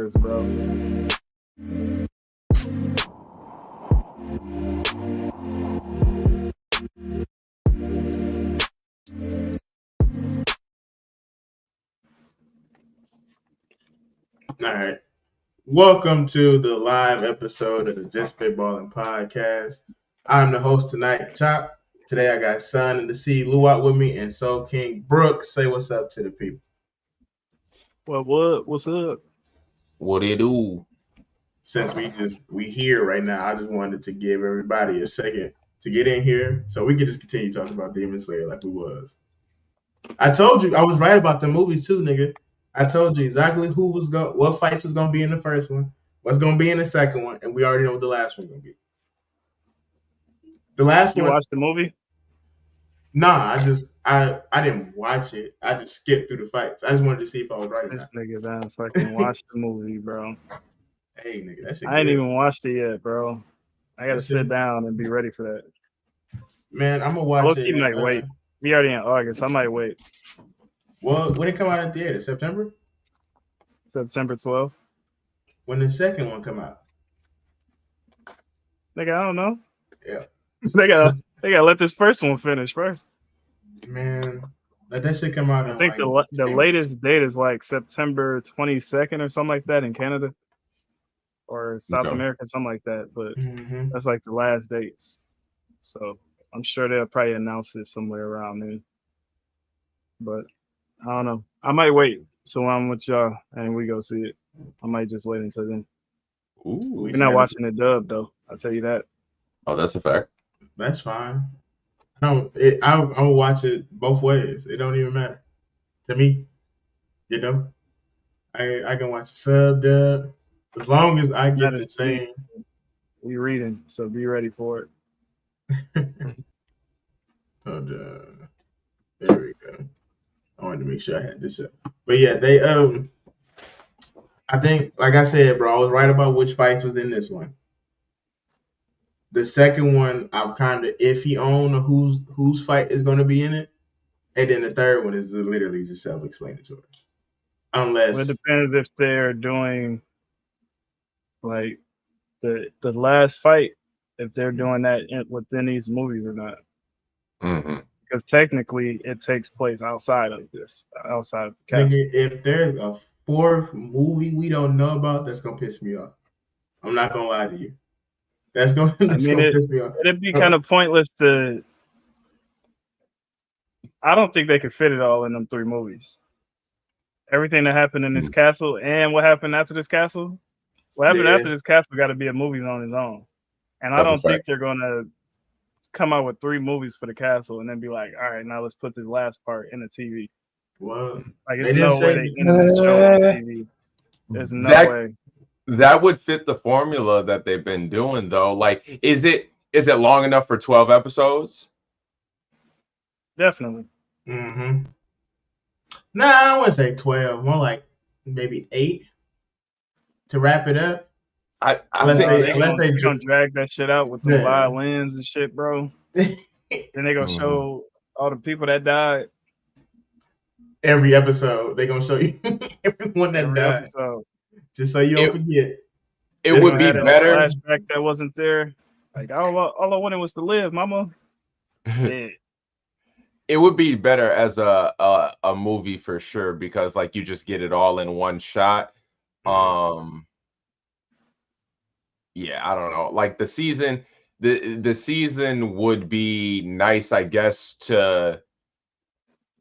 theaters, bro. All right. Welcome to the live episode of the Just Spitballing Podcast. I'm the host tonight, Chop. Today I got Son in the Sea Luwak with me and Soul King Brooks. Say what's up to the people. What's up? What do you do? Since we here right now, I just wanted to give everybody a second to get in here so we can just continue talking about Demon Slayer like we was. I told you I was right about the movies too, nigga. I told you exactly what fights was gonna be in the first one, what's gonna be in the second one, and we already know what the last one's gonna be. The last You one, watched the movie? nah, I didn't watch it. I just skipped through the fights. I just wanted to see if I was right or This not. nigga done fucking watched the movie, bro. Hey, nigga, that shit I ain't good. even watched it yet, bro. I gotta That shit, sit down and be ready for that. man, I'm gonna I watch low-key it. might wait. We already in August. I might wait. Well, when it come out in theater, September. September 12th. When the second one come out. Nigga, I don't know. Yeah. they gotta let this first one finish first. Man, let that shit come out. I think the latest date is like September 22nd or something like that in Canada or South America, something like that. But that's like the last dates. So I'm sure they'll probably announce it somewhere around then. But I don't know. I might wait. So I'm with y'all and we go see it. I might just wait until then. Ooh, We're not watching the dub though. I'll tell you that. Oh, that's a fact. That's fine. I'll watch it both ways. It don't even matter to me. You know, I can watch a sub dub as long as I get the same. We reading, so be ready for it. Hold on. There we go. I wanted to make sure I had this up. But yeah, I think, like I said, bro, I was right about which fights was in this one. The second one, I'm kind of iffy on whose fight is going to be in it, and then the third one is literally just self-explanatory. Unless it depends if they're doing like the last fight, if they're doing that within these movies or not. Mm-hmm. Because technically, it takes place outside of the castle. Nigga, if there's a fourth movie we don't know about, that's gonna piss me off. I'm not gonna lie to you. That's gonna piss me off. It'd be kind of pointless to. I don't think they could fit it all in them 3 movies. Everything that happened in this castle and what happened after this castle. What happened after this castle got to be a movie on its own. And I don't think they're gonna come out with 3 movies for the castle and then be like, all right, now let's put this last part in the TV. Well, like there's no way they ended the show on TV. There's no way. That would fit the formula that they've been doing though. Like, is it long enough for 12 episodes? Definitely. Mm-hmm. Nah, I wouldn't say 12. More like maybe 8 to wrap it up. Unless they gonna drag that shit out with the violins and shit, bro. Then they gonna show all the people that died. Every episode, they gonna show you everyone that died. Episode. Just so you don't forget. It would be better. Flashback that wasn't there. Like all I wanted was to live, mama. Yeah. It would be better as a movie for sure because like you just get it all in one shot. Yeah, I don't know. Like the season would be nice, I guess, to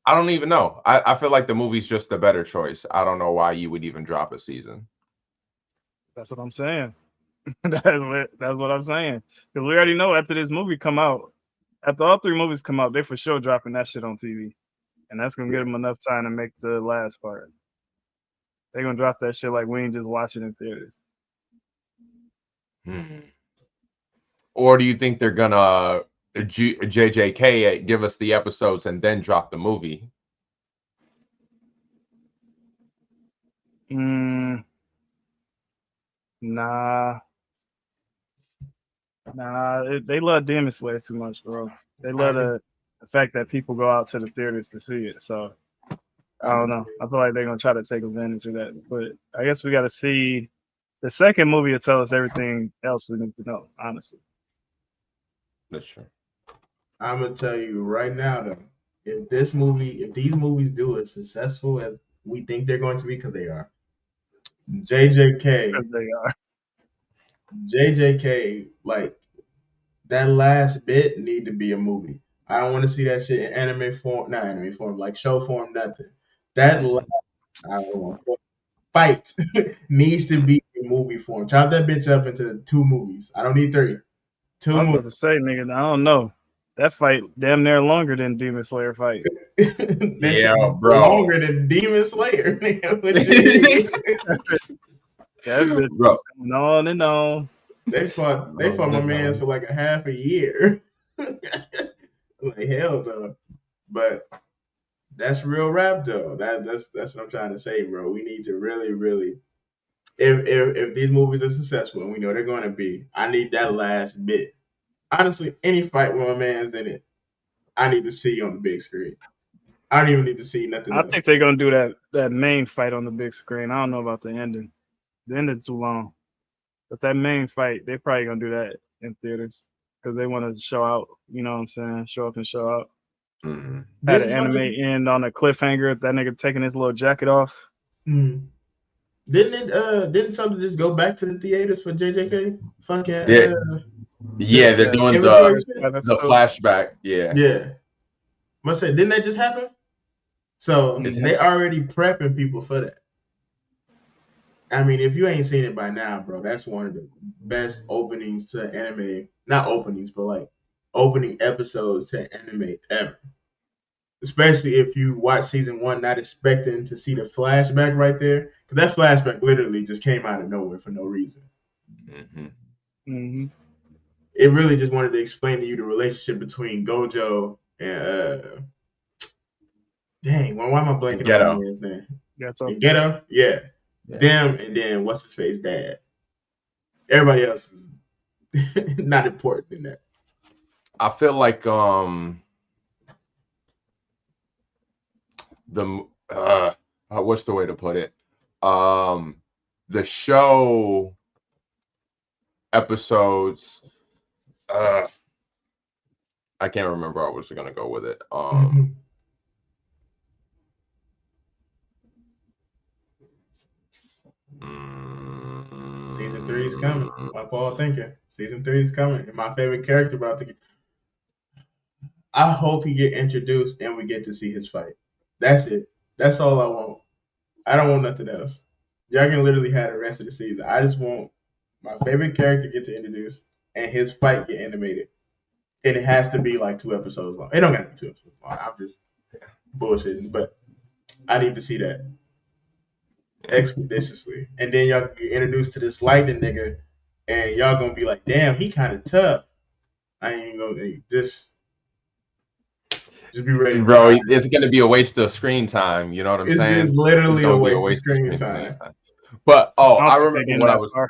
I don't even know. I feel like the movie's just a better choice. I don't know why you would even drop a season. That's what I'm saying. That's what I'm saying. Because we already know after this movie come out, after all 3 movies come out, they for sure dropping that shit on TV. And that's going to give them enough time to make the last part. They're going to drop that shit like we ain't just watching in theaters. Or do you think they're going to JJK give us the episodes and then drop the movie? Nah. They love Demon Slayer too much, bro. They love the fact that people go out to the theaters to see it. So I don't know. I feel like they're gonna try to take advantage of that, but I guess we got to see the second movie to tell us everything else we need to know. Honestly, That's true. I'm gonna tell you right now though, if these movies do as successful as we think they're going to be, because they are, JJK, because they are. JJK, like that last bit need to be a movie. I don't want to see that shit in anime form, not anime form, like show form, nothing. That last, I don't know, fight needs to be in movie form. Chop that bitch up into 2 movies. I don't need 3. I 2 was movies. about to say, nigga, I don't know. That fight damn near longer than Demon Slayer fight. That shit Yeah, bro. longer than Demon Slayer. Nigga. What you mean? That bitch Bro. is going on and on. They fought my man for like a half a year. Like hell no. But that's real rap though. That's what I'm trying to say, bro. We need to really, really, if these movies are successful, and we know they're gonna be, I need that last bit. Honestly, any fight with my man's in it, I need to see on the big screen. I don't even need to see nothing I else. think they're gonna do that main fight on the big screen. I don't know about the ending. The ending's too long. But that main fight, they probably gonna do that in theaters because they want to show out. You know what I'm saying? Show up and show out. Mm-hmm. Had Didn't an anime something? end on a cliffhanger. That nigga taking his little jacket off. Didn't something just go back to the theaters for JJK? Fucking Yeah, they're Yeah, doing inventory first shit. 5 the episodes. flashback. Yeah. Yeah, must say, didn't that just happen? So It's, Mhm. they already prepping people for that. I mean, if you ain't seen it by now, bro, that's one of the best openings to anime. Not openings, but like opening episodes to anime ever. Especially if you watch season 1 not expecting to see the flashback right there. Because that flashback literally just came out of nowhere for no reason. mm-hmm. Mm-hmm. It really just wanted to explain to you the relationship between Gojo and dang, why am I And blanking on my Ghetto. man's name? That's all. And Ghetto? Yeah. Yeah. Them and then what's his face dad. Everybody else is not important in that. I feel like the what's the way to put it? The show episodes. I can't remember. I was gonna go with it. Season 3 is coming. Like Paul thinking. Season 3 is coming. And my favorite character about to get. I hope he get introduced and we get to see his fight. That's it. That's all I want. I don't want nothing else. Y'all can literally have the rest of the season. I just want my favorite character get to introduce and his fight get animated. And it has to be like 2 episodes long. It don't gotta be 2 episodes long. I'm just bullshitting, but I need to see that expeditiously. And then y'all get introduced to this lightning nigga, and y'all gonna be like, damn, he kind of tough. I ain't gonna just be ready to Bro, die. it's gonna be a waste of screen time. You know what I'm saying? It's It's literally a gonna be a waste of waste of screen screen time. time. But I don't I think they're remember getting what I that was. far.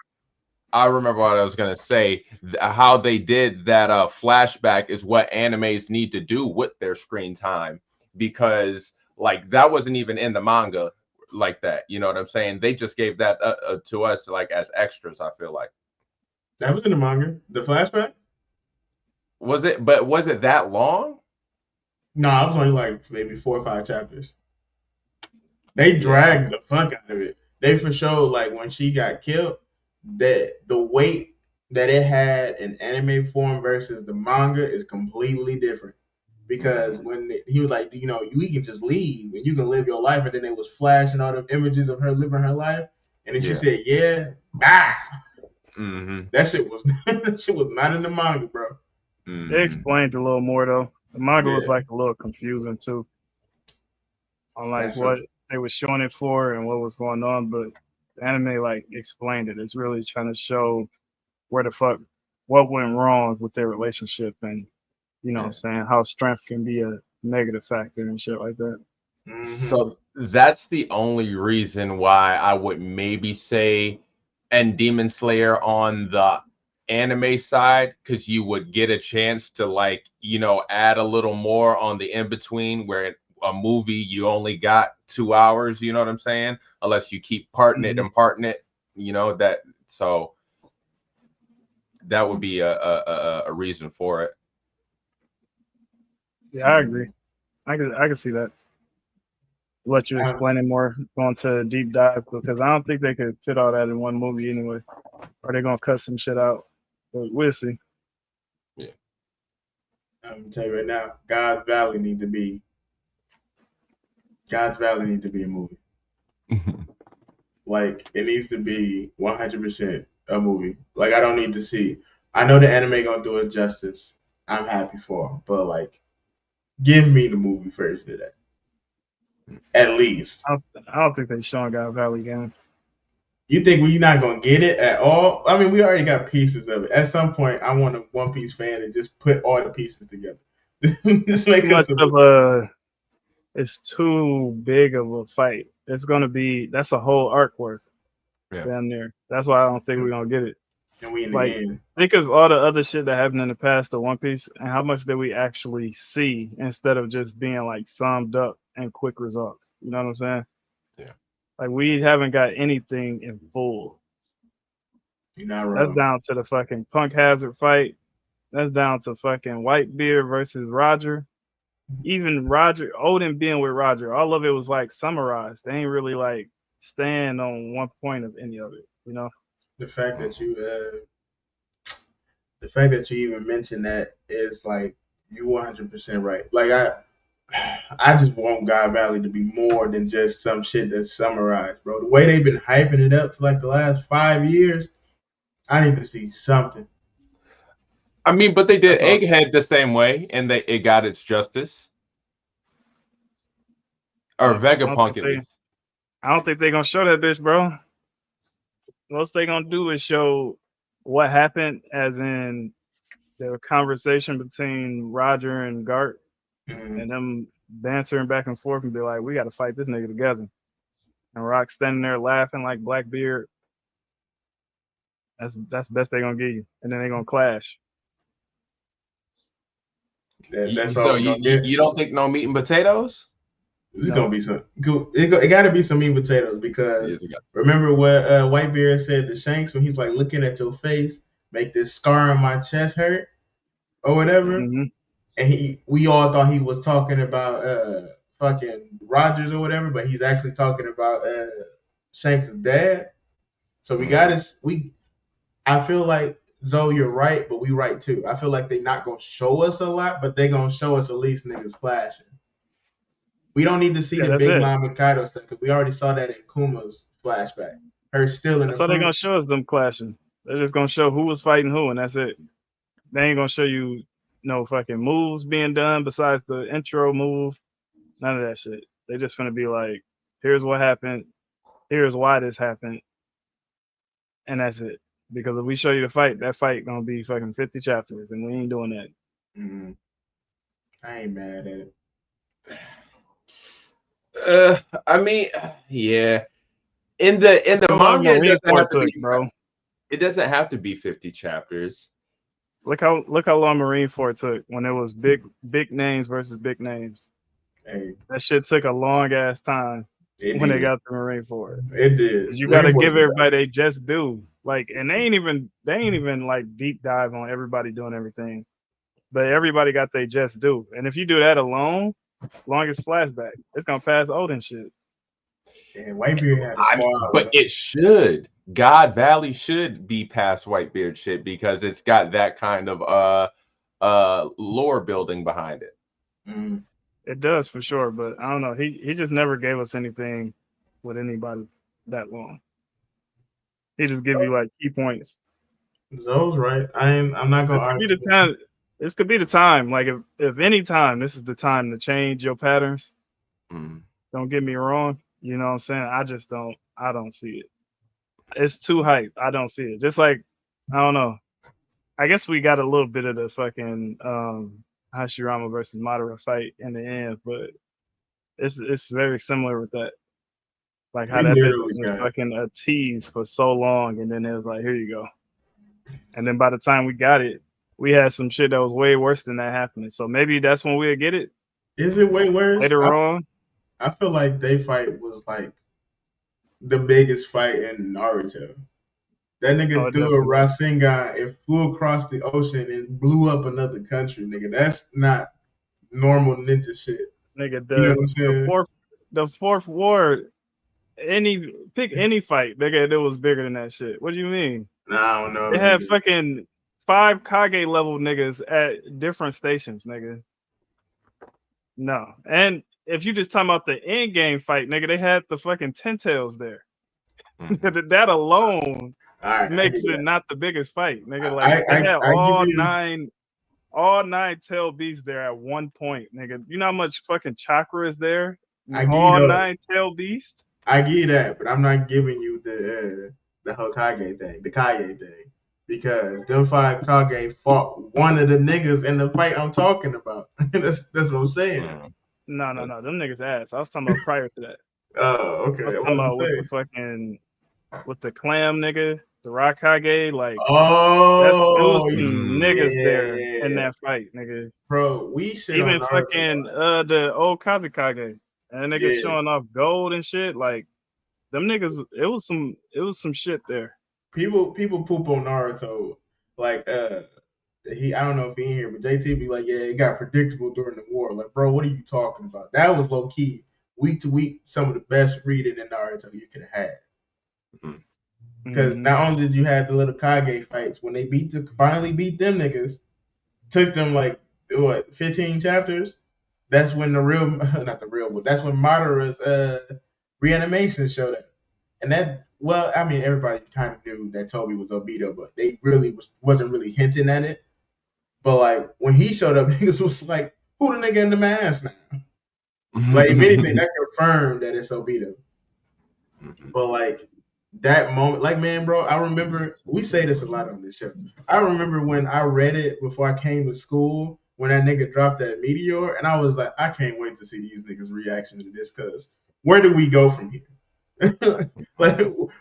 I remember what I was gonna say. How they did that flashback is what animes need to do with their screen time, because like that wasn't even in the manga like that. You know what I'm saying? They just gave that to us like as extras. I feel like. That was in the manga. The flashback? Was it? But was it that long? No, I was only like maybe 4 or 5 chapters. They Yeah. dragged the fuck out of it. They for sure, like when she got killed, that the weight that it had in anime form versus the manga is completely different. Because when he was like, you know, we can just leave and you can live your life, and then it was flashing all the images of her living her life, and then she said, "Yeah, bye." Mm-hmm. That shit was not in the manga, bro. They explained a little more though. The manga was Yeah, like a little confusing too, on like that's right. what they were showing it for and what was going on. But the anime like explained it. It's really trying to show where the fuck what went wrong with their relationship, and you know what I'm saying, how strength can be a negative factor and shit like that. So that's the only reason why I would maybe say and Demon Slayer on the anime side, because you would get a chance to like, you know, add a little more on the in between where it a movie, you only got 2 hours. You know what I'm saying? Unless you keep parting it and parting it. You know that. So that would be a reason for it. Yeah, I agree. I can see that. Let you explain it more, going to a deep dive, because I don't think they could fit all that in one movie anyway. Or they're gonna cut some shit out. But we'll see. Yeah. I'm gonna tell you right now, God's Valley need to be a movie. Like it needs to be 100% a movie. Like I don't need to see. I know the anime gonna do it justice. I'm happy for them, but like, give me the movie version of that. At least. I don't think they're showing God Valley again. You think we're not gonna get it at all? I mean, we already got pieces of it. At some point, I want a One Piece fan to just put all the pieces together. Just make us a movie. It's too big of a fight. That's a whole arc worth down there. That's why I don't think we're gonna get it. And we in the Like, end. think of all the other shit that happened in the past to One Piece and how much did we actually see instead of just being like summed up and quick results. You know what I'm saying? Yeah. Like we haven't got anything in full. You're not wrong. That's down to the fucking Punk Hazard fight. That's down to fucking Whitebeard versus Roger. Even Odin being with Roger, all of it was like summarized. They ain't really like stand on one point of any of it, you know? The fact that you even mentioned that is like you 100% right. Like I just want God Valley to be more than just some shit that's summarized, bro. The way they've been hyping it up for like the last 5 years, I need to see something. I mean, but they did Egghead the same way, and it got its justice. Or Vegapunk, at least. I don't think they're gonna show that bitch, bro. Most they gonna do is show what happened, as in the conversation between Roger and Gart, and them bantering back and forth, and be like, "We got to fight this nigga together." And Rock standing there laughing like Blackbeard. That's best they gonna give you, and then they gonna clash. That's So all we're gonna get. You don't think no meat and potatoes? It's gonna be some. It got to be some meat and potatoes because remember what Whitebeard said to Shanks when he's like, looking at your face, make this scar on my chest hurt or whatever. And we all thought he was talking about fucking Rogers or whatever, but he's actually talking about Shanks' dad. So I feel like, Zoe, you're right, but we right too. I feel like they're not gonna show us a lot, but they're gonna show us at least niggas clashing. We don't need to see the Big Mom and Kaido stuff because we already saw that in Kuma's flashback. Her still in the fruit. They're gonna show us them clashing. They're just gonna show who was fighting who, and that's it. They ain't gonna show you no fucking moves being done besides the intro move. None of that shit. They just gonna be like, here's what happened, here's why this happened, and that's it. Because if we show you the fight, that fight gonna be fucking 50 chapters, and we ain't doing that. Mm-hmm. I ain't mad at it. I mean, yeah. In the manga, it doesn't have to be 50 chapters. Look how long Marineford took when it was big names versus big names. Hey, that shit took a long ass time when they got to Marineford. It did. You got to give everybody they just do. Like, and they ain't even like deep dive on everybody doing everything, but everybody got they just do. And if you do that alone, longest flashback, it's gonna pass Odin shit. And Whitebeard had a squad, but it should. God Valley should be past Whitebeard shit because it's got that kind of lore building behind it. Mm. It does for sure, but I don't know. He just never gave us anything with anybody that long. He just give you like key points. Zoe's right. I'm not gonna argue. This could be the time. Like if any time, this is the time to change your patterns. Don't get me wrong. You know what I'm saying? I don't see it. It's too hype. I don't see it. Just like, I don't know. I guess we got a little bit of the fucking Hashirama versus Madara fight in the end, but it's very similar with that. Like how that bitch was fucking a tease for so long, and then it was like, here you go. And then by the time we got it, we had some shit that was way worse than that happening. So maybe that's when we'll get it. Is it way worse? Later on, I feel like they fight was like the biggest fight in Naruto. That nigga oh threw a definitely, Rasengan and flew across the ocean and blew up another country, nigga. That's not normal ninja shit. nigga. You know what I'm The saying? fourth war. Pick any fight, nigga. That was bigger than that shit. What do you mean? Nah, I don't know, They had nigga. fucking 5 Kage level niggas at different stations, nigga. No, and if you just talking about the end game fight, nigga, they had the fucking Ten Tails there. Mhm. That alone All right, I get makes it that. not the biggest fight, nigga. Like they had I give you. all nine tail beasts there at one point, nigga. You know how much fucking chakra is there? I give you All the. nine tail beasts. I give you that, but I'm not giving you the Hokage thing, the Kage thing, because them 5 Kage fought one of the niggas in the fight I'm talking about. That's what I'm saying. Mhm. No. Them niggas ass. I was talking about prior to that. Oh, I was okay. I talking was to about say. with the clam nigga, the Raikage, like it was Oh, some Mhm. niggas yeah, there in yeah, that fight, nigga. bro. We shit on Even Naruto a fucking lot. the old Kazekage and niggas Yeah, showing off gold and shit, like them niggas it was some shit there. people poop on Naruto. Like I don't know if he in here, but JT be like, yeah, it got predictable during the war. Like, bro, what are you talking about? That was low key, week to week, some of the best reading in Naruto you could have had. Mhm. Because Hmm. not only did you have the little Kage fights, when they finally beat them niggas, took them like what 15 chapters. That's when the real, not the real, but that's when Madara's reanimation showed up. And that, well, I mean, everybody kind of knew that Toby was Obito, but they really wasn't really hinting at it. But like when he showed up, niggas was like, "Who the nigga in the mask now?" Like if anything, that confirmed that it's Obito. Mhm. But like that moment, like man, bro, I remember we say this a lot on this show. I remember when I read it before I came to school when that nigga dropped that meteor, and I was like, I can't wait to see these niggas' reaction to this, cause where do we go from here? Like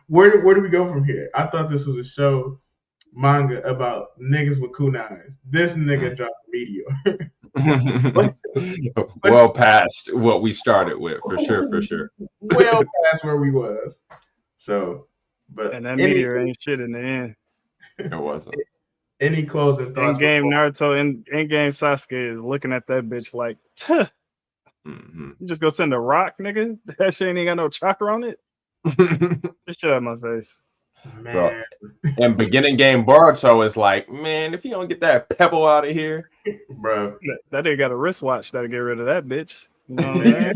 where do we go from here? I thought this was a show manga about niggas with kunais. This nigga dropped a meteor. But, but Well past what we started with, for sure, for sure. well past where we was. So, but And that meteor ain't shit in the end. It wasn't. any closing In thoughts game before? Naruto in game Sasuke is looking at that bitch like, "Tuh, Mhm. you just go send a rock, nigga? That shit ain't got no chakra on it. This shit out of my face." Bro, Man, and beginning game Boruto is like, man, if you don't get that pebble out of here. bro. That nigga got a wristwatch that'll get rid of that bitch. You know what I'm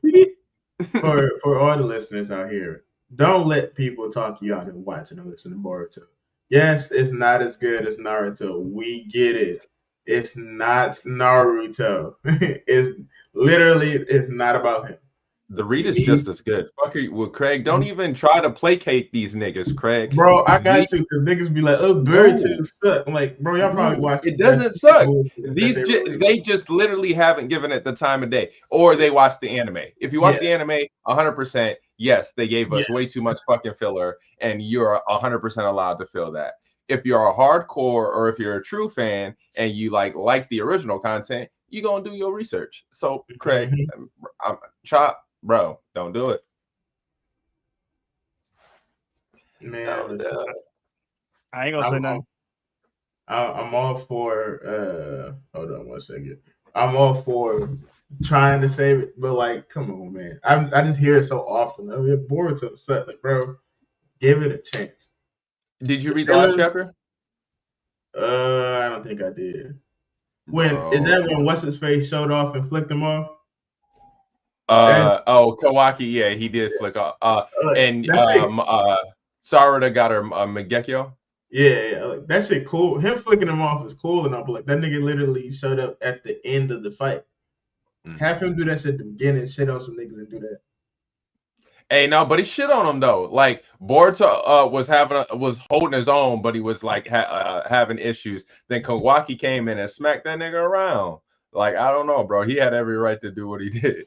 saying? For all the listeners out here, don't let people talk you out of watching or listening to Boruto. Yes, it's not as good as Naruto. We get it. It's not Naruto. It's not about him. The read You is just need as good. Fuck you, well, Craig. Don't even try to placate these niggas, Craig. bro, I got The to because niggas be like, oh, Boruto no, suck. I'm like, bro, y'all probably no, watched it the best doesn't suck. bullshit that they released. They just literally haven't given it the time of day, or they watch the anime. If you watch Yeah, the anime, 100%, yes, they gave yeah. us way too much fucking filler, and you're 100% allowed to feel that. If you're a hardcore or if you're a true fan and you like the original content, you gonna do your research. So, Craig, Mhm. I'm chop, bro, don't do it. Man, Don't do listen, it. I ain't gonna say I'm nothing. I'm all for hold on one second. I'm all for trying to save it, but like, come on, man. I just hear it so often. I mean, Boruto suck, like, bro. Give it a chance. Did you The read the last villain, chapter? I don't think I did. When is Bro. that when what's his face showed off and flicked him off? That's Kawaki, yeah, he did flick off. And that shit. Sarada got her Mangekyo. Yeah, like that shit cool. Him flicking him off is cool enough, but like that nigga literally showed up at the end of the fight. Have him do that shit at the beginning, shit on some niggas and do that. Hey, no, but he shit on him though. Like Boruto was holding his own, but he was like having issues. Then Kawaki came in and smacked that nigga around. Like, I don't know, bro. He had every right to do what he did.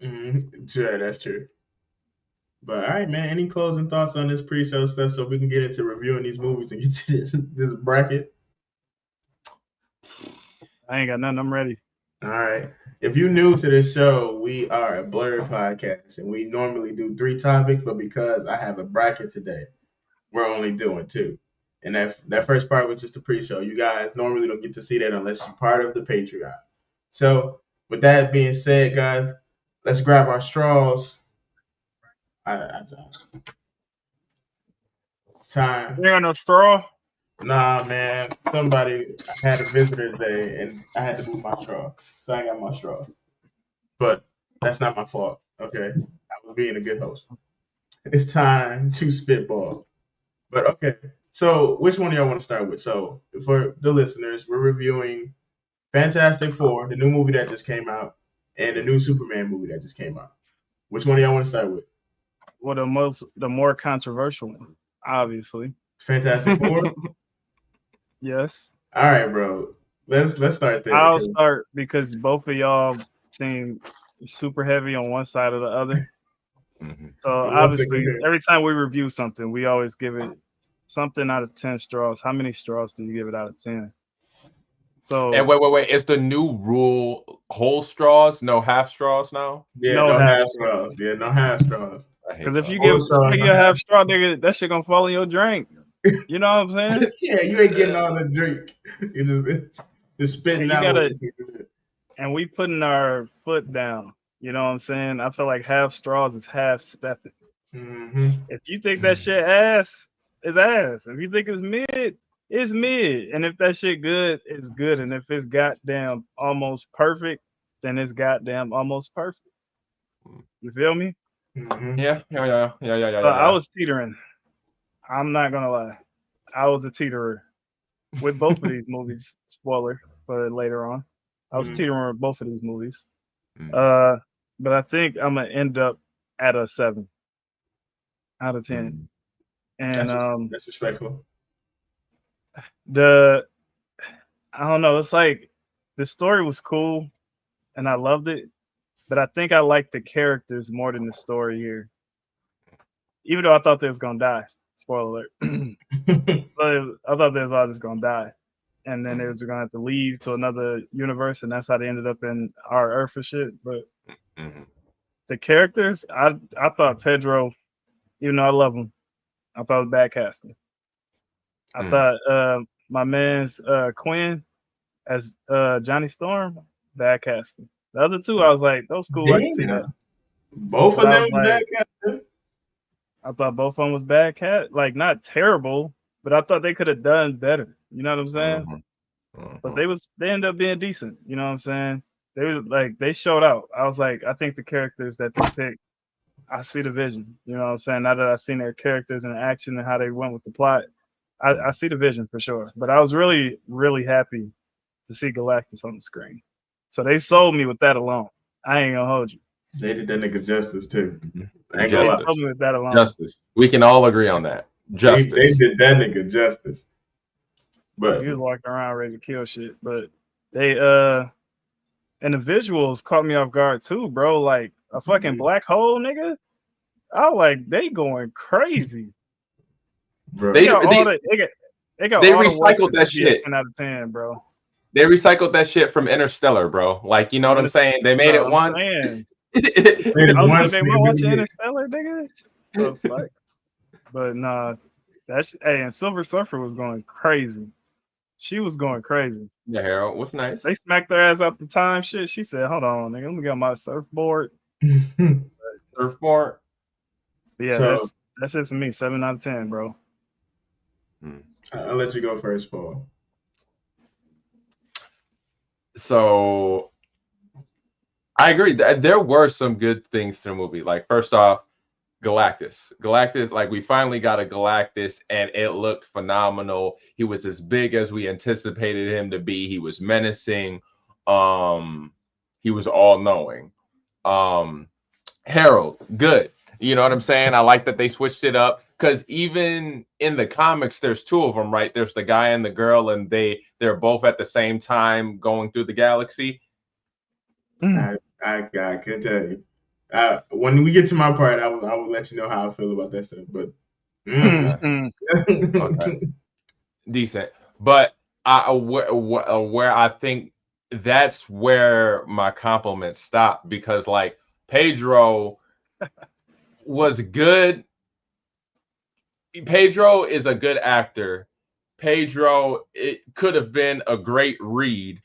Yeah, that's true. But all right, man. Any closing thoughts on this pre-show stuff so we can get into reviewing these movies and get to this bracket? I ain't got nothing. I'm ready. All right. If you're new to this show, we are a blurred podcast, and we normally do 3 topics, but because I have a bracket today, we're only doing 2. And that first part was just a pre-show. You guys normally don't get to see that unless you're part of the Patreon. So, with that being said, guys, let's grab our straws. It's time. You ain't got no straw? Nah, man. Somebody had a visitor today, and I had to move my straw, so I got my straw. But that's not my fault. Okay, I was being a good host. It's time to spitball. But okay, so which one do y'all want to start with? So for the listeners, we're reviewing Fantastic Four, the new movie that just came out, and the new Superman movie that just came out. Which one do y'all want to start with? Well, the more controversial one, obviously. Fantastic Four. Yes. All right, bro. Let's start there. I'll start because both of y'all seem super heavy on one side or the other. So obviously, every time we review something, we always give it something out of 10 straws. How many straws do you give it out of 10? So and wait. Is the new rule whole straws, no half straws now? Yeah, no half straws. Yeah, no half straws. Because if you give somebody a half straw, nigga, that shit gonna fall in your drink. You know what I'm saying? Yeah, you ain't getting all the drink. You just spitting out. And we putting our foot down. You know what I'm saying? I feel like half straws is half stepping. Mm-hmm. If you think that shit ass, it's ass. If you think it's mid, it's mid. And if that shit good, it's good. And if it's goddamn almost perfect, then it's goddamn almost perfect. You feel me? Mm-hmm. Yeah. I was teetering. I'm not gonna lie. I was a teeterer with both of these movies. Spoiler for later on. I was teetering with both of these movies. But I think I'm gonna end up at a 7 out of 10. And that's respectful. I don't know, it's like the story was cool and I loved it, but I think I liked the characters more than the story here. Even though I thought they was gonna die. Spoiler alert. But I thought they was all just gonna die. And then they was gonna have to leave to another universe, and that's how they ended up in our Earth and shit. But the characters, I thought Pedro, even though I love him, I thought it was bad casting. I thought my man's Quinn as Johnny Storm, bad casting. The other two, I was like, those cool. I can see that. Both of them bad casting. I thought both of them was bad like not terrible, but I thought they could have done better. You know what I'm saying? But they ended up being decent. You know what I'm saying? They was like they showed out. I was like, I think the characters that they picked, I see the vision. You know what I'm saying? Now that I've seen their characters and action and how they went with the plot, I see the vision for sure. But I was really, really happy to see Galactus on the screen. So they sold me with that alone. I ain't gonna hold you. They did that nigga justice too. They sold me with that alone. Justice. We can all agree on that. Justice. They did that nigga justice. But he was walking around ready to kill shit. But they and the visuals caught me off guard too, bro. Like a fucking black hole, nigga. I was like, they going crazy. Bro. They recycled that shit. 10 out of 10, bro. They recycled that shit from Interstellar, bro. Like, you know what I'm saying? They made it once. I was like, they were watching Interstellar, nigga. So fuck. But nah, and Silver Surfer was going crazy. She was going crazy. Yeah, Harold, what's nice? They smacked their ass out the time. Shit, she said, "Hold on, nigga, let me get my surfboard." Surfboard. But yeah, that's it for me. 7 out of 10, bro. I'll let you go first, Paul. So I agree that there were some good things to the movie. Like, first off, Galactus, like we finally got a Galactus and it looked phenomenal. He was as big as we anticipated him to be. He was menacing. He was all-knowing. Harold, good. You know what I'm saying? I like that they switched it up because even in the comics, there's 2 of them, right? There's the guy and the girl, and they're both at the same time going through the galaxy. I can tell you. When we get to my part, I will let you know how I feel about that stuff. But okay. Decent. But where I think that's where my compliments stop, because like Pedro was good. Pedro is a good actor. Pedro, it could have been a great read,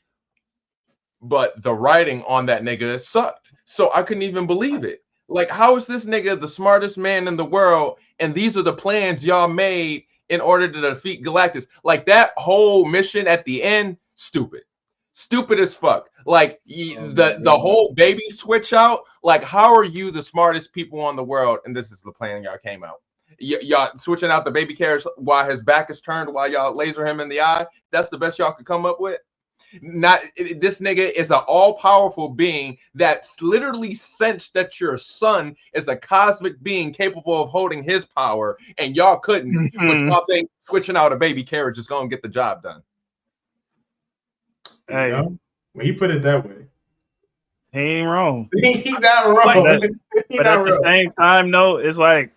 but the writing on that nigga sucked. So I couldn't even believe it. Like, how is this nigga the smartest man in the world, and these are the plans y'all made in order to defeat Galactus? Like, that whole mission at the end, stupid. Stupid as fuck. Like, the whole baby switch out. Like, how are you the smartest people on the world, and this is the plan y'all came out? Y'all switching out the baby carriage while his back is turned, while y'all laser him in the eye. That's the best y'all could come up with. Not this nigga is an all-powerful being that's literally sensed that your son is a cosmic being capable of holding his power, and y'all couldn't, but y'all think switching out a baby carriage is gonna get the job done. You know, when he put it that way, he ain't wrong. He not wrong. But at the same time, though, it's like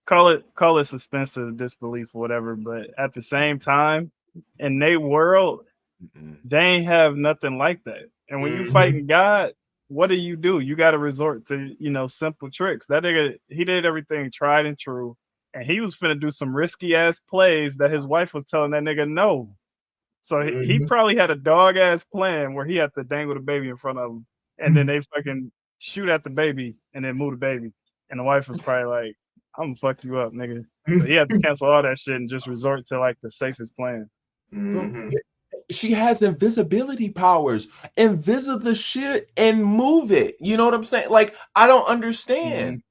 call it suspensive disbelief or whatever. But at the same time, in their world, they ain't have nothing like that. And when you fighting God, what do? You got to resort to simple tricks. That nigga, he did everything tried and true, and he was finna do some risky ass plays that his wife was telling that nigga no. So he probably had a dog ass plan where he had to dangle the baby in front of him, and then they fucking shoot at the baby and then move the baby. And the wife was probably like, "I'm gonna fuck you up, nigga." So he had to cancel all that shit and just resort to like the safest plan. She has invisibility powers. Invisible the shit and move it. You know what I'm saying? Like, I don't understand.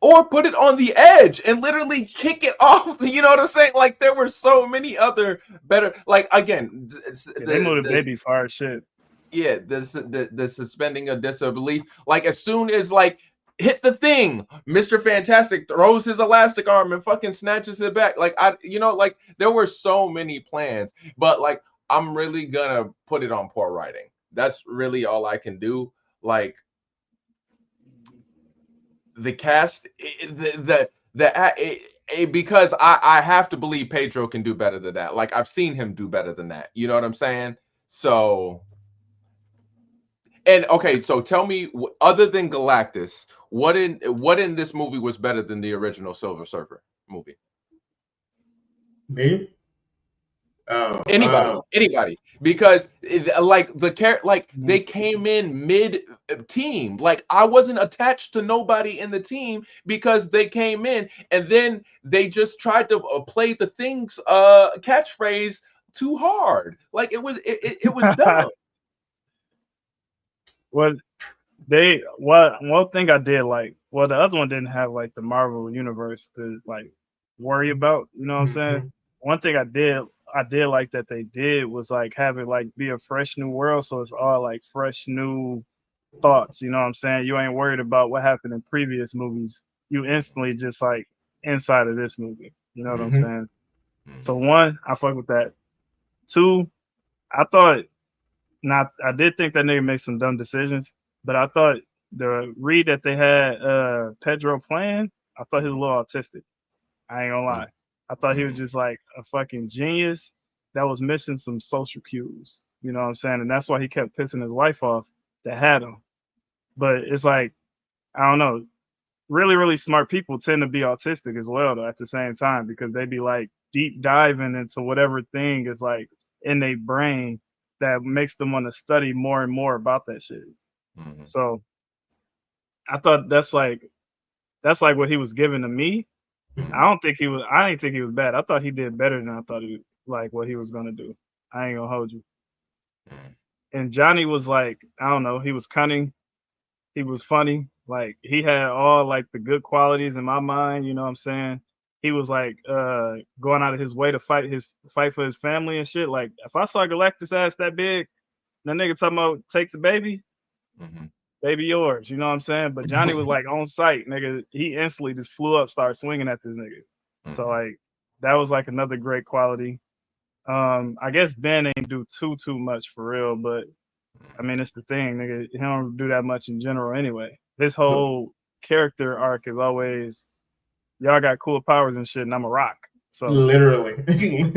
Or put it on the edge and literally kick it off. You know what I'm saying? Like, there were so many other better. Like, again, they moved the baby far shit. Yeah, the suspending of disbelief. Like, as soon as like hit the thing, Mr. Fantastic throws his elastic arm and fucking snatches it back. Like, like there were so many plans, but like I'm really gonna put it on poor writing. That's really all I can do. Like, the cast, because I have to believe Pedro can do better than that. Like, I've seen him do better than that. You know what I'm saying? So, and okay, so tell me, other than Galactus, what in this movie was better than the original Silver Surfer movie? Me? Anybody, because like they came in mid team. Like, I wasn't attached to nobody in the team because they came in and then they just tried to play the things catchphrase too hard. Like, it was dumb. Well, one thing I did like, well, the other one didn't have like the Marvel universe to like worry about. You know what I'm saying? One thing I did like that they did was like have it like be a fresh new world, so it's all like fresh new thoughts. You know what I'm saying? You ain't worried about what happened in previous movies. You instantly just like inside of this movie. You know what I'm saying? So one, I fuck with that. Two, I thought I did think that nigga made some dumb decisions, but I thought the read that they had Pedro playing, I thought he was a little autistic. I ain't gonna lie. I thought he was just like a fucking genius that was missing some social cues. You know what I'm saying? And that's why he kept pissing his wife off that had him. But it's like, I don't know, really, really smart people tend to be autistic as well, though, at the same time, because they be like deep diving into whatever thing is like in their brain that makes them want to study more and more about that shit. So I thought that's like what he was giving to me. I didn't think he was bad. I thought he did better than I thought he like what he was gonna do. I ain't gonna hold you. And Johnny was like, I don't know, he was cunning, he was funny, like he had all like the good qualities in my mind, you know what I'm saying? He was like going out of his way to fight for his family and shit. Like, if I saw Galactus ass that big, that nigga talking about take the baby, baby yours, you know what I'm saying? But Johnny was like on site, nigga. He instantly just flew up, started swinging at this nigga. So like that was like another great quality. I guess Ben ain't do too much for real, but I mean, it's the thing, nigga. He don't do that much in general anyway. His whole character arc is always, y'all got cool powers and shit, and I'm a rock. So literally,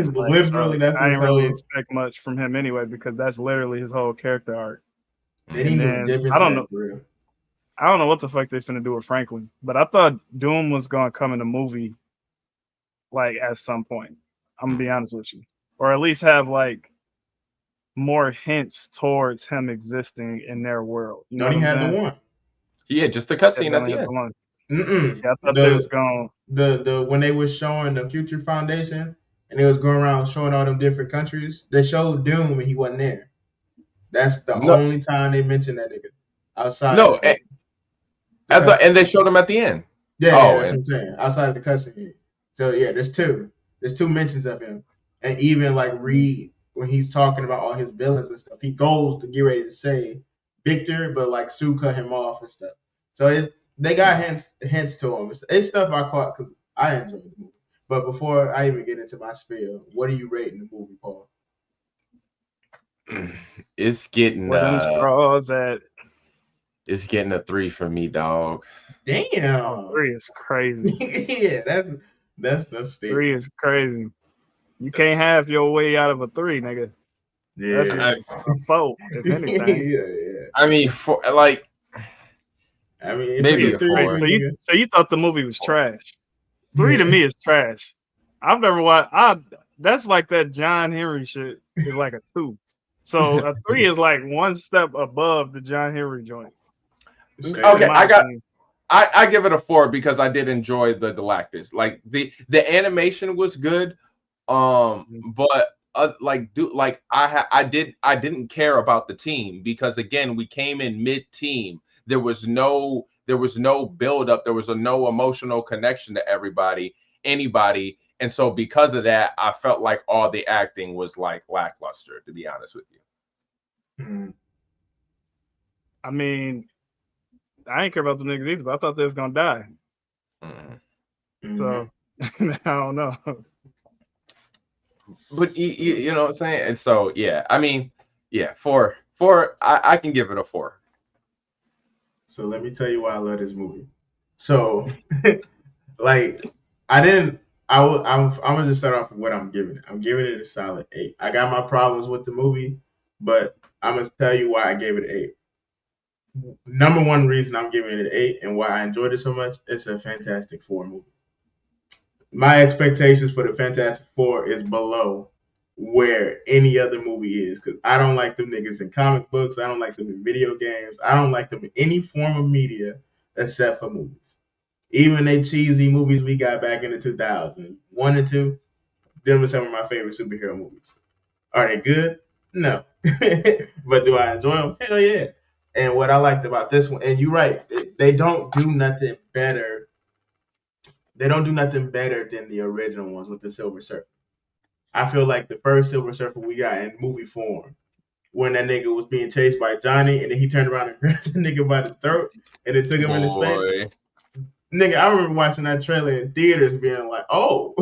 like, literally, that's I his didn't really whole. expect much from him anyway because that's literally his whole character arc. They And didn't even then dip into that for real. I don't know what the fuck they're finna do with Franklin, but I thought Doom was gonna come in a movie like at some point. I'm gonna be honest with you, or at least have like more hints towards him existing in their world. You know Don't what he I'm have the saying? one? Yeah, just the Yeah, cutscene they at only the have end. the one. Mm-mm. Yeah, I thought they was going. The when they was showing the Future Foundation and they was going around showing all them different countries, they showed Doom and he wasn't there. That's the No, only time they mentioned that nigga outside of no, the cutscene. and they showed him at the end. Yeah, Oh, that's what and I'm saying. Outside of the cutscene. So yeah, there's two. There's two mentions of him. And even like Reed, when he's talking about all his villains and stuff, he goes to get ready to say Victor, but like Sue cut him off and stuff. So they got hints to him. It's stuff I caught because I enjoyed the movie. But before I even get into my spiel, what are you rating the movie, Paul? it's getting Where them straws at? it's getting a 3 for me, dog. Oh, Damn. 3 is crazy. Yeah, that's steep. 3 is crazy. You can't have your way out of a 3, nigga. That's Yeah. just a 4, if anything. Yeah. I mean, for like I mean, if it's 3 maybe a a is three to crazy. four. me, nigga. So you thought the movie was trash? 3 to Yeah. me is trash. I've never watched. That's like that John Henry shit is like a 2. So a 3 is like one step above the John Henry joint, Straight in Okay, up. my opinion. I give it a 4 because I did enjoy the Galactus. Like the animation was good, but I didn't care about the team because again we came in mid team. There was no build up. There was no emotional connection to anybody, and so because of that, I felt like all the acting was like lackluster. To be honest with you. Mm-hmm. I mean, I ain't care about the niggas either, but I thought they was gonna die. Mm. So I don't know. But you know what I'm saying? And so yeah, I mean, yeah, four. I can give it a 4. So let me tell you why I love this movie. So, like, I didn't. I'm gonna just start off with what I'm giving it. I'm giving it a solid 8. I got my problems with the movie, but I'm gonna tell you why I gave it an 8. Number one reason I'm giving it an 8 and why I enjoyed it so much, it's a Fantastic Four movie. My expectations for the Fantastic Four is below where any other movie is because I don't like them niggas in comic books. I don't like them in video games. I don't like them in any form of media except for movies. Even they cheesy movies we got back in the 2000s, 1 and 2, them are some of my favorite superhero movies. Are they good? No. But do I enjoy them? Hell yeah. And what I liked about this one, and you're right, they don't do nothing better. They don't do nothing better than the original ones with the Silver Surfer. I feel like the first Silver Surfer we got in movie form, when that nigga was being chased by Johnny, and then he turned around and grabbed the nigga by the throat, and then took him into space. Boy, Nigga, I remember watching that trailer in theaters, being like, "Oh,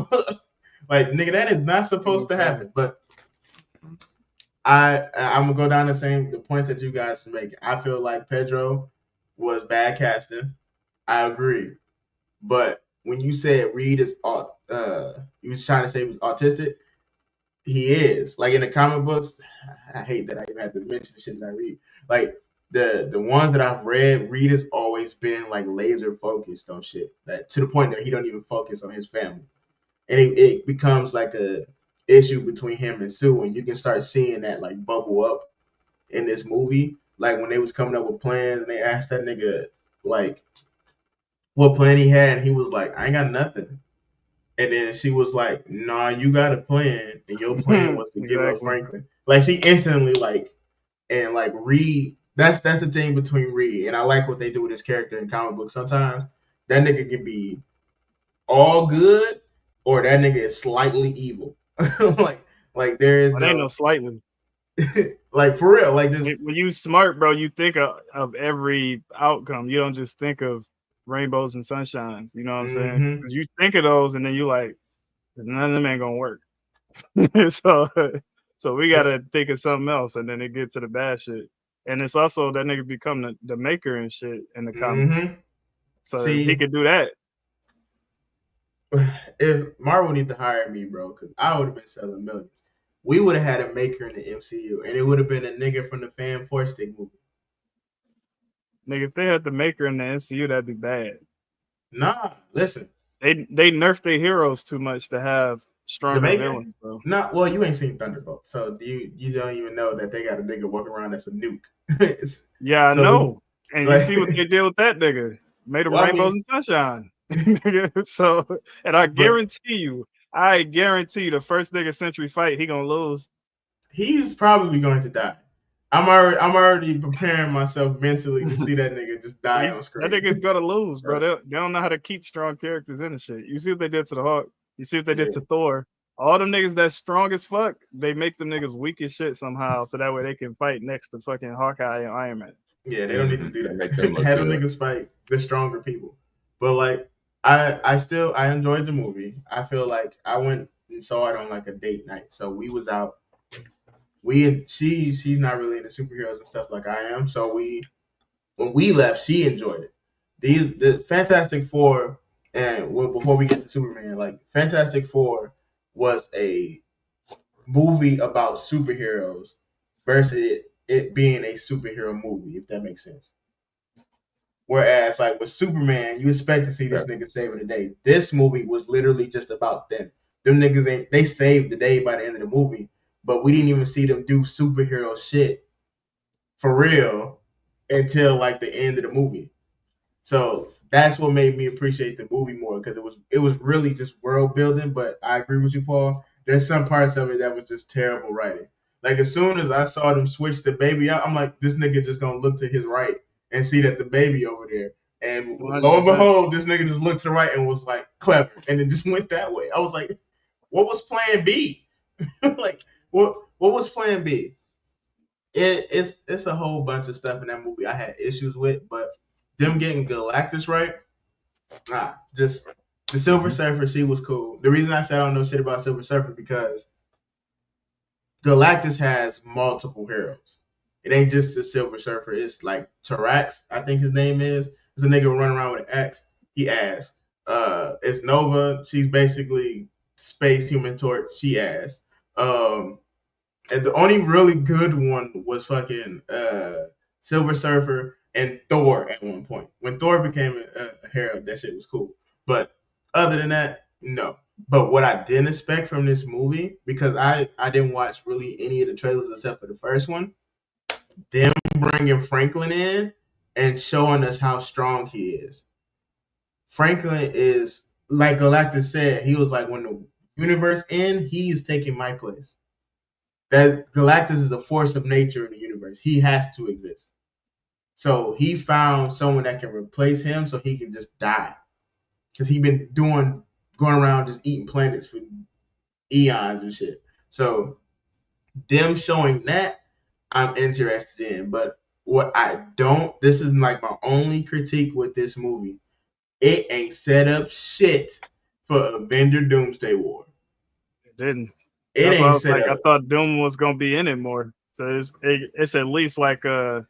like nigga, that is not supposed to happen." But I'm gonna go down the points that you guys are making. I feel like Pedro was bad casting. I agree, but when you said Reed is you was trying to say he was autistic. He is. Like in the comic books, I hate that I even have to mention the shit that I read. Like the ones that I've read, Reed has always been like laser focused on shit. That to the point that he don't even focus on his family. And it becomes like a issue between him and Sue, and you can start seeing that like bubble up in this movie. Like when they was coming up with plans and they asked that nigga like what plan he had, and he was like, I ain't got nothing. And then she was like, "Nah, you got a plan, and your plan was to give up Exactly. Franklin." Like she instantly like and like Reed. That's the thing between Reed and I like what they do with his character in comic books. Sometimes that nigga can be all good, or that nigga is slightly evil. like there is But ain't no no slightly. like for real. Like this. When you smart, bro, you think of every outcome. You don't just think of rainbows and sunshines. You know what I'm saying? Mm-hmm. Because you think of those, and then you like, none of them ain't gonna work. so, so we gotta think of something else, and then it get to the bad shit. And it's also that nigga become the maker and shit in the comics. Mm-hmm. So if he See, could do that, if Marvel need to hire me, bro, because I would have been selling millions. We would have had a maker in the MCU, and it would have been a nigga from the Fan Four Stick movie. Nigga, if they had the maker in the MCU, that'd be bad. Nah, listen. They nerfed their heroes too much to have The stronger maker? villains, bro. Nah, well, you ain't seen Thunderbolt, so you don't even know that they got a nigga walking around that's a nuke. Yeah, I So it's know. And you like, see what they did with that nigga. Made him well, I rainbows mean, and sunshine. So, and I but guarantee you, the first nigga Century fight, he gonna lose. he's probably going to die. I'm already preparing myself mentally to see that nigga just die on That screen. nigga's gonna lose, bro. Right. They don't know how to keep strong characters in the shit. You see what they did to the Hulk. You see what they did Yeah. to Thor. All them niggas that's strong as fuck, they make them niggas weak as shit somehow, so that way they can fight next to fucking Hawkeye and Iron Man. Yeah, they don't need to do They that. make them look Have them good. niggas fight the stronger people. But like, I enjoyed the movie. I feel like I went and saw it on like a date night. So we was out. She's not really into superheroes and stuff like I am. So when we left, she enjoyed it. The Fantastic Four, and before we get to Superman, like Fantastic Four was a movie about superheroes versus it being a superhero movie, if that makes sense. Whereas, like with Superman, you expect to see this nigga saving the day. This movie was literally just about them. Them niggas ain't they saved the day by the end of the movie, but we didn't even see them do superhero shit for real until like the end of the movie. So that's what made me appreciate the movie more because it was really just world building. But I agree with you, Paul. There's some parts of it that was just terrible writing. Like as soon as I saw them switch the baby out, I'm like, this nigga just gonna look to his right and see that the baby over there. And lo and 100%. behold, this nigga just looked to the right and was like clever, and then just went that way. I was like, what was Plan B? Like what was Plan B? It's a whole bunch of stuff in that movie I had issues with, but them getting Galactus right, just the Silver Surfer, she was cool. The reason I said I don't know shit about Silver Surfer because Galactus has multiple heroes. It ain't just the Silver Surfer. It's like Tarax, I think his name is. It's a nigga running around with an axe. He ass. It's Nova. She's basically space human torch. She ass. And the only really good one was fucking Silver Surfer and Thor at one point. When Thor became a hero, that shit was cool. But other than that, no. But what I didn't expect from this movie, because I didn't watch really any of the trailers except for the first one, them bringing Franklin in and showing us how strong he is. Franklin is, like Galactus said, he was like, when the universe ends, he's taking my place. That Galactus is a force of nature in the universe. He has to exist. So he found someone that can replace him so he can just die. Because he been going around just eating planets for eons and shit. So them showing that, I'm interested in. But what I don't, this is like my only critique with this movie. It ain't set up shit for Avenger Doomsday War. It didn't. It That's why I ain't was set like, I up. thought Doom was gonna be in it more. So it's at least like a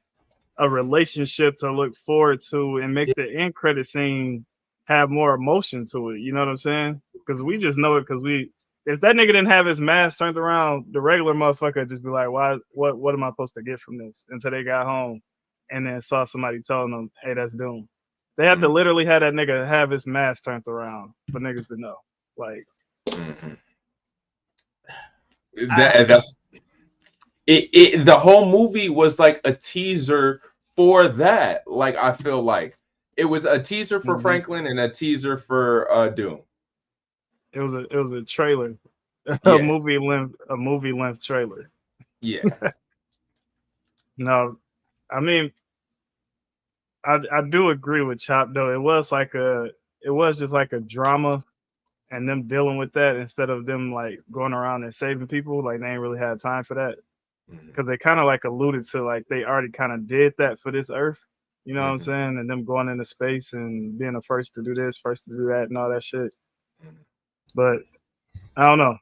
relationship to look forward to and make the end credit scene have more emotion to it. You know what I'm saying? Because we just know it because if that nigga didn't have his mask turned around, the regular motherfucker would just be like, why what am I supposed to get from this? Until they got home and then saw somebody telling them, hey, that's Doom. They had to literally have that nigga have his mask turned around for niggas to know. Like That's it. The whole movie was like a teaser for that. Like I feel like it was a teaser for Franklin and a teaser for Doom. It was a trailer, a Yeah, movie length trailer. yeah. No, I mean I do agree with Chop though. It was just like a drama and them dealing with that instead of them like going around and saving people. Like they ain't really had time for that because they kind of like alluded to like they already kind of did that for this Earth. You know what I'm saying? And them going into space and being the first to do this, first to do that, and all that shit. But I don't know.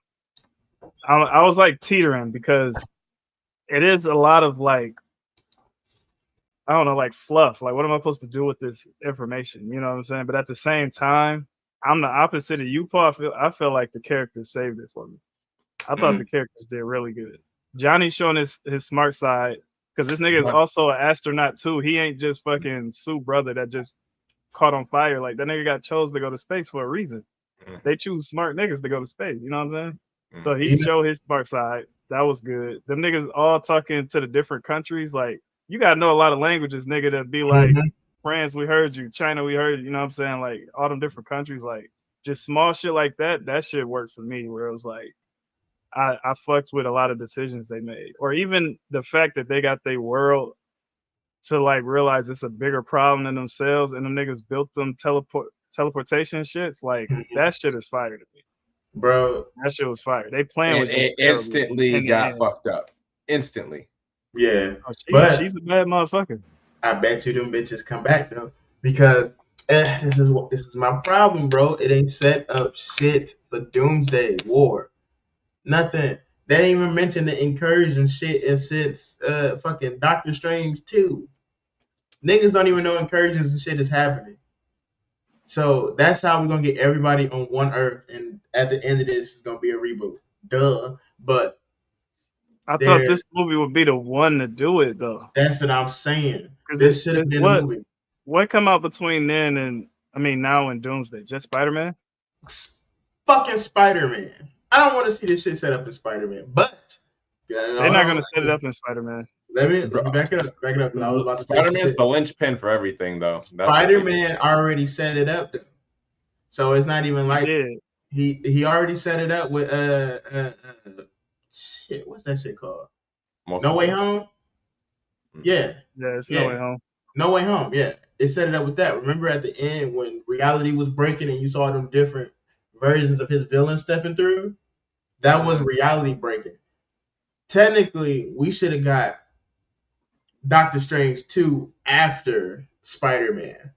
I was like teetering because it is a lot of like I don't know, like fluff. Like, what am I supposed to do with this information? You know what I'm saying? But at the same time, I'm the opposite of you, Paul. I feel like the characters saved it for me. I thought the characters did really good. Johnny's showing his smart side because this nigga is also an astronaut too. He ain't just fucking Sue brother that just caught on fire. Like that nigga got chose to go to space for a reason. They choose smart niggas to go to space. You know what I'm saying? So he showed his smart side. That was good. Them niggas all talking to the different countries. Like you gotta know a lot of languages, nigga, to be like France, we heard you. China, we heard you. You know what I'm saying? Like all them different countries. Like just small shit like that. That shit worked for me. Where it was like I fucked with a lot of decisions they made, or even the fact that they got their world to like realize it's a bigger problem than themselves, and them niggas built them teleportation shits. Like that shit is fire to me, bro. That shit was fire. They plan was just It terrible instantly in the got end. fucked up. Instantly. Yeah, Oh, but she's a bad motherfucker. I bet you them bitches come back though, because this is my problem, bro. It ain't set up shit for Doomsday War. Nothing. They didn't even mention the incursion shit and since fucking Doctor Strange 2. Niggas don't even know incursions and shit is happening. So that's how we're gonna get everybody on one Earth, and at the end of this, it's gonna be a reboot. Duh. But I thought this movie would be the one to do it though. That's what I'm saying. This should have been a movie. What come out between then and now and Doomsday? Just Spider-Man? Fucking Spider-Man. I don't want to see this shit set up in Spider-Man, but they're not gonna set it up in Spider-Man. Let me back it up. Back it up. I was about to Spider-Man's the linchpin for everything, though. Spider-Man already set it up, though. So it's not even like he already set it up with shit. What's that shit called? No Way Home. Yeah. Yeah, it's No Way Home. No Way Home. Yeah, it set it up with that. Remember at the end when reality was breaking and you saw them different versions of his villain stepping through? That was reality breaking. Technically, we should have got Doctor Strange 2 after Spider-Man.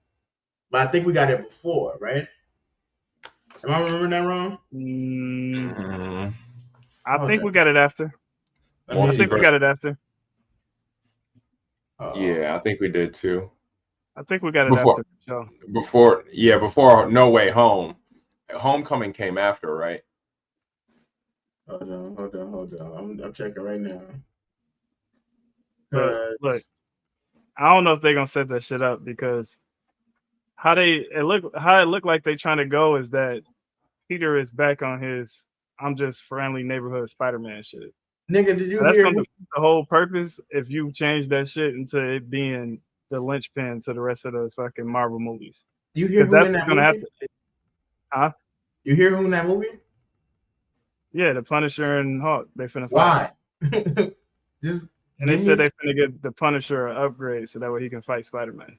But I think we got it before, right? Am I remembering that wrong? I think we got it after. I think we got it after. Yeah, I think we did too. I think we got it after. Sure. Before No Way Home. Homecoming came after, right? Hold on. I'm checking right now. Look, I don't know if they're gonna set that shit up because how it looked like they trying to go is that Peter is back on his I'm just friendly neighborhood Spider-Man shit. Nigga, did you That's hear gonna defeat the whole purpose if you change that shit into it being the linchpin to the rest of the fucking Marvel movies. You hear who that's in what's that gonna movie? Huh? You hear who in that movie? Yeah, the Punisher and Hulk. They finna fight. Why? And they said they finna get the Punisher an upgrade so that way he can fight Spider-Man.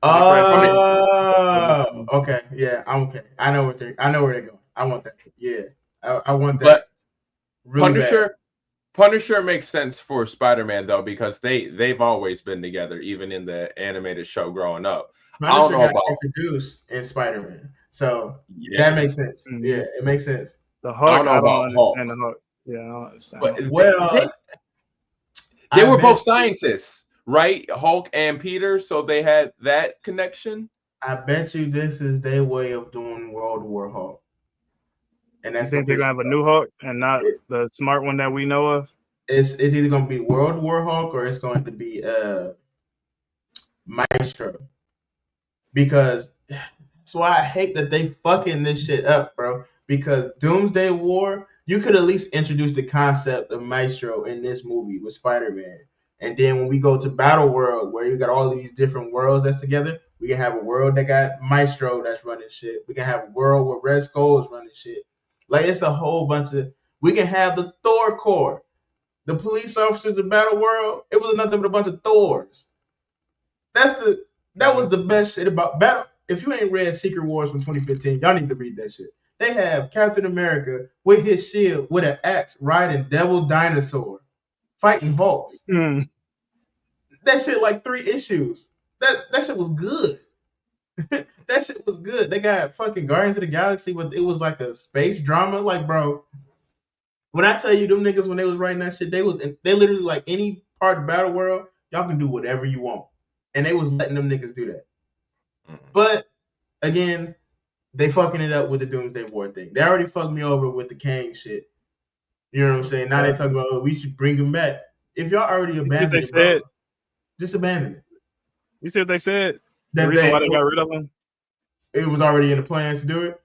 Oh, okay. Yeah, I'm okay. I know where they're going. I want that. Yeah, I want that. But really Punisher makes sense for Spider-Man though because they've always been together, even in the animated show growing up. Punisher got introduced in Spider-Man, so that makes sense. Mm-hmm. Yeah, it makes sense. The Hulk, I don't understand the Hulk. Yeah, I don't understand. But they were both scientists, right? Hulk and Peter, so they had that connection. I bet you this is their way of doing World War Hulk. And that's you think they're gonna have a new Hulk and not the smart one that we know of? It's either gonna be World War Hulk or it's going to be Maestro. Because that's why I hate that they fucking this shit up, bro. Because Doomsday War, you could at least introduce the concept of Maestro in this movie with Spider-Man. And then when we go to Battle World, where you got all of these different worlds that's together, we can have a world that got Maestro that's running shit. We can have a world where Red Skull is running shit. Like, it's a whole bunch of... We can have the Thor Corps. The police officers of Battle World, it was nothing but a bunch of Thors. That was the best shit about Battle. If you ain't read Secret Wars from 2015, y'all need to read that shit. They have Captain America with his shield, with an axe, riding Devil Dinosaur, fighting Hulks. That shit like 3 issues. That shit was good. That shit was good. They got fucking Guardians of the Galaxy with it was like a space drama. Like, bro, when I tell you them niggas when they was writing that shit, they literally like any part of Battle World, y'all can do whatever you want. And they was letting them niggas do that. But again, they fucking it up with the Doomsday War thing. They already fucked me over with the Kang shit. You know what I'm saying? Now they talking about, oh, we should bring him back. If y'all already abandoned it, bro, just abandon it. You see what they said? The That reason why they got rid of him? It was already in the plans to do it?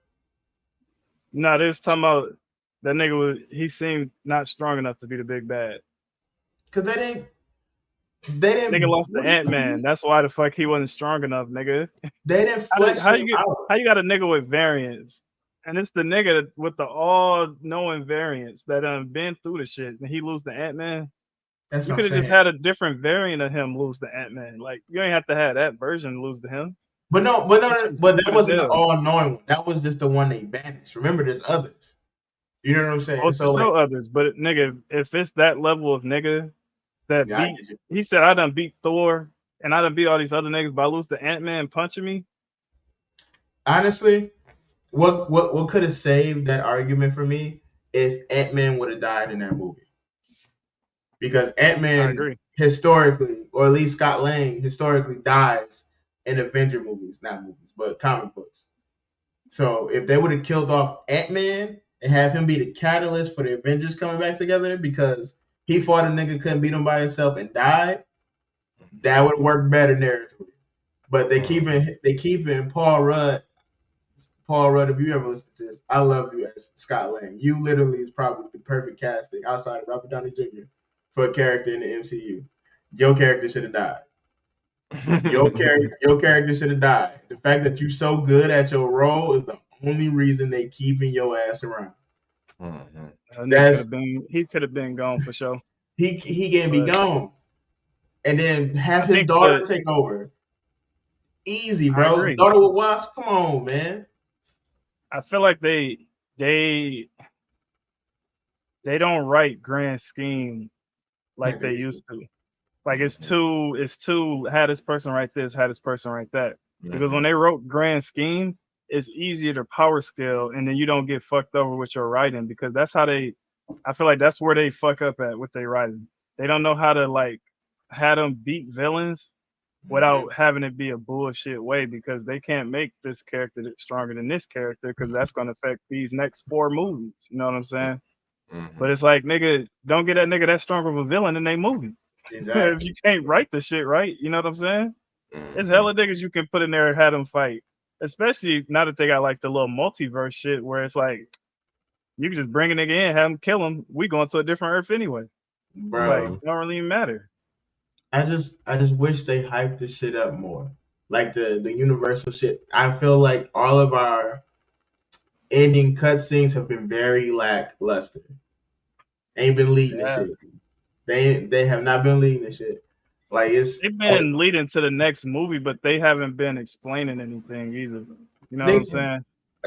No, they was talking about that nigga he seemed not strong enough to be the big bad. Because they didn't. Nigga lost to Ant-Man. That's why the fuck he wasn't strong enough, nigga. They didn't flesh how him out. How you got a nigga with variants? And it's the nigga with the all-knowing variants that been through the shit, and he lose to Ant-Man. That's you could have just had a different variant of him lose to Ant-Man. Like, you ain't have to have that version lose to him. But that wasn't the all-knowing one. That was just the one they banished. Remember, there's others. You know what I'm saying? Oh, so like, no others, but nigga, if it's that level of nigga that he said I done beat Thor and I done beat all these other niggas, but I lose to Ant-Man punching me. Honestly, what could have saved that argument for me if Ant-Man would have died in that movie? Because Ant-Man historically, or at least Scott Lang historically, dies in Avenger movies, not movies, but comic books. So if they would have killed off Ant-Man and have him be the catalyst for the Avengers coming back together because he fought a nigga, couldn't beat him by himself and died, that would work better narratively. But they keeping Paul Rudd. Paul Rudd, if you ever listen to this, I love you as Scott Lang. You literally is probably the perfect casting outside of Robert Downey Jr. for a character in the MCU. Your character should have died. Your character should have died. The fact that you're so good at your role is the only reason they keeping your ass around. He could have been gone for sure. He can be gone, and then have his daughter take over. Easy, bro. Daughter with Wasp. Come on, man. I feel like they don't write grand scheme like they used to. Like it's too had this person write this, had this person write that. Because when they wrote grand scheme, it's easier to power scale, and then you don't get fucked over with your writing, because that's how I feel like that's where they fuck up at with their writing. They don't know how to like have them beat villains without having it be a bullshit way, because they can't make this character stronger than this character, because that's going to affect these next 4 movies. You know what I'm saying? But it's like, nigga, don't get that nigga that strong of a villain in their movie. Exactly. If you can't write the shit right, you know what I'm saying? It's hella niggas you can put in there and have them fight. Especially now that they got like the little multiverse shit where it's like, you can just bring a nigga in, have him kill him. We going to a different Earth anyway. Bro. Like, it don't really matter. I just wish they hyped this shit up more. Like the Universal shit. I feel like all of our ending cutscenes have been very lackluster. Ain't been leading the shit. They have not been leading the shit. Like they've been leading to the next movie, but they haven't been explaining anything either. You know what I'm saying?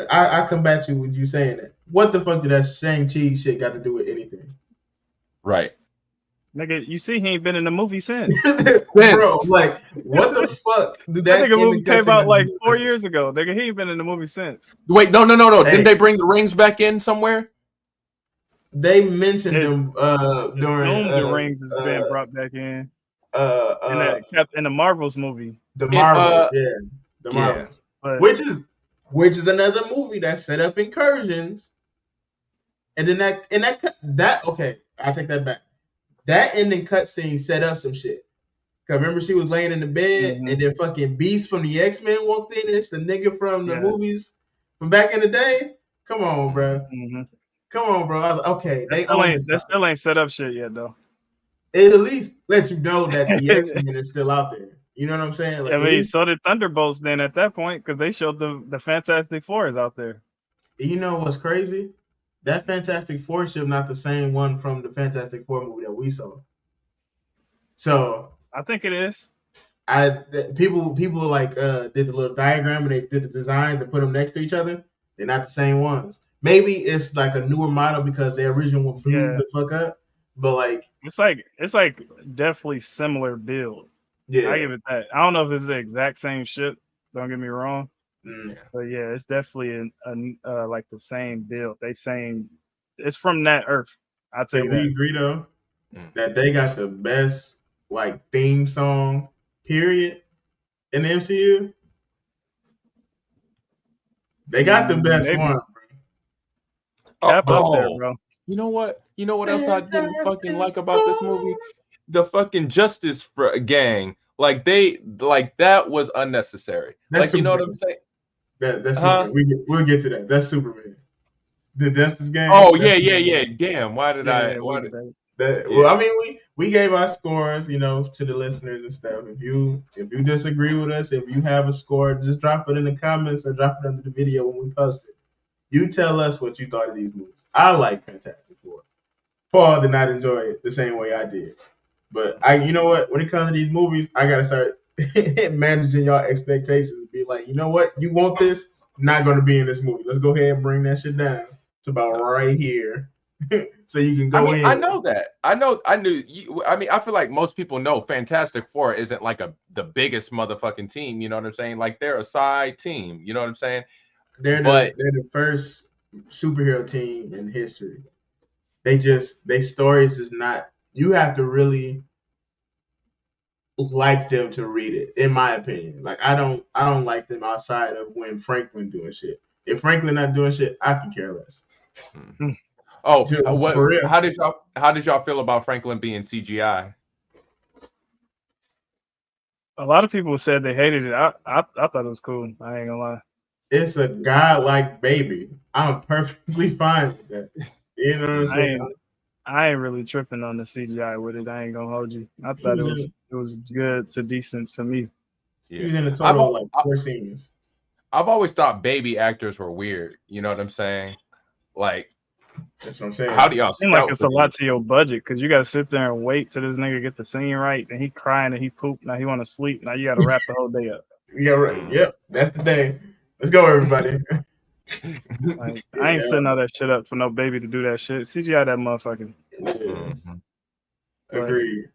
I come back to you with you saying that. What the fuck did that Shang-Chi shit got to do with anything? Right. Nigga, you see he ain't been in the movie since. Bro, like, what the fuck did that nigga movie came out like 4 years ago. Nigga, he ain't been in the movie since. Wait, no. Hey. Didn't they bring the rings back in somewhere? They mentioned them during the rings has been brought back in. In the Marvels movie. The Marvels, the Marvels. Yeah. Which is another movie that set up incursions. And then that okay, I take that back. That ending cutscene set up some shit. Cause remember she was laying in the bed, and then fucking Beast from the X-Men walked in. It's the nigga from the movies from back in the day. Come on, bro. Come on, bro. Okay, that still ain't set up shit yet, though. It at least lets you know that the X-Men is still out there. You know what I'm saying? Like, I mean, so did Thunderbolts then at that point, because they showed the Fantastic Four is out there. You know what's crazy? That Fantastic Four ship not the same one from the Fantastic Four movie that we saw. So I think it is. People like did the little diagram and they did the designs and put them next to each other. They're not the same ones. Maybe it's like a newer model because the original one blew the fuck up. But like it's like definitely similar build. Yeah, I give it that. I don't know if it's the exact same ship. Don't get me wrong. But yeah, it's definitely like the same build. It's from that Earth. I'll tell you that. We agree though that they got the best like theme song period in the MCU. They got the best Maybe. one. Cap up there, bro. You know what? You know what else I didn't fucking Fantastic like about this movie? Four. The fucking Justice Gang. Like that was unnecessary. That's Like, you know what Superman. I'm saying? That's Huh? Superman. We'll get to that. That's Superman. The Justice Gang. Oh That's yeah. Damn. Why did Yeah, I? yeah, Why we did? debate. well, Yeah. I mean, we gave our scores, to the listeners and stuff. If you disagree with us, if you have a score, just drop it in the comments or drop it under the video when we post it. You tell us what you thought of these movies. I like Fantastic Four. Paul did not enjoy it the same way I did. But you know what? When it comes to these movies, I gotta start managing y'all expectations. Be like, you know what? You want this? Not gonna be in this movie. Let's go ahead and bring that shit down. It's about right here, so you can I go mean, I in. know that. I knew. I mean, I feel like most people know Fantastic Four isn't like the biggest motherfucking team. You know what I'm saying? Like they're a side team. You know what I'm saying? But They're the first superhero team in history. They stories is not. You have to really like them to read it, in my opinion. Like I don't like them outside of when Franklin doing shit. If Franklin not doing shit, I can care less. Hmm. oh, what? For real. How did y'all feel about Franklin being CGI? A lot of people said they hated it. I thought it was cool. I ain't gonna lie. It's a godlike baby. I'm perfectly fine with that. You know what I'm I saying? ain't I ain't really tripping on the CGI with it. I ain't gonna hold you. I He thought was in it was good to decent to me. he Yeah, was in a I've total of al- like 4 scenes. I've always thought baby actors were weird. You know what I'm saying? Like, That's what I'm how saying. do y'all Seem like scout it's for a lot these? to your budget because you gotta sit there and wait till this nigga get the scene right. And he crying and he pooped. Now he want to sleep. Now you gotta wrap the whole day up. Yeah, right. Mm. Yep, that's the thing. Let's go, everybody. Like I ain't Yeah, setting all that shit up for no baby to do that shit. CGI that motherfucker. yeah, Mhm. But agreed.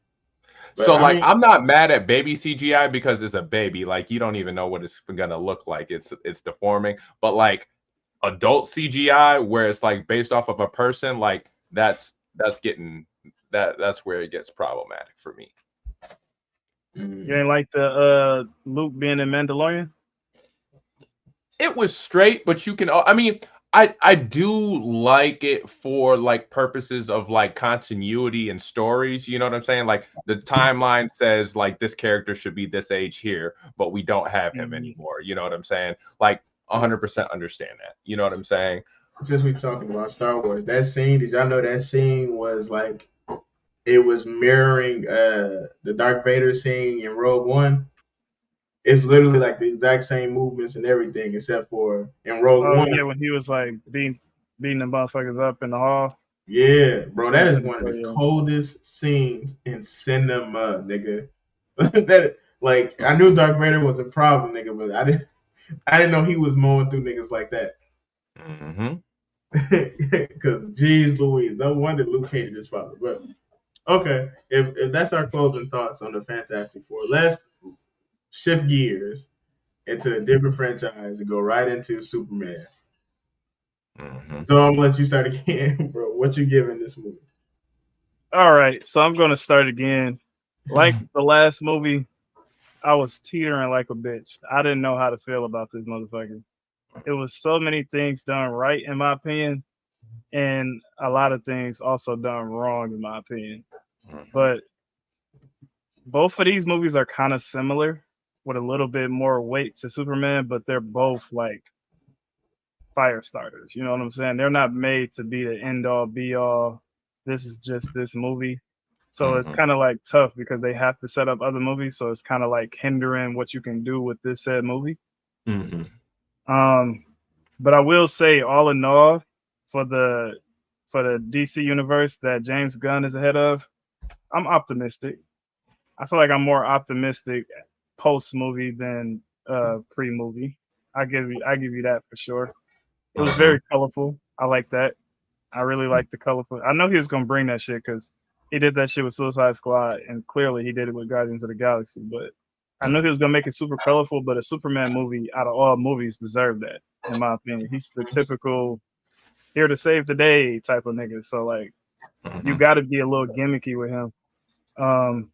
But So I like mean, I'm not mad at baby CGI because it's a baby. Like you don't even know what it's gonna look like. It's deforming. But like adult CGI where it's like based off of a person, like that's getting that's where it gets problematic for me. you mm, ain't like the Luke being in Mandalorian. It was straight, but you can I mean I do like it for like purposes of like continuity and stories, you know what I'm saying? Like the timeline says like this character should be this age here, but we don't have him Mhm. anymore. You know what I'm saying? Like 100% understand that. You know what I'm saying? since we talking about Star Wars, that scene, did y'all know that scene was like it was mirroring the Darth Vader scene in Rogue One? It's literally like the exact same movements and everything, except for in Rogue Oh One. yeah, when he was like beating the motherfuckers up in the hall. Yeah, bro, that You is said one of before, the yeah. coldest scenes in cinema, nigga. That like I knew Darth Vader was a problem, nigga, but I didn't know he was mowing through niggas like that. Mm-hmm. Because geez Louise, no wonder Luke hated his father. But okay, if that's our closing thoughts on the Fantastic Four, let's shift gears into a different franchise and go right into Superman. Mm-hmm. So I'm gonna let you start again, bro. What you giving this movie? All right, so I'm gonna start again. Like the last movie, I was teetering like a bitch. I didn't know how to feel about this motherfucker. It was so many things done right, in my opinion, and a lot of things also done wrong, in my opinion. Mm-hmm. But both of these movies are kind of similar with a little bit more weight to Superman, but they're both like fire starters. You know what I'm saying? They're not made to be the end all be all. This is just this movie. So it's Mm-hmm. kind of like tough because they have to set up other movies. So it's kind of like hindering what you can do with this said movie. Mm-hmm. Um, but I will say, all in all, for the DC universe that James Gunn is ahead of, I'm optimistic. I feel like I'm more optimistic post movie than pre movie. I give you that for sure. It was Mm-hmm. very colorful. I like that. I really like the colorful. I know he was gonna bring that shit because he did that shit with Suicide Squad, and clearly he did it with Guardians of the Galaxy. But I knew he was gonna make it super colorful. But a Superman movie, out of all movies, deserved that, in my opinion. He's the typical here to save the day type of nigga. So like, you Mm-hmm. got to be a little gimmicky with him. Um,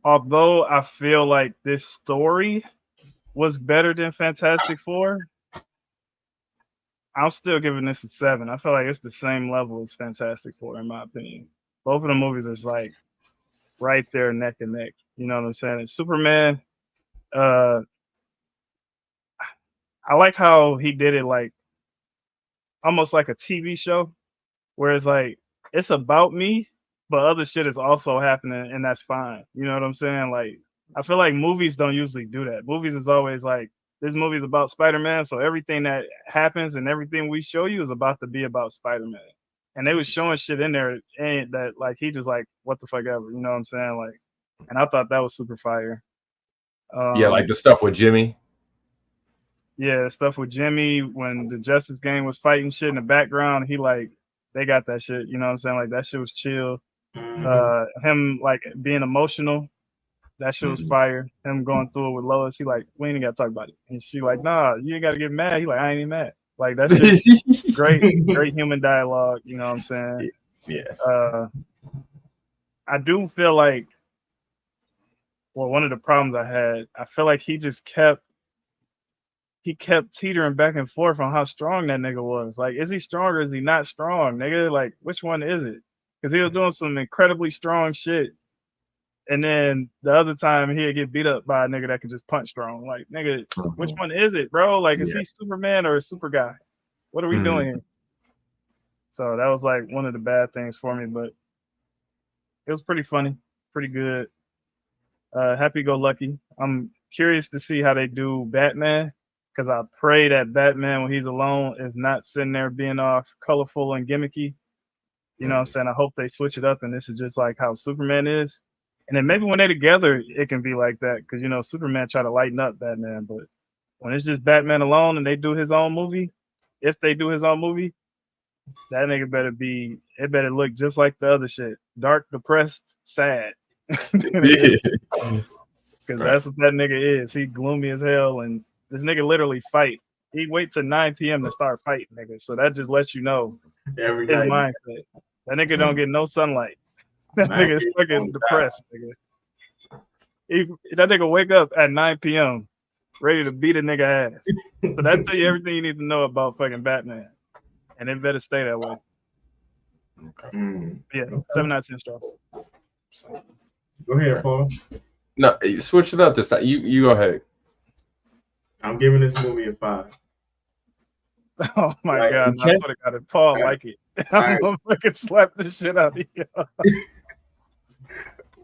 although I feel like this story was better than Fantastic Four, I'm still giving this a 7. I feel like it's the same level as Fantastic Four in my opinion. Both of the movies are like right there neck and neck. You know what I'm saying? And Superman, uh, I like how he did it like almost like a TV show, where it's like it's about me, but other shit is also happening, and that's fine. You know what I'm saying? Like I feel like movies don't usually do that. Movies is always like this movie's about Spider-Man, so everything that happens and everything we show you is about to be about Spider-Man. And they was showing shit in there and that like he just like what the fuck ever, you know what I'm saying? Like, and I thought that was super fire. Yeah, like the stuff with Jimmy. Yeah, stuff with Jimmy when the Justice Gang was fighting shit in the background, he like they got that shit, you know what I'm saying? Like that shit was chill. Him like being emotional, that shit was fire. Him going through it with Lois, he like, we ain't gotta talk about it. And she like, nah, you ain't gotta get mad. He like, I ain't even mad. Like that shit, great human dialogue, you know what I'm saying? Yeah. I do feel like one of the problems I had, I feel like he kept teetering back and forth on how strong that nigga was. Like, is he strong or is he not strong, nigga? Like, which one is it? Because he was doing some incredibly strong shit. And then the other time he'd get beat up by a nigga that could just punch strong. Like, nigga, which one is it, bro? Like, is he Superman or a super guy? What are we doing here? So that was like one of the bad things for me, but it was pretty funny, pretty good. Happy go lucky. I'm curious to see how they do Batman, because I pray that Batman when he's alone is not sitting there being all colorful and gimmicky. You know what I'm saying? I hope they switch it up and this is just like how Superman is. And then maybe when they're together, it can be like that, because you know Superman try to lighten up Batman, but when it's just Batman alone and they do his own movie, if they do his own movie, that nigga better look just like the other shit, dark, depressed, sad. Because that's what that nigga is. He gloomy as hell, and this nigga literally fight. He waits till 9 p.m. to start fighting, nigga. So that just lets you know every his night. mindset. That nigga don't get no sunlight. That nigga is fucking depressed, nigga. That nigga wake up at 9 p.m. ready to beat a nigga ass. So that tell you everything you need to know about fucking Batman. And it better stay that way. Yeah, 7 out of 10 stars. Go ahead, Paul. No, switch it up this time. You go ahead. I'm giving this movie a 5. Oh my god, I swear to God, Paul like it. I'm gonna fucking slap the shit out of you.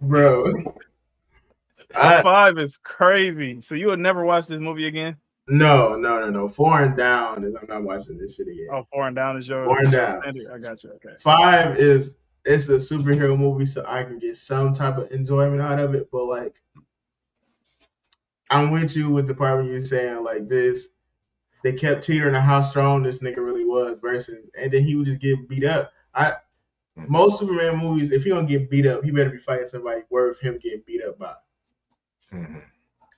Bro. 5 is crazy. So you would never watch this movie again? No. 4 and down is I'm not watching this shit again. Oh, 4 and down is yours. 4 and down. I got you. Okay. 5 is it's a superhero movie, so I can get some type of enjoyment out of it. But like, I'm with you with the part when you're saying like this. They kept teetering on how strong this nigga really was versus, and then he would just get beat up. Most Superman movies, if he gonna get beat up, he better be fighting somebody worth him getting beat up by.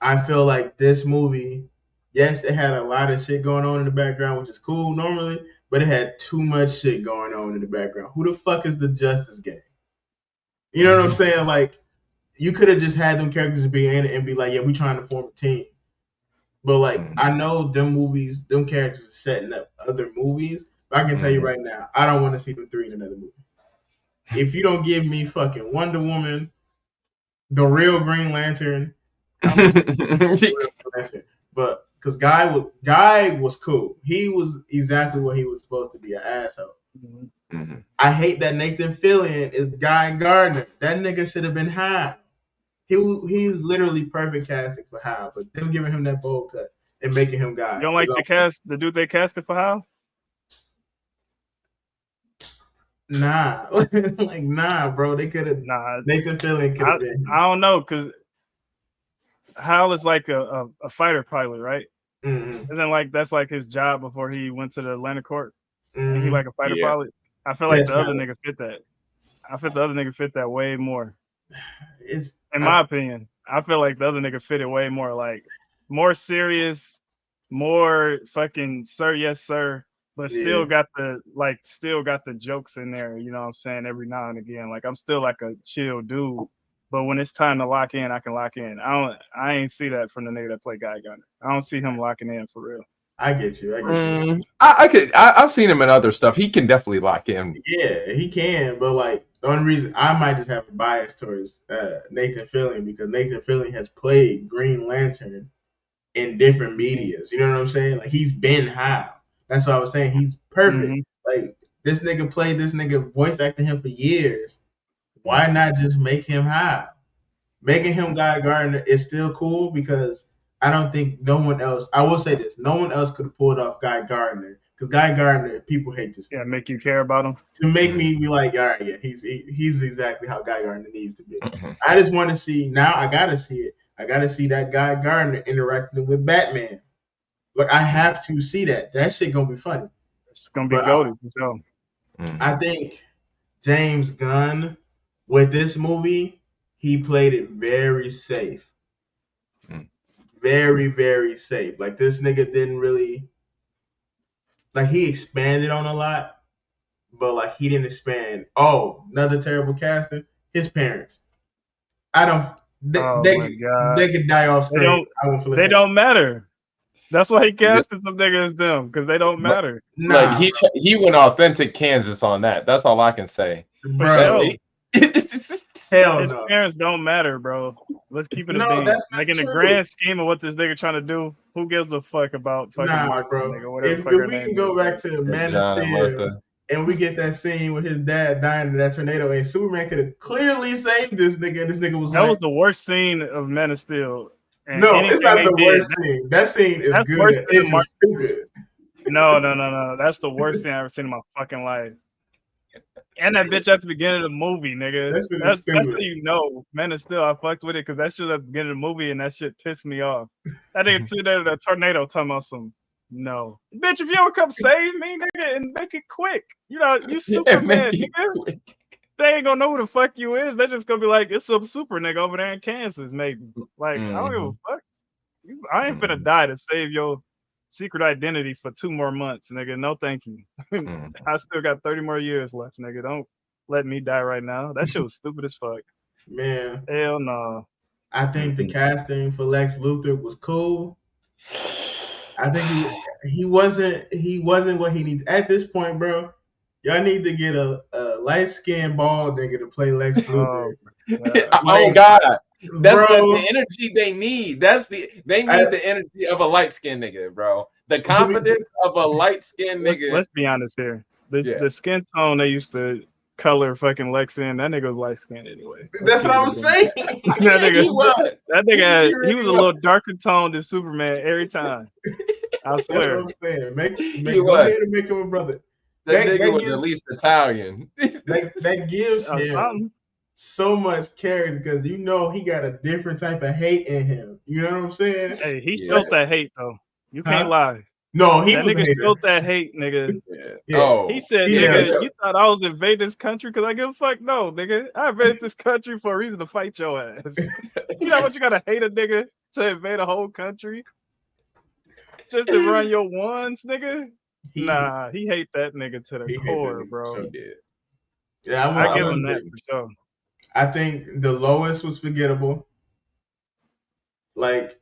I feel like this movie, yes, it had a lot of shit going on in the background, which is cool normally, but it had too much shit going on in the background. Who the fuck is the Justice Gang? You know what I'm saying? Like, you could have just had them characters be in it and be like, yeah, we trying to form a team. But like, I know them characters are setting up other movies. But I can tell you right now, I don't want to see them 3 in another movie. If you don't give me fucking Wonder Woman, the real Green Lantern, I'm gonna see the real Green Lantern. But because Guy was cool. He was exactly what he was supposed to be, an asshole. I hate that Nathan Fillion is Guy Gardner. That nigga should have been Hal. He's literally perfect casting for Hal, but them giving him that bold cut and making him Guy. You don't like the dude they casted for Hal? Nah, like nah, bro. They could have. Nah, Nathan Fillion could have been. I don't know, because Hal is like a fighter pilot, right? Isn't like that's like his job before he went to the Atlantic Court? And he like a fighter pilot. I feel like the other nigga fit that. I feel the other nigga fit that way more. In my opinion, I feel like the other nigga fit it way more, like more serious, more fucking sir, yes sir, but still got the jokes in there. You know what I'm saying? Every now and again, like I'm still like a chill dude, But when it's time to lock in, I can lock in. I ain't see that from the nigga that play Guy Gunner. I don't see him locking in for real. I get you. I get you. I've seen him in other stuff. He can definitely lock in. Yeah, he can, but like the only reason I might just have a bias towards Nathan Fillion because Nathan Fillion has played Green Lantern in different medias. You know what I'm saying? Like he's been Hal. That's what I was saying. He's perfect. Like this nigga played this nigga voice acting him for years. Why not just make him Hal? Making him Guy Gardner is still cool because I don't think no one else. I will say this: no one else could have pulled off Guy Gardner because Guy Gardner, people hate this. Yeah, make you care about him. To make me be like, all right, yeah, he's exactly how Guy Gardner needs to be. I just want to see now. I gotta see it. I gotta see that Guy Gardner interacting with Batman. Like I have to see that. That shit gonna be funny. It's gonna be goated for sure. I think James Gunn with this movie, he played it very safe. Very, very safe. Like this nigga didn't really like he expanded on a lot, but like he didn't expand. Oh, another terrible casting. His parents. I don't. They could die off screen. They don't matter. That's why he casted some niggas as them because they don't matter. Nah, like he went authentic Kansas on that. That's all I can say. Bro. Hell his no. parents don't matter, bro. Let's keep it a bean. Like in the grand scheme of what this nigga trying to do, who gives a fuck about fucking Martha, bro? Nigga, if we can go back to Man of Steel and we get that scene with his dad dying in that tornado, and Superman could have clearly saved this nigga, and this nigga was that was the worst scene of Man of Steel. And no, it's not the worst scene. That scene is good. It's just stupid. No. That's the worst thing I've ever seen in my fucking life. And that bitch at the beginning of the movie, nigga. That's how you know. Man of Steel, I fucked with it because that shit at the beginning of the movie and that shit pissed me off. That nigga threw that tornado talking about some. No. Bitch, if you ever come save me, nigga, and make it quick. You know, you Superman, nigga. They ain't gonna know who the fuck you is. They just gonna be like, it's some super nigga over there in Kansas, maybe. Like, I don't give a fuck. I ain't finna die to save your secret identity for 2 more months, nigga. No, thank you. I still got 30 more years left, nigga. Don't let me die right now. That shit was stupid as fuck. Man. Hell no. I think the casting for Lex Luthor was cool. I think he wasn't what he needs at this point, bro. Y'all need to get a light-skinned bald nigga to play Lex Luthor. Oh God. That's the energy they need. They need the energy of a light-skinned nigga, bro. The confidence of a light-skinned nigga. Let's be honest here. The skin tone they used to color fucking Lex in, that nigga was light-skinned anyway. That's what I was saying. That nigga, he was a little darker toned than Superman every time. I swear. That's what I'm saying. Go ahead and make him a brother. That nigga was at least Italian. that gives him so much character because you know he got a different type of hate in him. You know what I'm saying? Hey, he showed that hate though. You can't lie. No, that nigga showed that hate, nigga. Yeah. Oh, he said, nigga, you thought I was invading this country because I give a fuck? No, nigga. I invaded this country for a reason to fight your ass. You know what you gotta hate a nigga to invade a whole country? Just to run your ones, nigga? Nah, he hate that nigga to the core, bro. He did. Yeah, I give him that for sure. I think the Lois was forgettable. Like,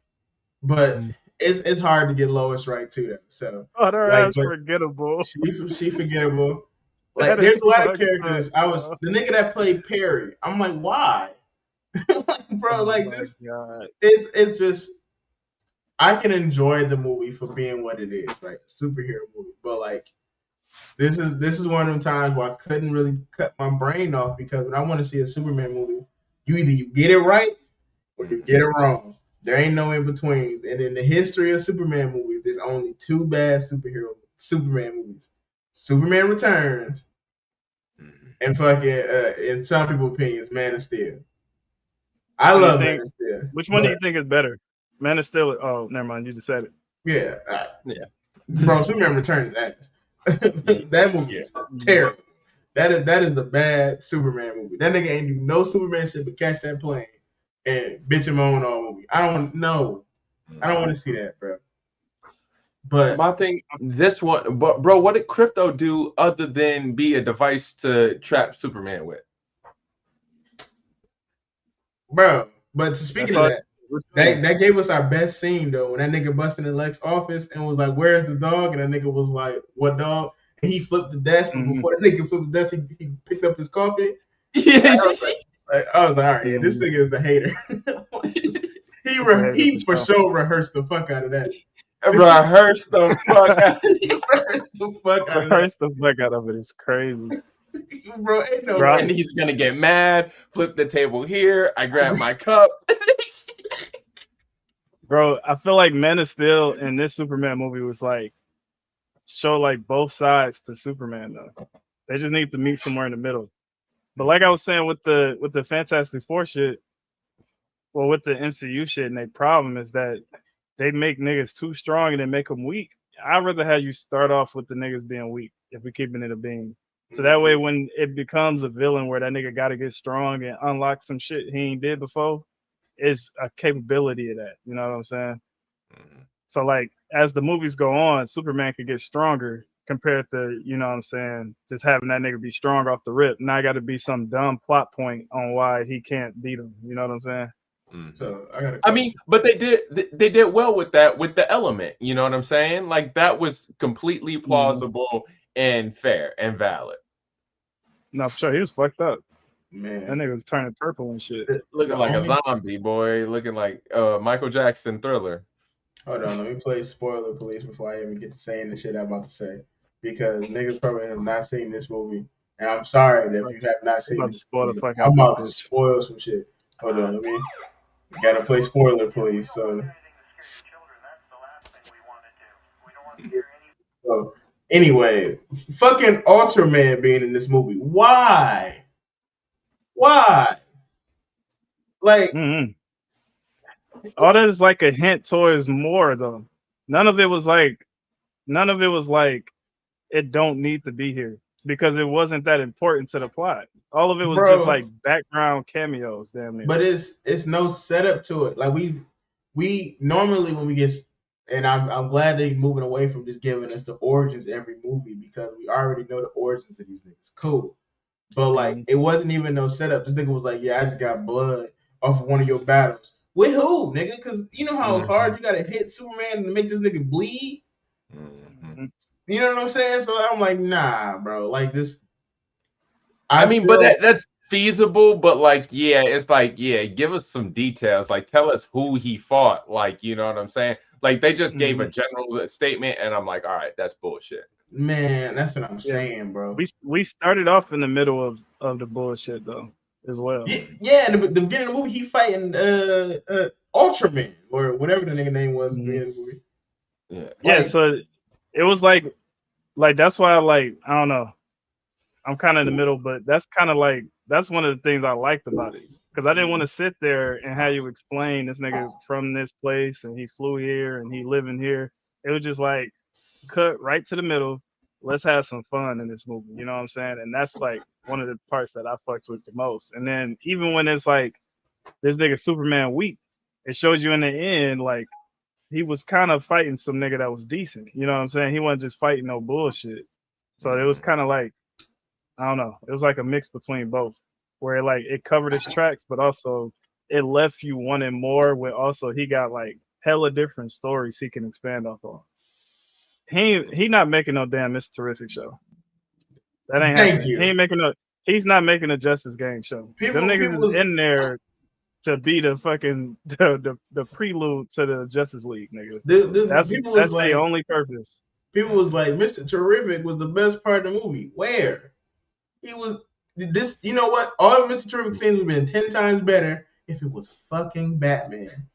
but it's hard to get Lois right too. So her ass forgettable. She forgettable. Like there's a lot of characters. The nigga that played Perry. I'm like, why? Bro, it's just I can enjoy the movie for being what it is, right? Superhero movie. But like this is one of them times where I couldn't really cut my brain off because when I want to see a Superman movie, you get it right or you get it wrong. There ain't no in between. And in the history of Superman movies, there's only 2 bad Superman movies: Superman Returns and fucking in some people's opinions, Man of Steel. I love Man of Steel. Which one do you think is better? Man of Steel. Oh, never mind. You just said it. Yeah. Bro, Superman Returns ass. That movie is terrible. That is a bad Superman movie. That nigga ain't do no Superman shit but catch that plane and bitch him on all movie. I don't want to see that, bro. But my thing, this one, but bro, what did Crypto do other than be a device to trap Superman with? bro. But speaking That's of all. that, What you mean? that gave us our best scene though. When that nigga busted in Lex's office and was like, "Where's the dog?" And that nigga was like, "What dog?" And he flipped the desk, but Mm-hmm. before the nigga flipped the desk, he picked up his coffee. Yeah. I was like, all right, yeah, this Mm-hmm. nigga is a hater. It's a hater He for sure. sure rehearsed the fuck out of that. Rehearse the fuck out. He rehearsed the fuck out of that, Rehearse the fuck out of it. It's crazy. bro. Ain't no Bro, way. And he's gonna get mad, flip the table here. I grab my cup. bro, I feel like Man of Steel in this Superman movie was like show like both sides to Superman though. They just need to meet somewhere in the middle. But like I was saying with the Fantastic Four shit, well with the MCU shit, and their problem is that they make niggas too strong and they make them weak. I'd rather have you start off with the niggas being weak if we're keeping it a being. So that way when it becomes a villain where that nigga gotta get strong and unlock some shit he ain't did before, it's a capability of that. You know what I'm saying? So like as the movies go on, Superman could get stronger compared to, you know what I'm saying, just having that nigga be strong off the rip. Now I gotta be some dumb plot point on why he can't beat him. You know what I'm saying? So I got a I question. mean, but they did well with that with the element. You know what I'm saying? Like that was completely plausible and fair and valid. No, for sure. He was fucked up. That Man, nigga was turning purple and shit. Looking the like a only zombie boy, looking like Michael Jackson Thriller. hold on, let me play spoiler police before I even get to saying the shit I'm about to say. Because niggas probably have not seen this movie. And I'm sorry that if you have not I'm seen about to this spoil the movie, fuck I'm out this about to bitch. spoil some shit. Hold on, let me gotta play spoiler police. So anyway, fucking Ultraman being in this movie. Why? Why? Like, Mm-hmm. All that is like a hint towards more though. None of it was like it don't need to be here because it wasn't that important to the plot. All of it was just bro, like background cameos, damn near. but it's no setup to it. Like we normally when we get and I'm glad they moving away from just giving us the origins every movie because we already know the origins of these niggas. Cool. But like Mm-hmm. it wasn't even no setup. This nigga was like, yeah, I just got blood off of one of your battles. With who, nigga? Because you know how hard you gotta hit Superman to make this nigga bleed. Mm-hmm. You know what I'm saying? So I'm like, nah, bro. Like this, I I mean, but feel that's feasible. But like, yeah, it's like, yeah, give us some details. Like, tell us who he fought. Like, you know what I'm saying? Like, they just gave Mm-hmm. a general statement, and I'm like, all right, that's bullshit. man, that's what I'm Yeah, saying, bro. we started off in the middle of the bullshit though as well. Yeah, the beginning of the movie, he fighting Ultraman or whatever the nigga name was at the Mm-hmm. beginning of the movie. Yeah. Yeah, Like, so it was like that's why I don't know. I'm kind of in the middle, but that's kind of like that's one of the things I liked about it because I didn't want to sit there and have you explain this nigga from this place and he flew here and he living here. It was just like cut right to the middle. Let's have some fun in this movie. You know what I'm saying? And that's like one of the parts that I fucked with the most. And then even when it's like this nigga Superman weak, it shows you in the end like he was kind of fighting some nigga that was decent. You know what I'm saying? He wasn't just fighting no bullshit. So it was kind of like I don't know. It was like a mix between both, where like it covered his tracks, but also it left you wanting more. Where also he got like hella different stories he can expand off on. He not making no damn Mr. Terrific show. That ain't thank happening. He you. ain't making no. He's not making a Justice Gang show. Them People niggas is was in there to be the fucking the prelude to the Justice League, nigga. That's people was that's their like only purpose. Mr. Terrific was the best part of the movie. Where he was this, you know what? All of Mr. Terrific scenes would have been 10 times better if it was fucking Batman.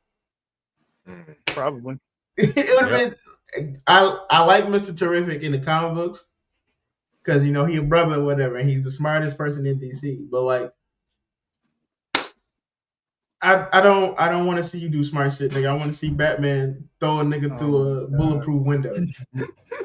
Probably. It would Yep. have been. I like Mr. Terrific in the comic books because you know he a brother or whatever, and he's the smartest person in DC. But like, I don't want to see you do smart shit, nigga. I want to see Batman throw a nigga Oh through my a god. bulletproof window.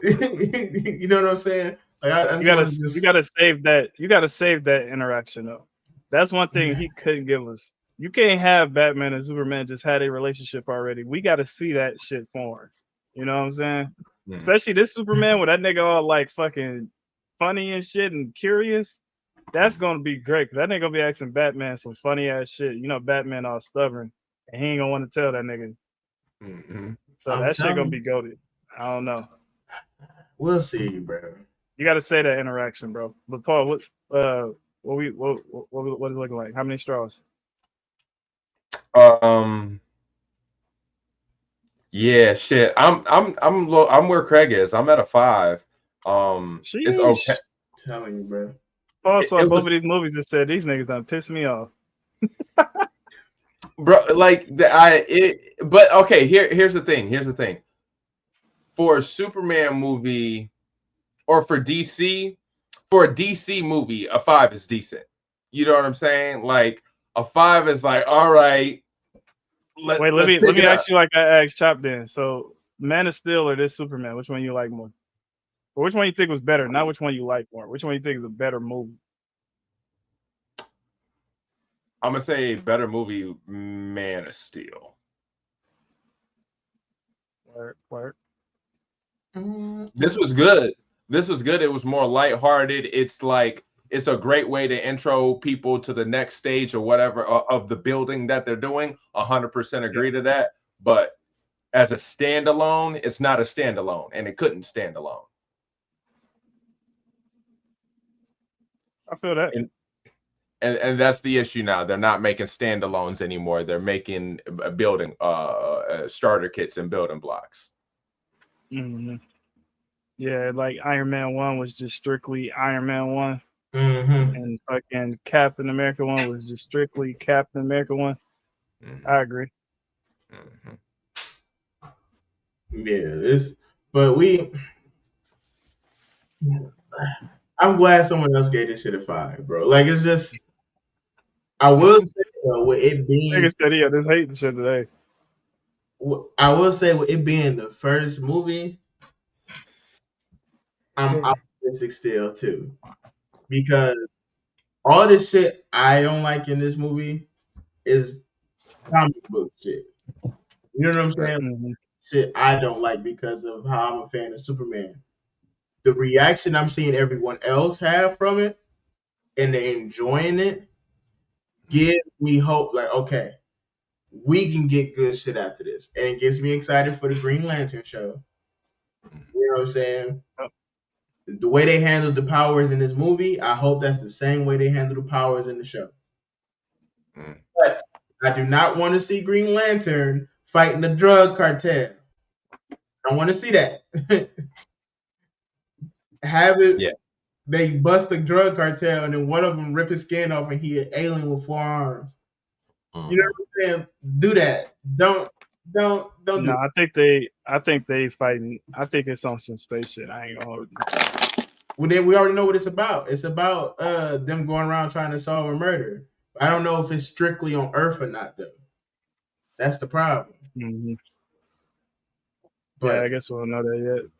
You know what I'm saying? Like I You just gotta want to you just gotta save that. You gotta save that interaction though. That's one thing he couldn't give us. You can't have Batman and Superman just had a relationship already. We gotta see that shit form. You know what I'm saying? Especially this Superman with that nigga all like fucking funny and shit and curious. That's gonna be great because that nigga gonna be asking Batman some funny ass shit. You know, Batman all stubborn, and he ain't gonna want to tell that nigga. Mm-hmm. So I'm that shit gonna telling be you, goated. I don't know. we'll see, bro. You got to say that interaction, bro. But Paul, what is it looking like? How many straws? Um, yeah, shit. I'm where Craig is. I'm at a 5. It's okay. Sheesh. Telling you, bro. Paul It, saw it both was, of these movies and said these niggas done piss me off. bro. Like but okay. Here's the thing. Here's the thing. For a Superman movie or for a DC movie, a 5 is decent. You know what I'm saying? Like a 5 is like, all right, Wait, let let's me pick it up. ask you like I asked Chop then. So Man of Steel or this Superman, which one you like more? Or which one you think was better? Not which one you like more. Which one you think is a better movie? I'm gonna say better movie, Man of Steel. Word. This was good. This was good. It was more lighthearted. It's like it's a great way to intro people to the next stage or whatever of the building that they're doing. 100% Yeah, agree to that. But as a standalone, it's not a standalone, and it couldn't stand alone. I feel that. And and that's the issue now. They're not making standalones anymore. They're making building starter kits and building blocks. hmm Yeah, like Iron Man 1 was just strictly Iron Man 1, Mm-hmm. and fucking Captain America 1 was just strictly Captain America 1. Mm-hmm. I agree. Mm-hmm. Yeah, but I'm glad someone else gave this shit a 5, bro. Like it's just, I will say with it being, Nigga said he had this hating shit today. I will say with it being the first movie, I'm optimistic still too, because all this shit I don't like in this movie is comic book shit. You know what I'm Right. saying? hmm Shit I don't like because of how I'm a fan of Superman. The reaction I'm seeing everyone else have from it and they enjoying it gives me hope. Like, okay, we can get good shit after this, and it gets me excited for the Green Lantern show. You know what I'm saying? The way they handled the powers in this movie, I hope that's the same way they handle the powers in the show. Mm. But I do not want to see Green Lantern fighting the drug cartel. I want to see that. Have it. Yeah. They bust the drug cartel, and then one of them rip his skin off, and he an alien with 4 arms. You know Mm-hmm. what I'm saying? Do that. Don't No, do. I think they fighting. I think it's on some space shit. I ain't gonna hold you. Well, then we already know what it's about. It's about them going around trying to solve a murder. I don't know if it's strictly on Earth or not, though. That's the problem. hmm Yeah, But I guess we'll know that yet.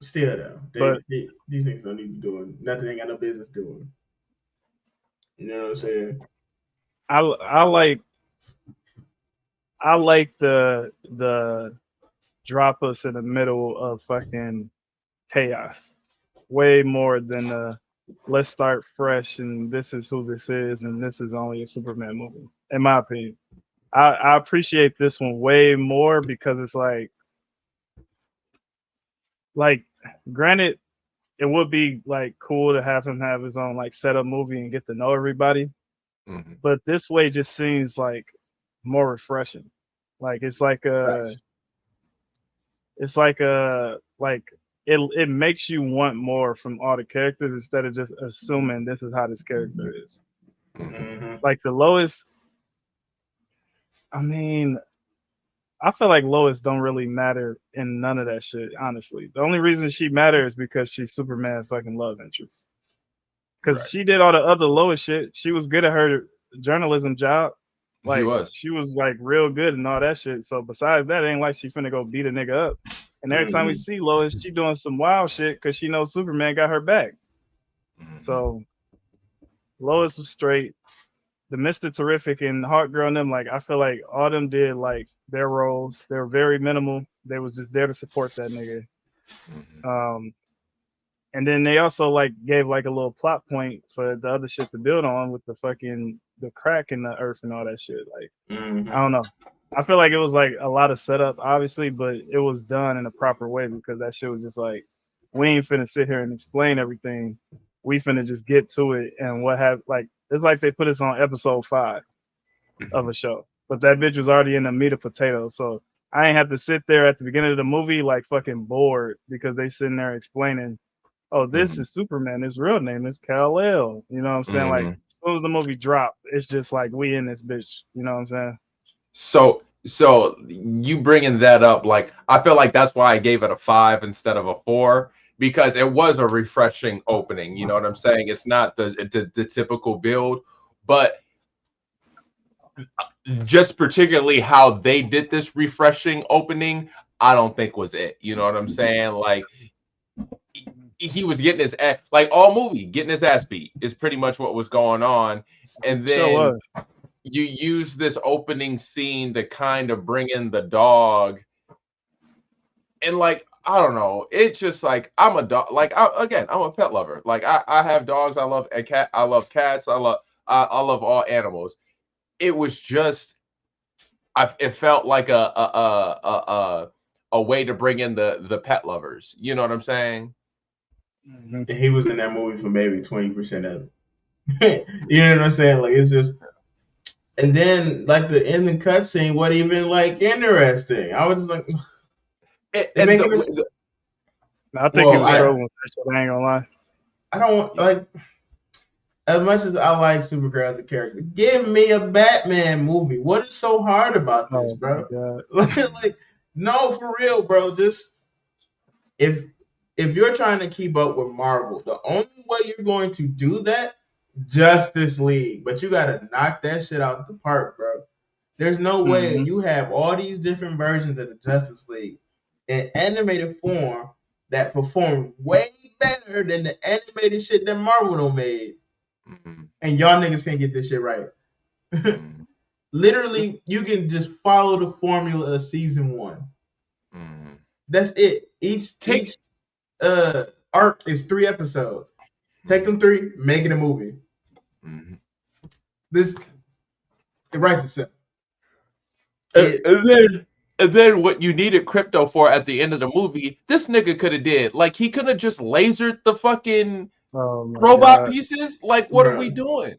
still, though, But these niggas don't need to be doing nothing. They ain't got no business doing. You know what I'm saying? I like the drop us in the middle of fucking chaos way more than let's start fresh and this is who this is and this is only a Superman movie. In my opinion, I appreciate this one way more because it's like granted it would be like cool to have him have his own like setup movie and get to know everybody, Mm-hmm. but this way just seems like more refreshing. Like Facts. it's like a like it makes you want more from all the characters instead of just assuming this is how this character is. Mm-hmm. Mm-hmm. Like the Lois, I mean, I feel like Lois don't really matter in none of that shit. Honestly, the only reason she matters is because she's Superman's fucking love interest. Because Right. she did all the other Lois shit. She was good at her journalism job. She Like was. she was like real good and all that shit. So besides that, it ain't like she finna go beat a nigga up. And every time we Mm-hmm. see Lois, she doing some wild shit because she knows Superman got her back. Mm-hmm. So Lois was straight. The Mister Terrific and Hawk Girl and them, like I feel like all them did like their roles. They were very minimal. They was just there to support that nigga. Mm-hmm. Um, And then they also like gave like a little plot point for the other shit to build on with the crack in the earth and all that shit. Like I don't know. I feel like it was like a lot of setup, obviously, but it was done in a proper way because that shit was just like we ain't finna sit here and explain everything. We finna just get to it and what have like it's like they put us on episode 5 of a show, but that bitch was already in the meat of potatoes. So I ain't have to sit there at the beginning of the movie like fucking bored because they sitting there explaining, oh, this is Superman. His real name is Kal-El. You know what I'm saying? Like as soon as the movie dropped, it's just like we in this bitch. You know what I'm saying? So you bringing that up, like I feel like that's why I gave it a 5 instead of a 4 because it was a refreshing opening. You know what I'm saying? It's not the typical build, but just particularly how they did this refreshing opening, I don't think was it. You know what I'm saying? Like he was getting his ass, like all movie getting his ass beat is pretty much what was going on, and then you use this opening scene to kind of bring in the dog, and like I don't know, it's just like I'm a dog. Like I'm a pet lover. Like I have dogs. I love a cat. I love cats. I love all animals. It was just it felt like a way to bring in the pet lovers. You know what I'm saying? And he was in that movie for maybe 20% of it. You know what I'm saying? Like it's just, and then like the ending cutscene, what even like interesting? I was just like, I think he was trolling with that shit. I ain't gonna lie. I don't like. As much as I like Supergirl as a character, give me a Batman movie. What is so hard about this, bro? Like, no, for real, bro. Just if you're trying to keep up with Marvel, the only way you're going to do that, Justice League. But you gotta knock that shit out the park, bro. There's no way you have all these different versions of the Justice League in animated form that perform way better than the animated shit that Marvel done made. And y'all niggas can't get this shit right. Literally, you can just follow the formula of season 1. That's it. Each arc is 3 episodes. Take them 3, make it a movie. It writes itself. And then what you needed crypto for at the end of the movie, this nigga could have did. Like he could have just lasered the fucking robot pieces. Like what are we doing?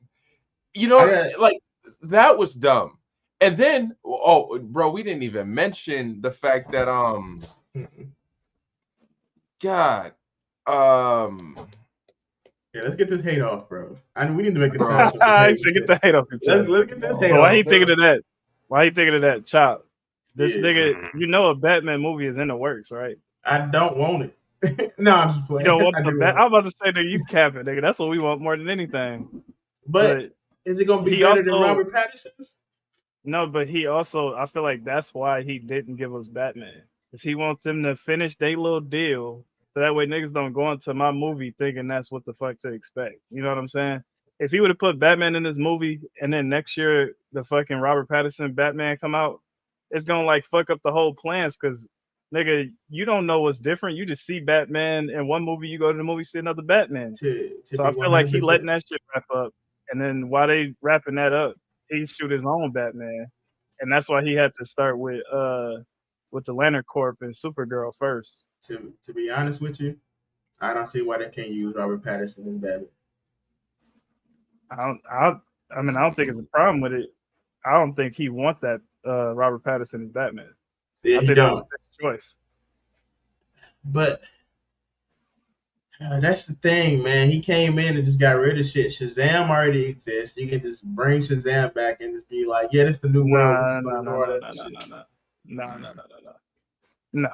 You know, like that was dumb. And then bro, we didn't even mention the fact that God. Yeah, let's get this hate off, bro. We need to make a song. Get the hate off. Let's get this hate off. Why you thinking of that? Why you thinking of that, Chop? This nigga, you know a Batman movie is in the works, right? I don't want it. No, I'm just playing. You don't want I'm about to say, nigga, you capping, nigga. That's what we want more than anything. But is it gonna be better than Robert Pattinson's? No, but he also, I feel like that's why he didn't give us Batman, because he wants them to finish their little deal, so that way niggas don't go into my movie thinking that's what the fuck to expect. You know what I'm saying? If he would have put Batman in this movie, and then next year the fucking Robert Pattinson Batman come out, it's gonna like fuck up the whole plans, because nigga, you don't know what's different. You just see Batman in one movie, you go to the movie, see another Batman. So I feel like he letting that shit wrap up, and then while they wrapping that up, he shoot his own Batman, and that's why he had to start with the Lantern Corp and Supergirl first. To be honest with you, I don't see why they can't use Robert Pattinson in Batman. I mean, I don't think it's a problem with it. I don't think he want that Robert Pattinson as Batman. Yeah, I think that was his choice. But that's the thing, man. He came in and just got rid of shit. Shazam already exists. You can just bring Shazam back and just be like, yeah, this the new world. No.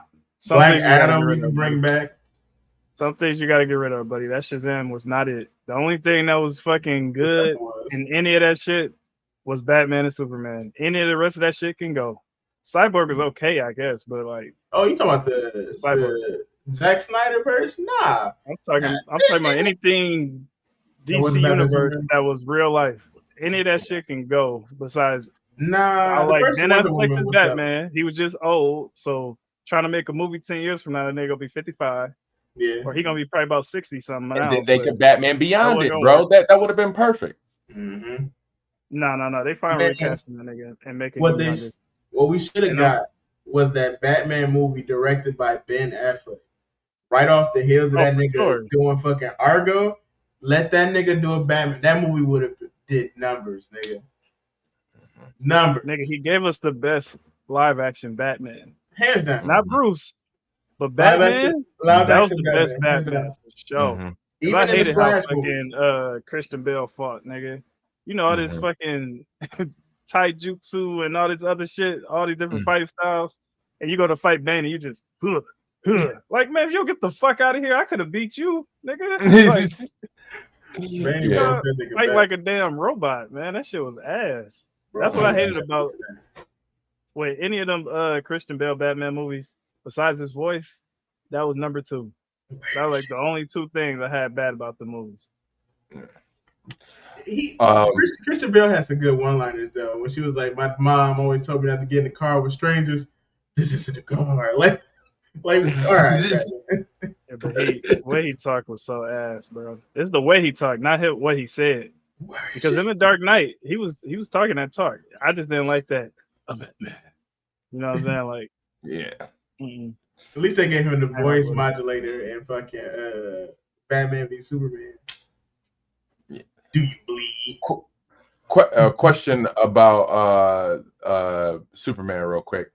Black Adam you can bring back. Some things you gotta get rid of, buddy. That Shazam was not it. The only thing that was fucking good in any of that shit was Batman and Superman. Any of the rest of that shit can go. Cyborg is okay, I guess, but like. Oh, you talking about the Zack Snyder version? Nah. I'm talking about anything DC universe that was real life. Any of that shit can go. Besides, nah. Like Ben Affleck is Batman. He was just old, so trying to make a movie 10 years from now, the nigga will be 55. Yeah. Or he gonna be probably about 60 something And now. then they could Batman Beyond wasn't it, gonna bro. work. That would have been perfect. Mm-hmm. No. They finally Man, recasting the nigga and making what him they younger. what we should have And I'm got was that Batman movie directed by Ben Affleck. Right off the heels of that for nigga sure. doing fucking Argo, let that nigga do a Batman. That movie would have did numbers, nigga. Numbers. Nigga, he gave us the best live action Batman. Hands down. Not Bruce, but Live action, Batman. live That was action the best Batman. Hands Batman down. for sure. Cause I Even in the hated how Flash movie. fucking Christian Bale fought, nigga. You know all this fucking taijutsu and all this other shit, all these different fight styles, and you go to fight Bane and you just like, man, if you don't get the fuck out of here, I could have beat you, nigga. Like, Bane you broke know, that nigga fight back. like a damn robot, man. That shit was ass. Bro, That's what I hated about any of them Christian Bale Batman movies, besides his voice, that was number 2. That was like the only 2 things I had bad about the movies. Christian Bale has some good one-liners though. When she was like, "My mom always told me not to get in the car with strangers. This isn't a car." Like, all right, Batman. Yeah, but the way he talked was so ass, bro. It's the way he talked, not what he said. Because in the Dark Knight, he was talking that talk. I just didn't like that. I'm Batman. You know what I'm saying? Like, yeah. Mm-mm. At least they gave him the voice modulator and fucking Batman v Superman. Yeah. Do you bleed? Question about Superman, real quick.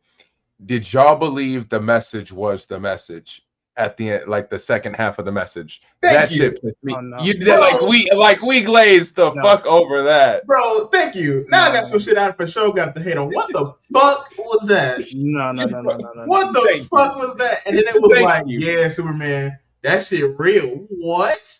Did y'all believe the message was the message at the end, like the second half of the message? Thank you. Shit pissed me. Oh, no. You did like we glazed the fuck over that, bro. Thank you. Now I got some shit out for sure. Got the hate on. What the fuck was that? No. What the fuck was that? And then it was like, yeah, Superman, that shit real. What?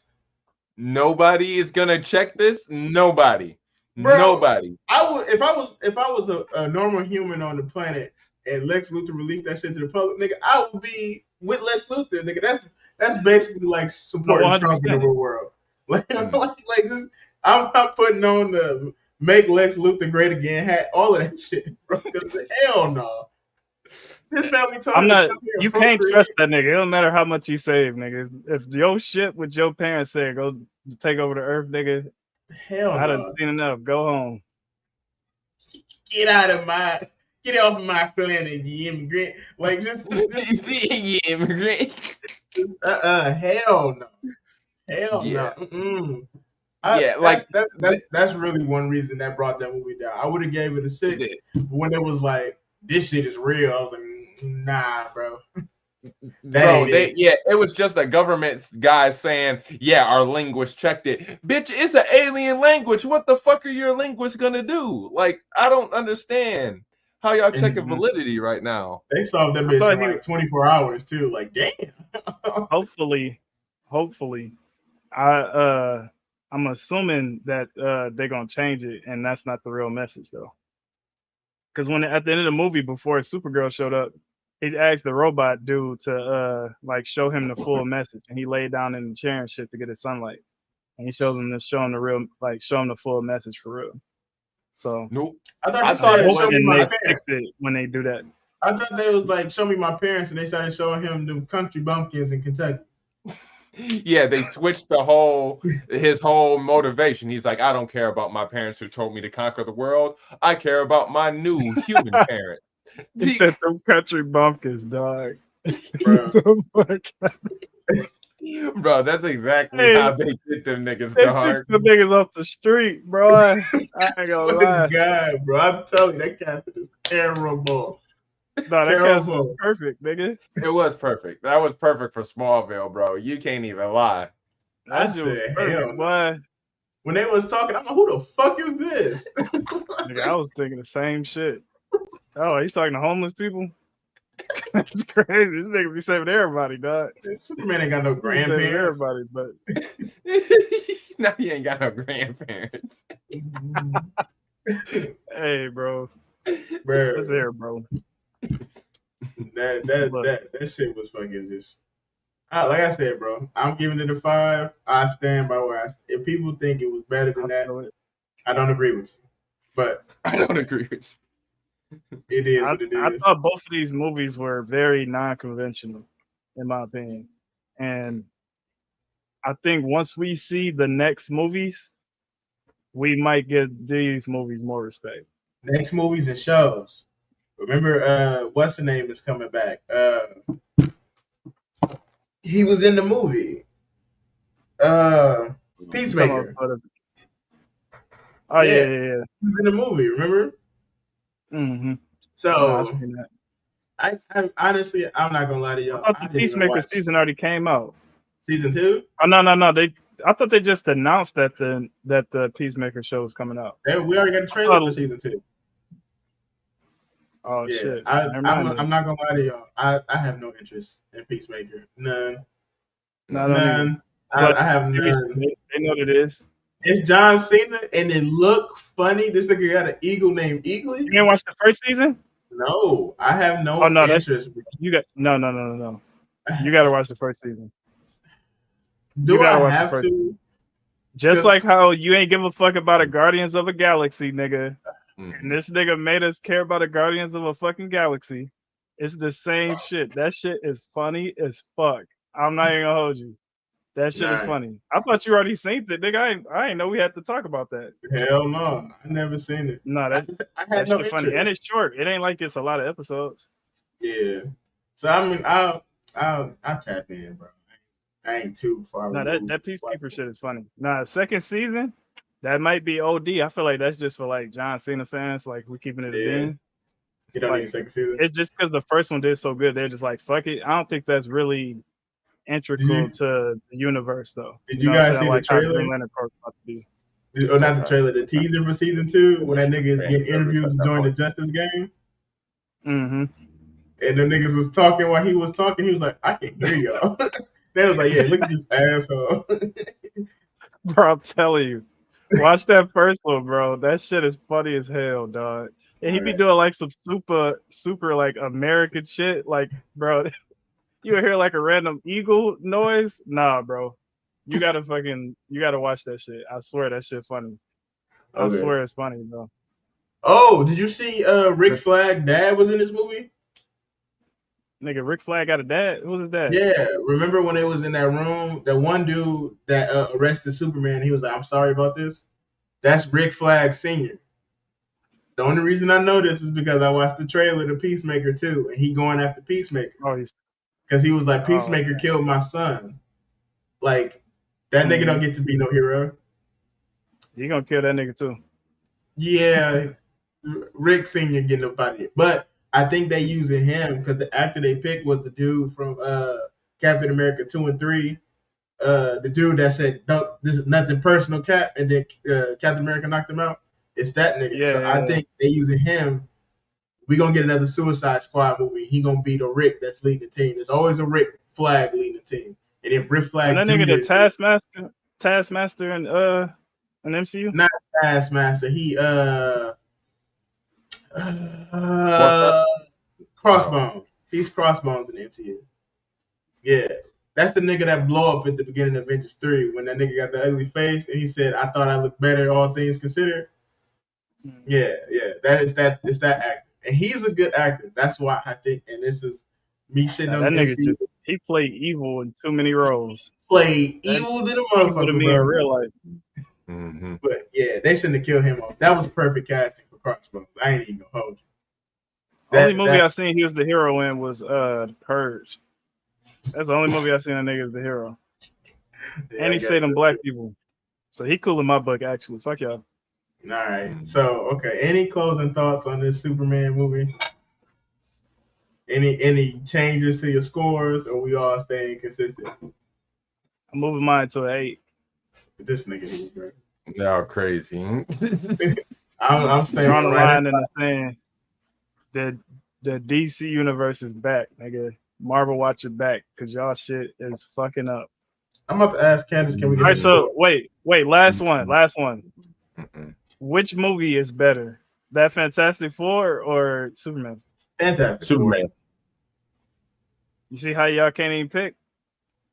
Nobody is gonna check this. Nobody. Bro, nobody. I would if I was a normal human on the planet and Lex Luthor released that shit to the public, nigga, I would be with Lex Luthor, nigga. That's basically like supporting Trump in the real world. Like this, I'm not putting on the make Lex Luthor great again hat, all of that shit, bro. Because hell no. His family told I'm him not. You can't trust that nigga. It don't matter how much he save, nigga. If your shit with your parents said go take over the earth, nigga, hell I done seen enough. Go home. Get off my planet, you immigrant. Like you immigrant. Hell no. Hell yeah. no. That's really one reason that brought that movie down. I would have gave it a 6, but when it was like this shit is real, I was like, nah, bro. It was just a government guy saying, yeah, our linguist checked it. Bitch, it's an alien language. What the fuck are your linguists gonna do? Like, I don't understand how y'all checking validity right now. They solved that bitch in like 24 hours too. Like, damn. Hopefully, I'm assuming that they're gonna change it, and that's not the real message though. Because when at the end of the movie, before Supergirl showed up, he asked the robot dude to like show him the full message, and he laid down in the chair and shit to get his sunlight, and he showed him show him the full message for real. So nope. I thought they said show me my parents. Fix it when they do that. I thought they was like show me my parents, and they started showing him the country bumpkins in Kentucky. Yeah, they switched his whole motivation. He's like, I don't care about my parents who told me to conquer the world. I care about my new human parents. He said them country bumpkins, dog. Bro. Bro, that's exactly how they did them niggas, they dog. fixed the niggas off the street, bro. I ain't gonna lie. God, bro, I'm telling you, that cast is terrible. No, that cast was perfect, nigga. It was perfect. That was perfect for Smallville, bro. You can't even lie. That shit was perfect, boy. When they was talking, I'm like, who the fuck is this? Nigga, I was thinking the same shit. Oh, he's talking to homeless people? That's crazy. This nigga be saving everybody, dog. Superman ain't got no grandparents. Everybody, but now he ain't got no grandparents. Hey, bro. Let's hear, bro. That shit was fucking just. Like I said, bro, I'm giving it a 5. I stand by where I. If people think it was better than that, I don't agree with you. But I don't agree with you. It is what it is. I thought both of these movies were very non-conventional, in my opinion. And I think once we see the next movies, we might get these movies more respect. Next movies and shows. Remember, what's the name is coming back? He was in the movie. You talking Peacemaker. about oh Yeah, yeah. he was in the movie. Remember? Mm-hmm. No, I So seen that. I honestly, I'm not gonna lie to I y'all. thought I the didn't even Peacemaker watch season already came out. season 2. Oh no. I thought they just announced that the Peacemaker show is coming out. We already got a trailer for season 2. Oh Yeah, shit. Never I'm mind then. not gonna lie to y'all. I have no interest in Peacemaker. None. No, I don't either. None. But I have TV, none. they know what it is. It's John Cena, and it look funny. This nigga got an eagle named Eagly. You didn't watch the first season? No, I have no Oh no, interest. you got no. You got to watch the first season. You Do got I to watch the have first to? season. Just like how you ain't give a fuck about a Guardians of a Galaxy, nigga. And this nigga made us care about a Guardians of a fucking Galaxy. It's the same shit. That shit is funny as fuck. I'm not even gonna hold you. That shit is Nah, funny. I thought you already seen it, nigga. I ain't know we had to talk about that. hell no. I never seen it. No, I had that no shit funny. And it's interest. short. It ain't like it's a lot of episodes. Yeah. So I mean, I'll tap in, bro. I ain't too far No, removed. that Peacekeeper shit is funny. Nah, second season, that might be OD. I feel like that's just for like John Cena fans. Like we keeping it a Yeah. bean. You don't need a Like second season. it's just because the first one did so good. They're just like fuck it. I don't think that's really integral to the universe though. Did You you know what I'm guys saying? see the Like how trailer? Green Lantern Corps about to be. Or not the trailer, the teaser for season 2 when that nigga is getting interviewed to join the Justice Game. Mm-hmm. And the niggas was talking while he was talking. He was like, I can hear y'all. They was like, yeah, look at this asshole. Bro, I'm telling you. Watch that first one, bro. That shit is funny as hell, dog. And he be doing like some super like American shit. Like, bro, you hear like a random eagle noise? Nah, bro. You gotta watch that shit. I swear that shit funny. I swear it's funny, bro. Oh, did you see Rick Flag dad was in this movie? Nigga, Rick Flag got a dad? Who's his dad? Yeah, remember when they was in that room, that one dude that arrested Superman, he was like, I'm sorry about this? That's Rick Flag Sr. The only reason I know this is because I watched the trailer to Peacemaker 2, and he going after Peacemaker. Oh, because he was like, Peacemaker killed my son. Like, that nigga don't get to be no hero. You gonna kill that nigga too. Yeah, Rick Sr. getting up out of here. But I think they using him because the actor they picked was the dude from Captain America 2 and 3. The dude that said, this is nothing personal, Cap, and then Captain America knocked him out. It's that nigga. Yeah, so I think they using him. We gonna get another Suicide Squad movie. He gonna be the Rick that's leading the team. There's always a Rick Flag leading the team. And if Rick Flag that Jr. nigga the Taskmaster in MCU? Not Taskmaster. He Crossbones. He's Crossbones in the MCU. Yeah. That's the nigga that blow up at the beginning of Avengers 3 when that nigga got the ugly face and he said, I thought I looked better, all things considered. Yeah. It's that actor. And he's a good actor. That's why I think, and this is me shitting on the MCU. He played evil in too many roles. Played evil to the motherfucker, to me bro. in real life. Mm-hmm. But yeah, they shouldn't have killed him off. That was perfect casting for Crossbones. I ain't even gonna hold you. Only movie I seen he was the hero in was Purge. That's the only movie I seen a nigga as the hero. Yeah, and he saved them black people. So he cool in my book, actually. Fuck y'all. All right. So, okay. Any closing thoughts on this Superman movie? Any changes to your scores, or we all staying consistent? I'm moving mine to an 8. This nigga here, bro. Y'all crazy. I'm staying drawing a right line in the sand. The DC universe is back, nigga. Marvel, watch it back, cause y'all shit is fucking up. I'm about to ask Candace, can we get all right? So wait, last one. Mm-mm. Which movie is better, that Fantastic Four or Superman? Fantastic Superman. Four. You see how y'all can't even pick?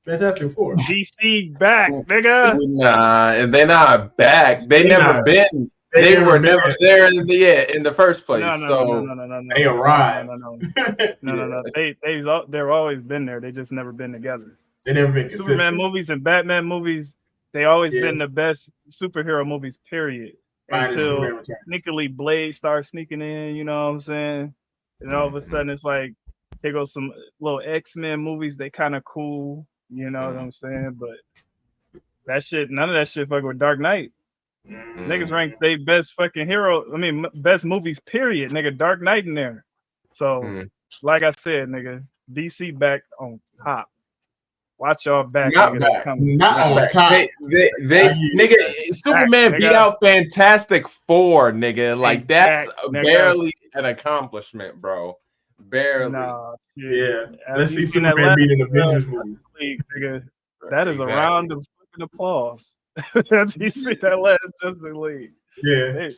Fantastic Four. DC back, nigga. Nah, and they're not back. They never been. They were never there in the first place. No. They arrived. No. They've always been there. They just never been together. They never been Superman consistent. movies and Batman movies, they always been the best superhero movies, period. Minus Until Superman Returns. sneakily Blade starts sneaking in, you know what I'm saying? And all of a sudden it's like, here goes some little X-Men movies, they kind of cool, you know what I'm saying? But that shit, none of that shit fucking with Dark Knight. Niggas rank they best fucking hero, best movies, period. Nigga, Dark Knight in there. So, like I said, nigga, DC back on top. Watch y'all back, Not nigga. They back. coming. Not on Back. top. They nigga, Superman back, beat nigga. out Fantastic Four, nigga. Like that's back, nigga. barely an accomplishment, bro. Barely. Nah, Yeah. After Let's you see seen that Superman last beat an Avengers movie. League, nigga, that is a Exactly. round of fucking applause. After you see that last Justice League. Yeah. Hey,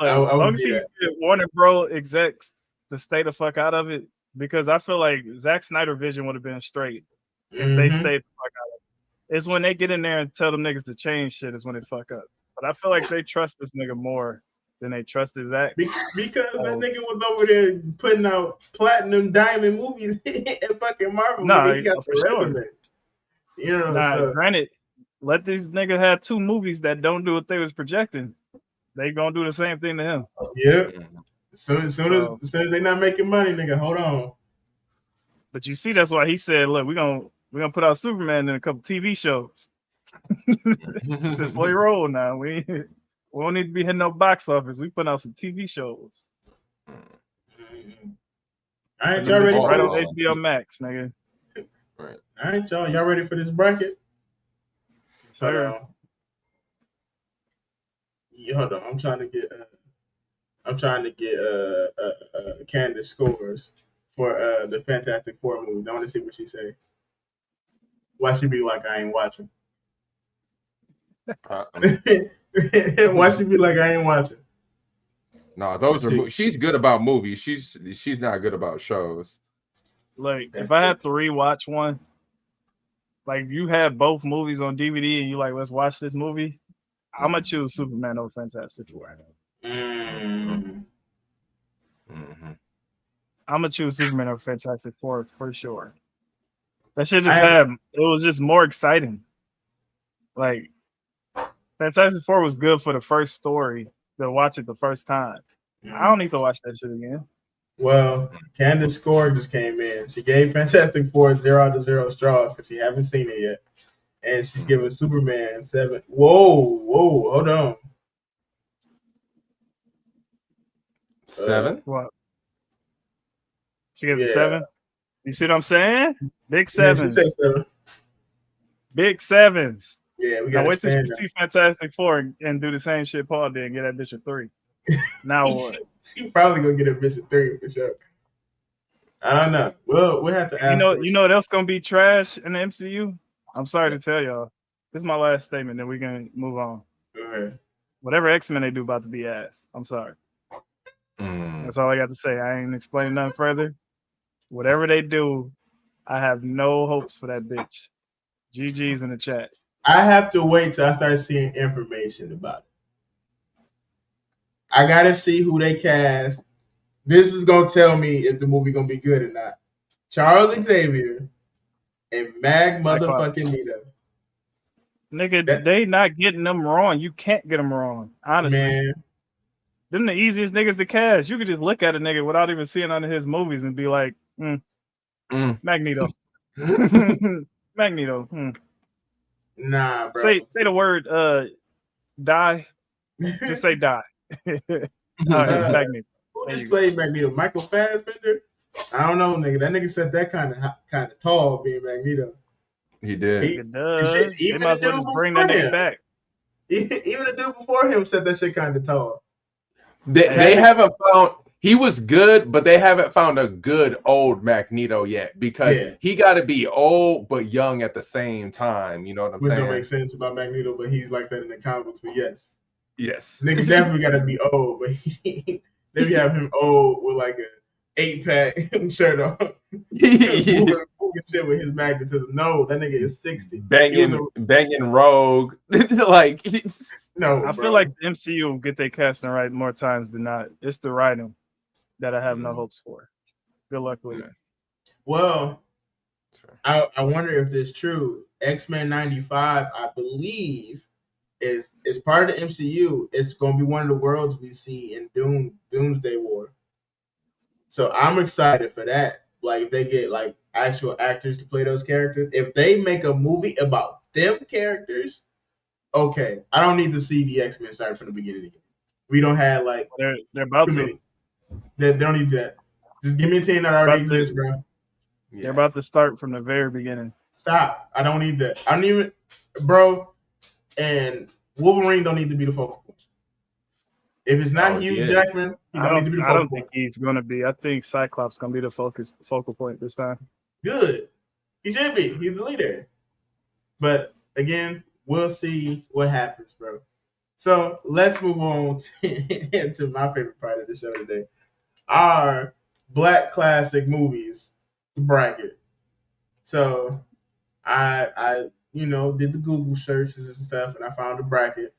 I as long would as be he that. get Warner Bro execs to stay the fuck out of it, because I feel like Zack Snyder vision would have been straight if they stayed the fuck out of it. It's when they get in there and tell them niggas to change shit is when they fuck up. But I feel like they trust this nigga more than they trusted Zack. Because that nigga was over there putting out platinum diamond movies at fucking Marvel. Nah, Nigga, he got for the sure. resume. You know, Nah, so granted, let these niggas have 2 movies that don't do what they was projecting. They gonna do the same thing to him. yeah. As soon as they not making money, nigga, hold on. But you see, that's why he said, "Look, we're gonna put out Superman in a couple TV shows." He said, "Slow your roll now. We don't need to be hitting no box office. We put out some TV shows." All right, y'all ready for right this? on HBO Max, nigga. All right, y'all ready for this bracket? Sir. Hold on. Hold on. I'm trying to get Candace scores for the Fantastic Four movie. I want to see what she say. Why she be like I ain't watching? Why she be like I ain't watching? No, those are she's good about movies. She's not good about shows. Like if I have to rewatch one, like if you have both movies on DVD and you like, let's watch this movie, I'm gonna choose Superman over Fantastic Four. I'm gonna choose Superman over Fantastic Four for sure. That shit just it was just more exciting. Like Fantastic Four was good for the first story to watch it the first time. I don't need to watch that shit again. Well, Candace score just came in. She gave Fantastic Four 0 out of 0 straws because she haven't seen it yet. And she's giving Superman 7. Whoa, hold on. 7? What? She gave it 7? You see what I'm saying? Big sevens. Yeah, she said 7. Big sevens. Yeah, we got to wait till she see Fantastic Four and do the same shit Paul did and get that bitch a 3. Now what? She probably gonna get a bitch a 3 for sure. I don't know. Well, we have to ask. You know what else gonna be trash in the MCU? I'm sorry to tell y'all. This is my last statement, then we're gonna move on. Go ahead. Whatever X-Men they do about to be ass. I'm sorry. That's all I got to say. I ain't explaining nothing further. Whatever they do, I have no hopes for that bitch. GG's in the chat. I have to wait till I start seeing information about it. I gotta see who they cast. This is gonna tell me if the movie gonna be good or not. Charles Xavier and Mag motherfucking Nito. Nigga, they not getting them wrong. You can't get them wrong. Honestly. Man. Them the easiest niggas to cast. You could just look at a nigga without even seeing none of his movies and be like, Magneto. Magneto. Nah, bro. Say the word die. Just say die. Magneto. Who just played Magneto? Michael Fassbender? I don't know, nigga. That nigga said that kind of tall being Magneto. He did. Even they might as well just bring that nigga back. Even the dude before him said that shit kind of tall. They haven't found. He was good, but they haven't found a good old Magneto yet because he got to be old but young at the same time. You know what I'm saying? Which don't make sense about Magneto, but he's like that in the comic books. But yes, nigga definitely got to be old, but maybe have him old with like a 8-pack shirt on, moving shit with his magnetism. No, that nigga is 60, banging Rogue. Like no, I feel like the MCU will get their casting right more times than not. It's the writing that I have no hopes for. Good luck with it. Well, I wonder if this is true. X-Men 95, I believe, is part of the MCU. It's going to be one of the worlds we see in Doomsday War. So I'm excited for that. Like if they get like actual actors to play those characters, if they make a movie about them characters, okay, I don't need to see the X-Men start from the beginning again. We don't have like They're about too to. many. They don't need that. Just give me a team that already exists, bro. They're about to start from the very beginning. Stop. I don't need that. I don't even, bro. And Wolverine don't need to be the focal point. If it's not Hugh Jackman, he don't need to be the focal point. I don't think he's gonna be. I think Cyclops gonna be the focal point this time. Good. He should be. He's the leader. But again, we'll see what happens, bro. So let's move on to my favorite part of the show today. Our Black Classic Movies bracket. So I did the Google searches and stuff, and I found a bracket.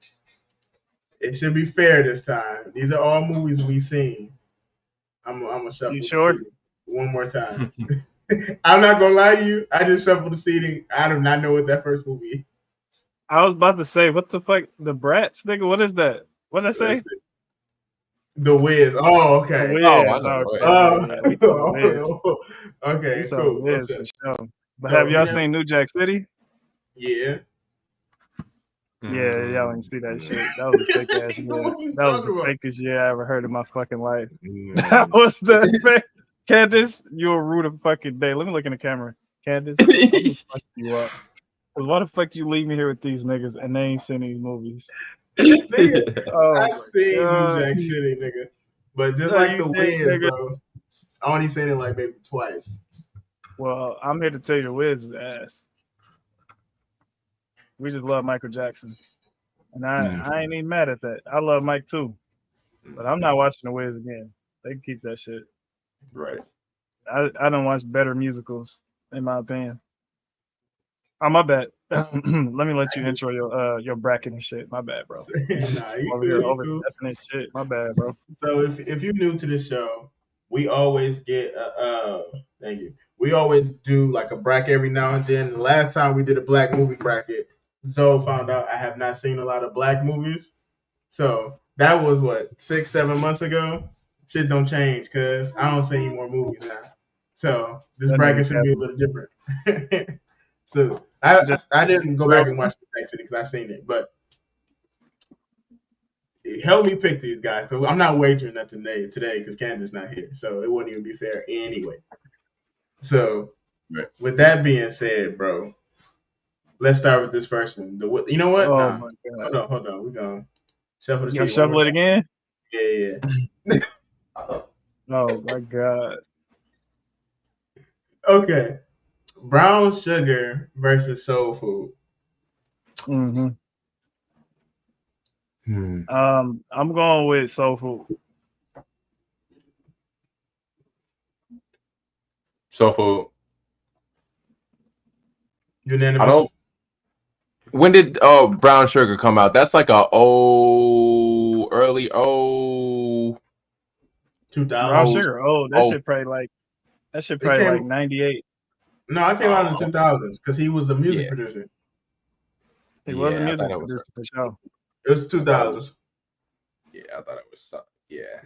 It should be fair this time. These are all movies we've seen. I'm gonna shuffle the seating one more time. I'm not gonna lie to you. I just shuffled the seating. I do not know what that first movie is. I was about to say, what the fuck? The Brats, nigga? What is that? What did I say? The Wiz. Oh, okay. The Wiz. Okay, we saw cool. Wiz for sure. But have y'all seen New Jack City? Yeah. Yeah, y'all didn't see that shit. That was a fake ass year. That was the fakest year I ever heard in my fucking life. That was the fake. Candace, you a rude fucking day. Let me look in the camera. Candace, I'm gonna fuck you up. Cause why the fuck you leave me here with these niggas and they ain't seen these movies? I seen New Jack City, nigga. But just like the Wiz, bro. I only seen it like maybe twice. Well, I'm here to tell you the Wiz is ass. We just love Michael Jackson. And I ain't even mad at that. I love Mike too. But I'm not watching the Wiz again. They can keep that shit. Right. I don't watch better musicals, in my opinion. Oh, my bad. Let me let you intro your bracket and shit. My bad, bro. Nah, you cool. Shit. My bad, bro. So if you're new to the show, we always get thank you. We always do like a bracket every now and then. The last time we did a black movie bracket, Zoe found out I have not seen a lot of black movies. So that was what 6-7 months ago. Shit don't change because I don't see any more movies now. So this bracket should be a little different. So I didn't go back and watch the next because I seen it, but help me pick these guys. So I'm not wagering that today because Candace's not here, so it wouldn't even be fair anyway. So with that being said, bro, let's start with this first one. You know what? Hold on. We're gonna shuffle the seat. Shuffle it again? Yeah. Oh my god. Okay. Brown Sugar versus Soul Food. I'm going with Soul Food. Soul Food. Unanimous. When did Brown Sugar come out? That's like early 2000. Brown Sugar. That shit probably like 98. No, it came out in the 2000s because he was the music producer. He was a music producer for sure. It was 2000s. Yeah, I thought it was something. Yeah.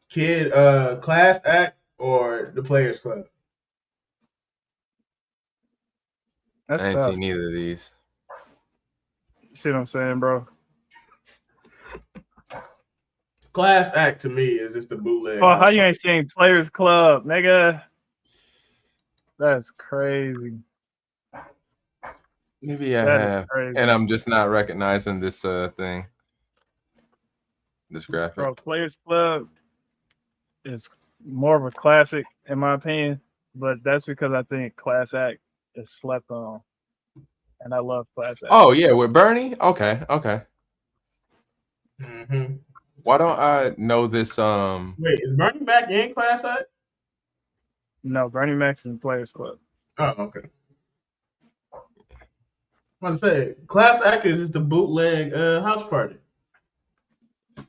Kid, Class Act or the Players Club? That's I ain't tough. seen neither of these. You see what I'm saying, bro? Class Act to me is just the bootleg. Oh, how you ain't seen Players Club, nigga? That's crazy. Maybe I have, and I'm just not recognizing this thing. This graphic. Bro, Players Club is more of a classic in my opinion, but that's because I think Class Act is slept on, and I love Class Act. Oh yeah, with Bernie. Okay. Mm-hmm. Why don't I know this? Wait, is Bernie Mac in Class Act? No, Bernie Mac's in Players Club. Oh, okay. I want to say Class Act is just a bootleg house party.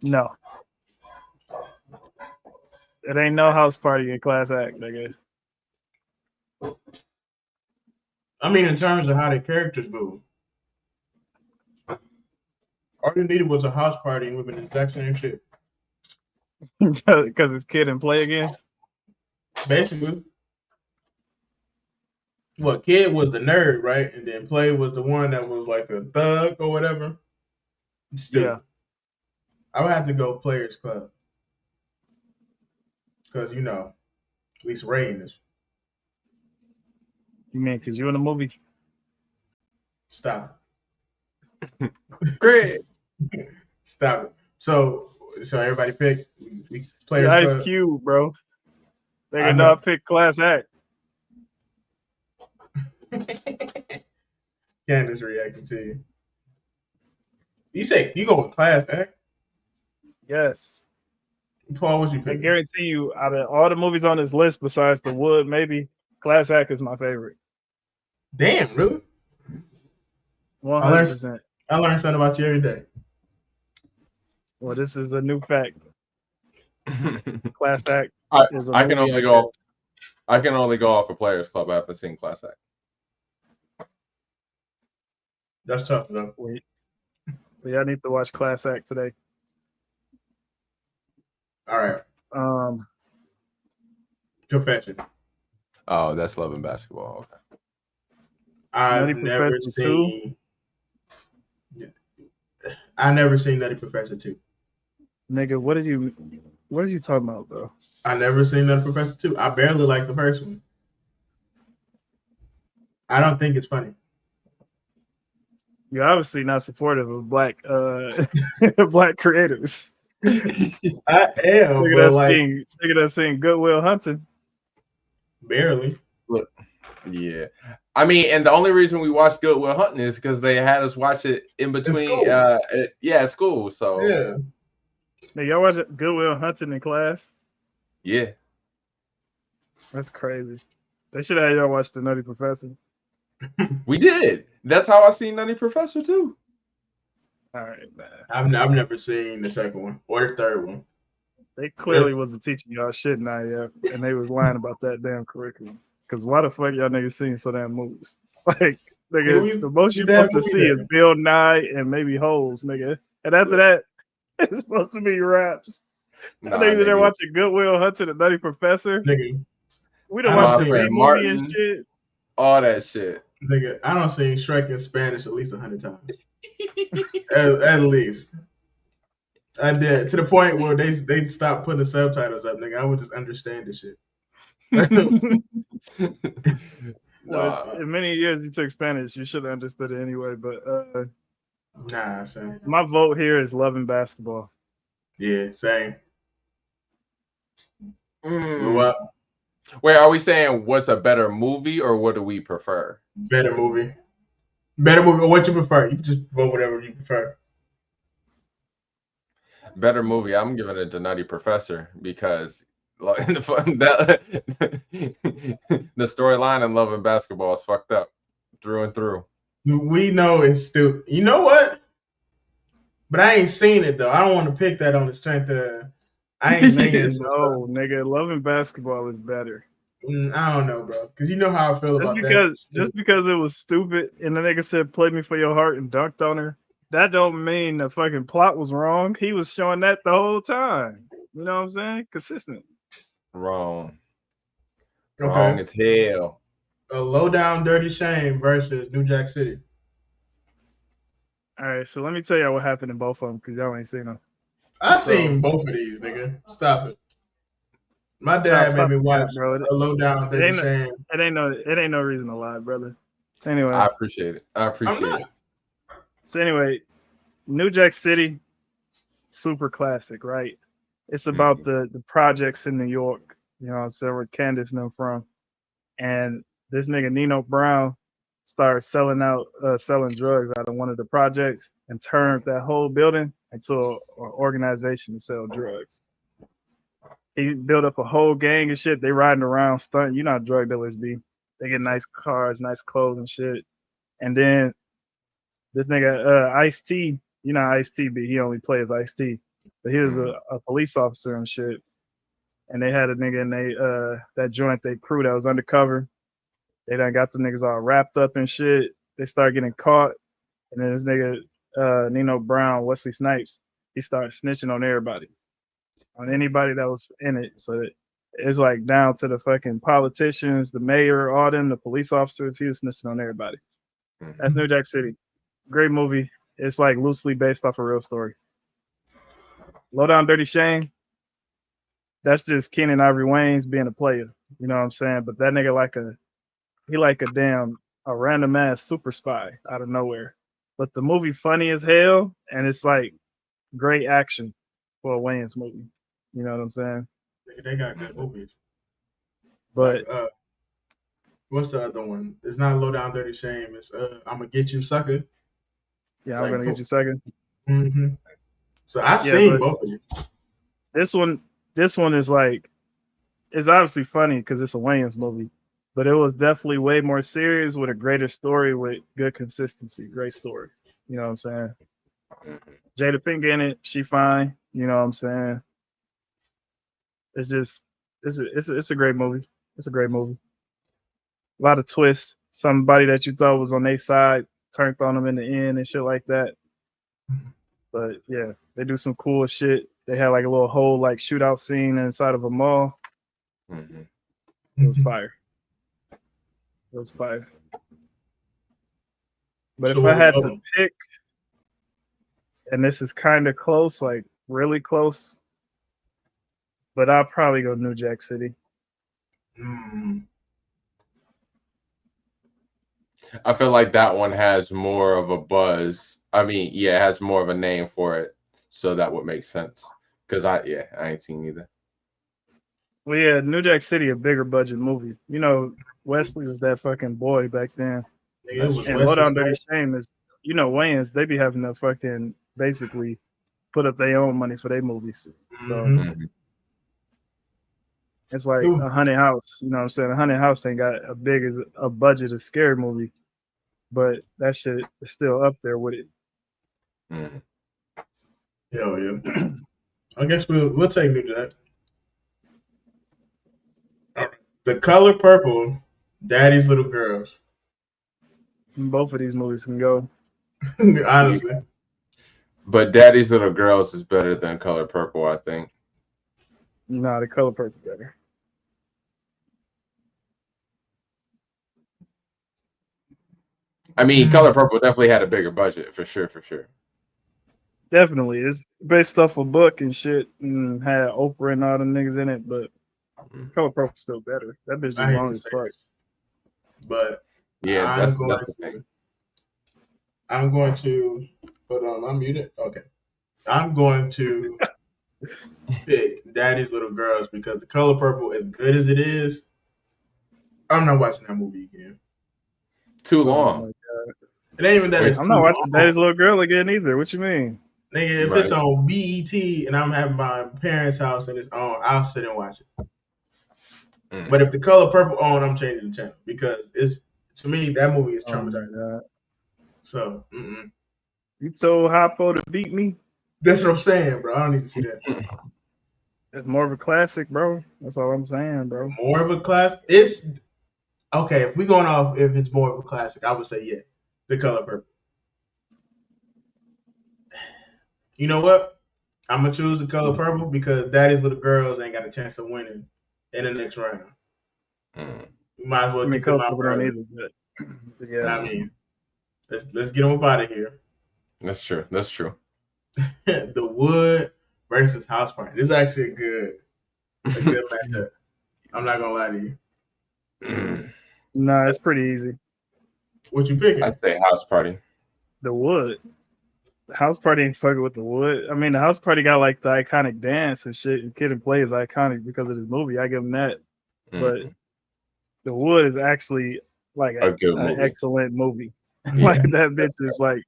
No. It ain't no house party in Class Act, nigga. I mean, in terms of how the characters move, all you needed was a house party and moving the exact same shit. Because it's Kid and Play again. Basically, what Kid was the nerd, right? And then Play was the one that was like a thug or whatever. Still, Yeah. I would have to go Players Club because at least Ray in this. You mean because you in the movie? Stop. Great. Stop it. So everybody pick we Players Ice Club. Cube, bro. They I can know. not pick Class Act. Candace reacting to you. You say you go with Class Act? Yes. Paul, what you I pick? guarantee you, out of all the movies on this list, besides The Wood, maybe Class Act is my favorite. Damn, really? 100%. I learn something about you every day. Well, this is a new fact. Class Act is a I can movie only go. I can only go off of Players Club. I haven't seen Class Act. That's tough, though. Wait. I need to watch Class Act today. All right. Confession. Oh, that's Love and Basketball. Okay. I've never seen Nutty Professor 2. Nigga, what are you talking about, bro? I never seen Nutty Professor 2. I barely like the first one. I don't think it's funny. You're obviously not supportive of black black creators. I am, Look at us seeing Goodwill Hunting. Barely. Look, yeah. I mean, and the only reason we watched Goodwill Hunting is because they had us watch it in between. School. So yeah. Now, y'all watch Goodwill Hunting in class? Yeah. That's crazy. They should have y'all watch The Nutty Professor. We did. That's how I seen Nutty Professor too. All right, man. I've never seen the second one or the third one. They clearly wasn't teaching y'all shit now yet, and they was lying about that damn curriculum. Because why the fuck y'all niggas seen so damn movies? Like, nigga, the most you're supposed to see is Bill Nye and maybe Holes, nigga. And after that, it's supposed to be raps. I think they're watching Goodwill Hunting and Nutty Professor. Nigga, We don't watch the B-movie and shit. All that shit. Nigga, I don't seen Shrek in Spanish at least 100 times. at least. I did. To the point where they stopped putting the subtitles up, nigga. I would just understand the shit. Well, in many years you took Spanish, you should have understood it anyway. But nah, son. My vote here is Love and Basketball. Yeah, same. Blew up. Wait, are we saying what's a better movie or what do we prefer? Better movie. Better movie or what you prefer. You can just vote whatever you prefer. Better movie. I'm giving it to Nutty Professor because the storyline in Love and Basketball is fucked up through and through. We know it's still. You know what? But I ain't seen it though. I don't want to pick that on the strength of. I ain't seen it. No, nigga, Love and Basketball is better. I don't know, bro. Because you know how I feel about that. Just because it was stupid and the nigga said "Play me for your heart" and dunked on her, that don't mean the fucking plot was wrong. He was showing that the whole time. You know what I'm saying? Consistent. Wrong. Okay. Wrong as hell. A Low Down Dirty Shame versus New Jack City. All right, so let me tell y'all what happened in both of them because y'all ain't seen them. I seen both of these, nigga. Stop it. My dad made me watch A Low Down Dirty Shame. It ain't no reason to lie, brother. Anyway, I appreciate it. So anyway, New Jack City, super classic, right? It's about the projects in New York, you know what I'm saying, where Candace and them from. And this nigga Nino Brown started selling drugs out of one of the projects and turned that whole building into an organization to sell drugs. He built up a whole gang and shit. They riding around stunting. You know how drug dealers be. They get nice cars, nice clothes and shit. And then this nigga Ice-T, you know how Ice-T be. He only plays Ice-T. But he was a police officer and shit. And they had a nigga in that joint, they crew that was undercover. They done got the niggas all wrapped up and shit. They start getting caught, and then this nigga Nino Brown, Wesley Snipes, he started snitching on everybody, on anybody that was in it. So it's like down to the fucking politicians, the mayor, all them, the police officers. He was snitching on everybody. That's New Jack City. Great movie. It's like loosely based off a real story. Low Down Dirty Shame. That's just Keenen Ivory Wayans being a player. You know what I'm saying? But that nigga like a random ass super spy out of nowhere. But the movie funny as hell, and it's like great action for a Wayans movie. You know what I'm saying? They got good movies. But like, what's the other one? It's not Low Down Dirty Shame. It's I'm Gonna Get You, Sucker. Yeah, I'm gonna get you second. Mm-hmm. So I seen both of you. This one is like, it's obviously funny because it's a Wayans movie, but it was definitely way more serious with a greater story with good consistency. Great story. You know what I'm saying? Jada Pinkett in it, she fine. You know what I'm saying? It's just it's a great movie. It's a great movie. A lot of twists. Somebody that you thought was on their side turned on them in the end and shit like that. But yeah, they do some cool shit. They had like a little whole like shootout scene inside of a mall. It was fire. It was fire. But so if I had to pick, and this is kind of close, like really close, but I'll probably go New Jack City. I feel like that one has more of a buzz. I mean, yeah, it has more of a name for it, so that would make sense. Because I ain't seen either. Well, yeah, New Jack City, a bigger budget movie. You know, Wesley was that fucking boy back then. And Low Down Dirty Shame is, you know, Wayans, they be having to fucking basically put up their own money for their movies. So it's like a Haunted House. You know what I'm saying? A Haunted House ain't got a big as a budget as scary movie, but that shit is still up there with it. Hell yeah. I guess we'll take New Jack. The Color Purple, Daddy's Little Girls. Both of these movies can go. Honestly. But Daddy's Little Girls is better than Color Purple, I think. Nah, the Color Purple better. I mean, Color Purple definitely had a bigger budget, for sure. Definitely. It's based off a book and shit, and had Oprah and all the niggas in it, but Color Purple's still better. That bitch is long as fuck. But yeah, that's the thing. I'm going to put on. I'm muted. Okay. I'm going to pick Daddy's Little Girls because The Color Purple, as good as it is, I'm not watching that movie again. Too long. Oh, it ain't even that. I'm not watching Daddy's Little Girl again either. What you mean? Nigga, if it's on BET and I'm having my parents' house and it's on, I'll sit and watch it. But if The Color Purple on, I'm changing the channel because it's, to me, that movie is traumatizing. So, You told Hoppo to beat me? That's what I'm saying, bro. I don't need to see that. It's more of a classic, bro. That's all I'm saying, bro. More of a classic? It's okay. If we're going off, if it's more of a classic, I would say yeah, The Color Purple. You know what? I'm gonna choose The Color Purple because Daddy's Little Girls ain't got a chance of winning in the next round. You might as well get them out early. Yeah. I mean, let's get them out of here. That's true. The Wood versus House Party. This is actually a good matchup. I'm not gonna lie to you. Nah, it's pretty easy. What you picking? I say House Party. The Wood. The House Party ain't fucking with The Wood. I mean, the House Party got like the iconic dance and shit. And Kid and Play is iconic because of this movie. I give him that. But The Wood is actually like an excellent movie. Like that bitch is like,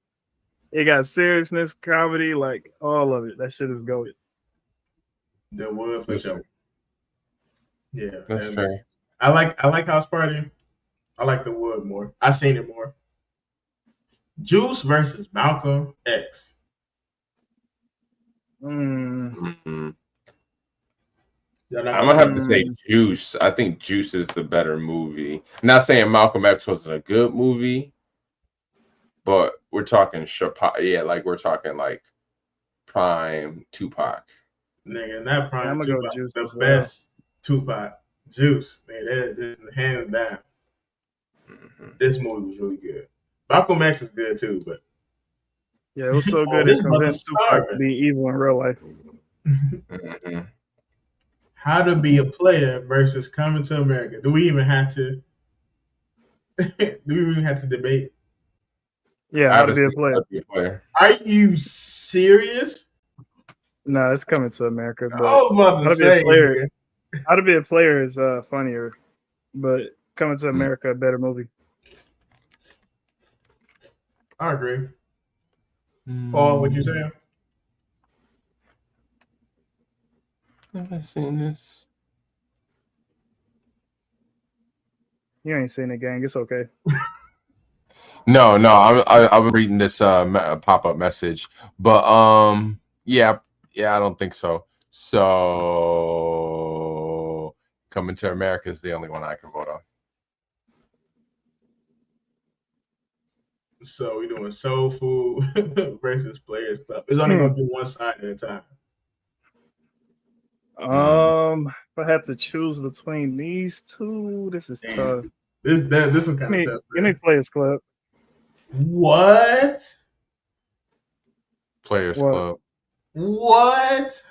it got seriousness, comedy, like all of it. That shit is going. The Wood for sure. Yeah, that's fair. I like House Party. I like The Wood more. I seen it more. Juice versus Malcolm X. Y'all not I'm gonna gonna have like to it? say Juice. I think Juice is the better movie. Not saying Malcolm X wasn't a good movie, but we're talking yeah, like we're talking like prime Tupac. Nigga, not Yeah, I'm prime gonna go Tupac. Juice The as well. best Tupac. Juice. Man, that hands down. Mm-hmm. This movie was really good. Malcolm X is good too, but Yeah, it was so oh, good it this brother's convinced Tupac to starving. be evil in real life. Mm-hmm. How to be a player versus coming to America. Do we even have to debate? Yeah, I how to haven't be a seen player. How to Be a Player. Are you serious? No, it's coming to America, I but was about how to to be a say, player. nigga. How to be a player is funnier, but coming to Mm. America, a better movie. I agree. Paul, what you saying? Have I seen this? You ain't seen the gang. It's okay. No, I'm reading this pop up message, but yeah, I don't think so. So Coming to America is the only one I can vote on. So we're doing Soul Food versus Players Club. It's only gonna do one side at a time. If I have to choose between these two, this is tough. Damn. This one kind of tough, Give me man. Players Club. What? Players What? Club. What?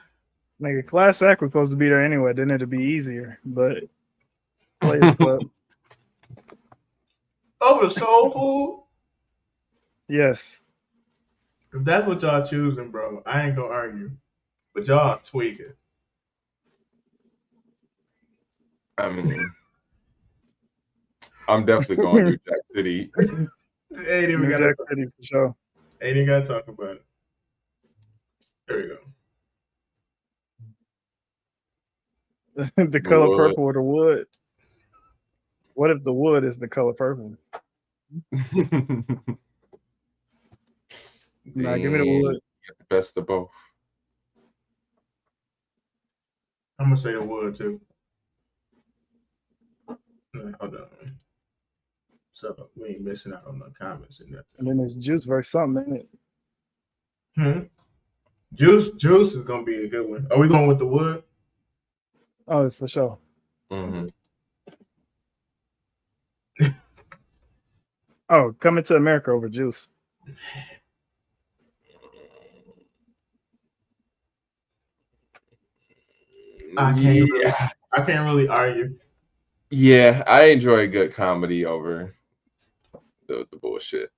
Nigga, Class Act was supposed to be there anyway. Then it'd be easier, but Players Club. Over Soul Food? Yes. If that's what y'all choosing, bro, I ain't gonna argue. But y'all tweaking. I mean, I'm definitely going New Jack City. Ain't even New gotta Jack City for sure. ain't even gotta talk about it. There we go. The The color Wood. purple or the wood? What if the wood is the color purple? Nah, give me the Then wood. get the best of both. I'm gonna say the wood too. No, hold on. So we ain't missing out on the comments and And nothing. then there's juice versus something in it. Juice is gonna be a good one. Are we going with the wood? Oh, for sure. Mm-hmm. Oh, Coming to America over juice. I Yeah, can't really argue. yeah, I enjoy a good comedy over the bullshit.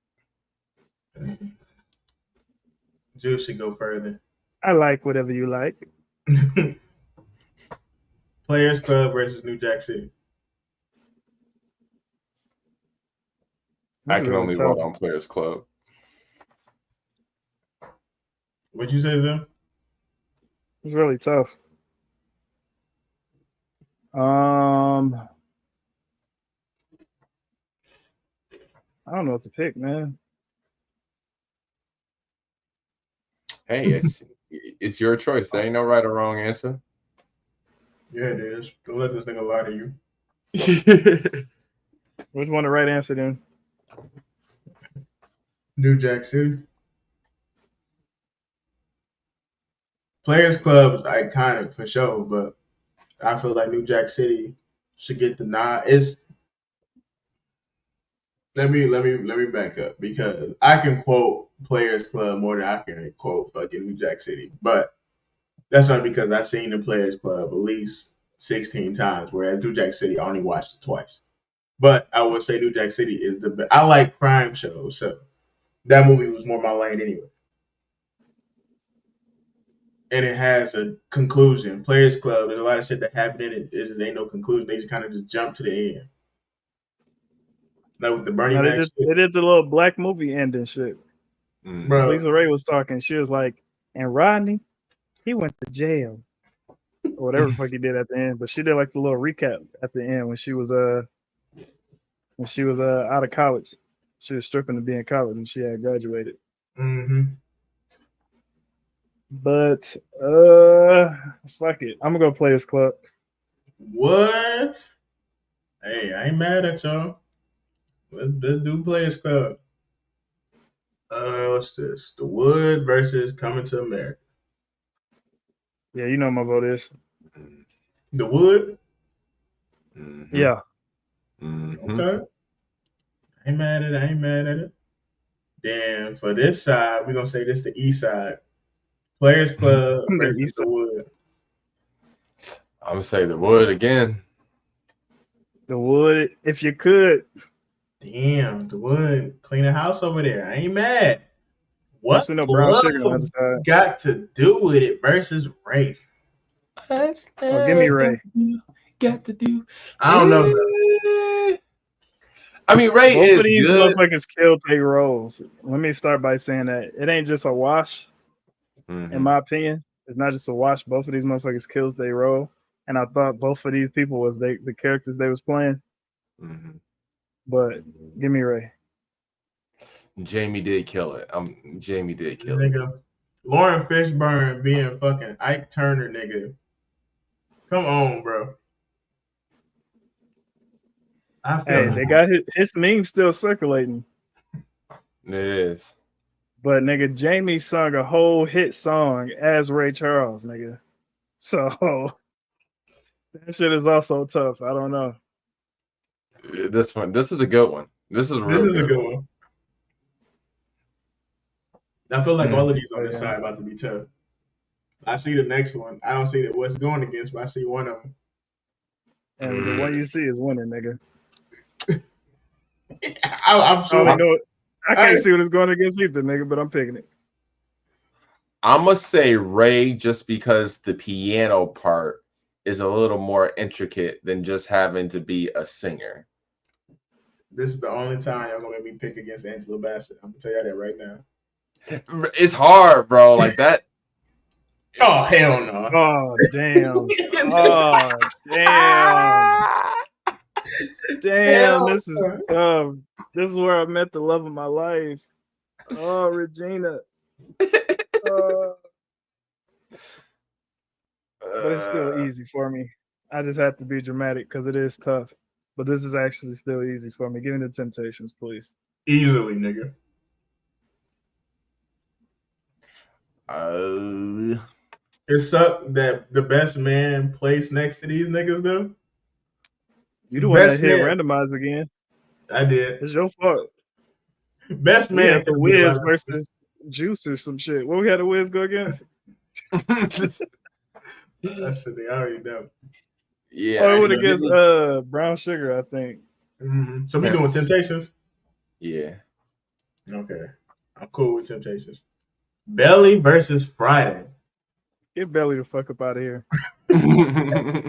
Juice should go further. I like whatever you like. Players Club versus New Jack City. This I is can really only tough. vote on Players Club. What'd you say, Zim? It's really tough. I don't know what to pick, man. Hey, it's your choice. There ain't no right or wrong answer. Yeah, it is. Don't let this nigga lie to you. Which one the right answer then? New Jack City. Players Club is iconic for sure, but I feel like New Jack City should get the nod. It's let me back up because I can quote Players Club more than I can quote fucking New Jack City, but that's not because I've seen the Players Club at least 16 times, whereas New Jack City I only watched it twice. But I would say New Jack City is the best. I like crime shows, so that movie was more my lane anyway. And it has a conclusion. Players Club, there's a lot of shit that happened in it. It just ain't no conclusion. They just kind of just jump to the end. Like with the Bernie Now Mac shit, they did the little black movie ending shit. Mm-hmm. bro. Lisa Ray was talking. She was like, and Rodney, he went to jail or whatever the fuck he did at the end. But she did like the little recap at the end when she was out of college. She was stripping to be in college and she had graduated. Mm-hmm. But fuck it. I'm gonna go Players Club. What? Hey, I ain't mad at y'all. Let's do Players Club. What's this? The Wood versus Coming to America. Yeah, you know my vote is. The Wood. Mm-hmm. Yeah. Mm-hmm. Okay. I ain't mad at it. I ain't mad at it. Then for this side, we're gonna say this the East side. Players Club The versus East the Side. Wood. I'm gonna say the Wood again. The Wood. If you could, Damn, the Wood clean the house over there. I ain't mad. at least What we know Brown Sugar on the love other side. got to do with it versus Ray? Oh, give me Ray. Got to do. I don't know, bro. I mean, Ray Both of is these good. motherfuckers killed their roles. Let me start by saying that it ain't just a wash, in my opinion. It's not just a wash. Both of these motherfuckers kills their role, and I thought both of these people was the characters they was playing. Mm-hmm. But give me Ray. Jamie did kill it. Jamie did kill it. Nigga, Lauren Fishburne being fucking Ike Turner, nigga. Come on, bro. I feel Hey, they got his meme still circulating. It is. But nigga, Jamie sung a whole hit song as Ray Charles, nigga. So that shit is also tough. I don't know. This one. This is a good one. This is a this real is a good good one. one. I feel like all of these on Oh, this yeah. side about to be tough. I see the next one. I don't see what's going against, but I see one of them. And the one you see is winning, nigga. I'm I sure. only know I I, can't see what it's going against either, nigga, but I'm picking it. I'm gonna say Ray just because the piano part is a little more intricate than just having to be a singer. this is the only time y'all gonna make me pick against Angela Bassett. I'm gonna tell you that right now. It's hard, bro. Like that. Oh hell no! Oh damn. Oh damn. Damn, Hell this is no! tough. This is where I met the love of my life. Oh, Regina. But it's still easy for me. I just have to be dramatic because it is tough. But this is actually still easy for me. Give me the Temptations, please. Easily, nigga. It sucked that the best man placed next to these niggas though. You the one that Best hit man, randomize again. I did. It's your fault. Best We man had the could be a lot Wiz of versus Juice or some shit. What we had the Wiz go against? that shit they already know. Yeah, Oh, it would So, against Brown Sugar, I think. so we doing Temptations? Yeah. Okay. I'm cool with Temptations. Belly versus Friday. Get Belly the fuck up out of here. I'm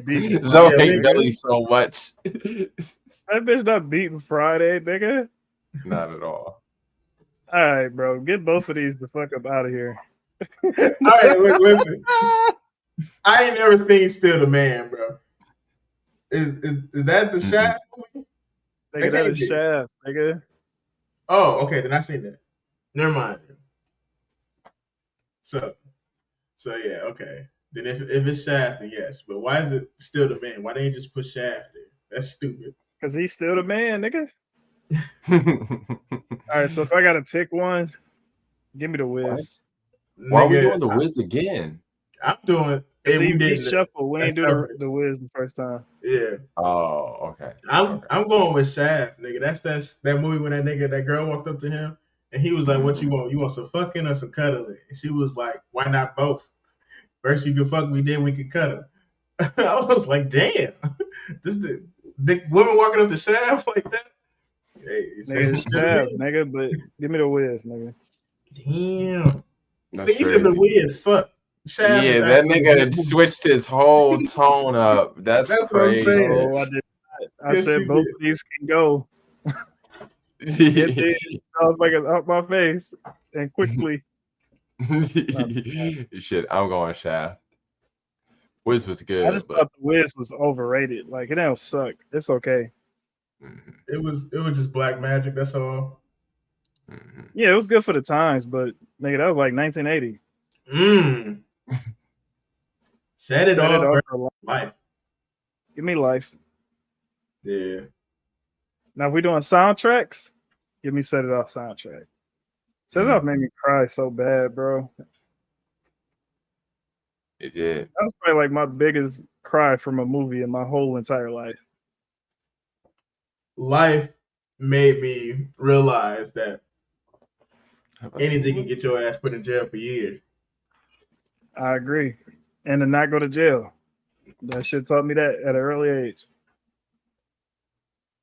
beating Zoe Friday, hate nigga. Belly so much. That bitch not beating Friday, nigga. Not at all. All right, bro. Get both of these the fuck up out of here. All right, look, listen. I ain't never seen Still the Man, bro. Is that the Shaft movie? Nigga, that is Shaft, nigga. Oh, okay, then I seen that. Never mind. So yeah, okay. Then if it's Shaft, then yes. But why is it Still the Man? Why didn't you just put Shaft there? That's stupid. Cause he's still the man, nigga. All right, so if I gotta pick one, give me the Wiz. Why are we Nigga, doing the Wiz again? I'm doing Cause it. We he didn't. shuffled. We That's ain't do perfect. the Wiz the first time. Yeah. Oh, okay. I'm going with Shaft, nigga. That's that movie when that girl walked up to him and he was like, "What you want? You want some fucking or some cuddling?" And she was like, "Why not both? First you could fuck me, then we could cuddle." I was like, "Damn, this the women walking up to Shaft like that." Hey, Nigga, it's Shaft, nigga. But give me the Wiz, nigga. Damn. That's He said the crazy. Wiz suck. Shaft is Yeah, that actually a good nigga movie. switched his whole tone up. That's That's what I'm crazy. saying. No, I did not. I Yes, said you both did. of these can go. Get these motherfuckers out my face and quickly. Shit, I'm going Shaft. Wiz was I good, just but thought the Wiz was overrated. Like it don't suck. It's okay. It was just black magic. That's all. Yeah, it was good for the times, but nigga, that was like 1980. Set it off for versus Life. Give me Life. Yeah. Now, if we're doing soundtracks, give me Set It Off soundtrack. Set It Off made me cry so bad, bro. It did. That was probably like my biggest cry from a movie in my whole entire life. Life made me realize that anything can get your ass put in jail for years. I agree. And to not go to jail. That shit taught me that at an early age.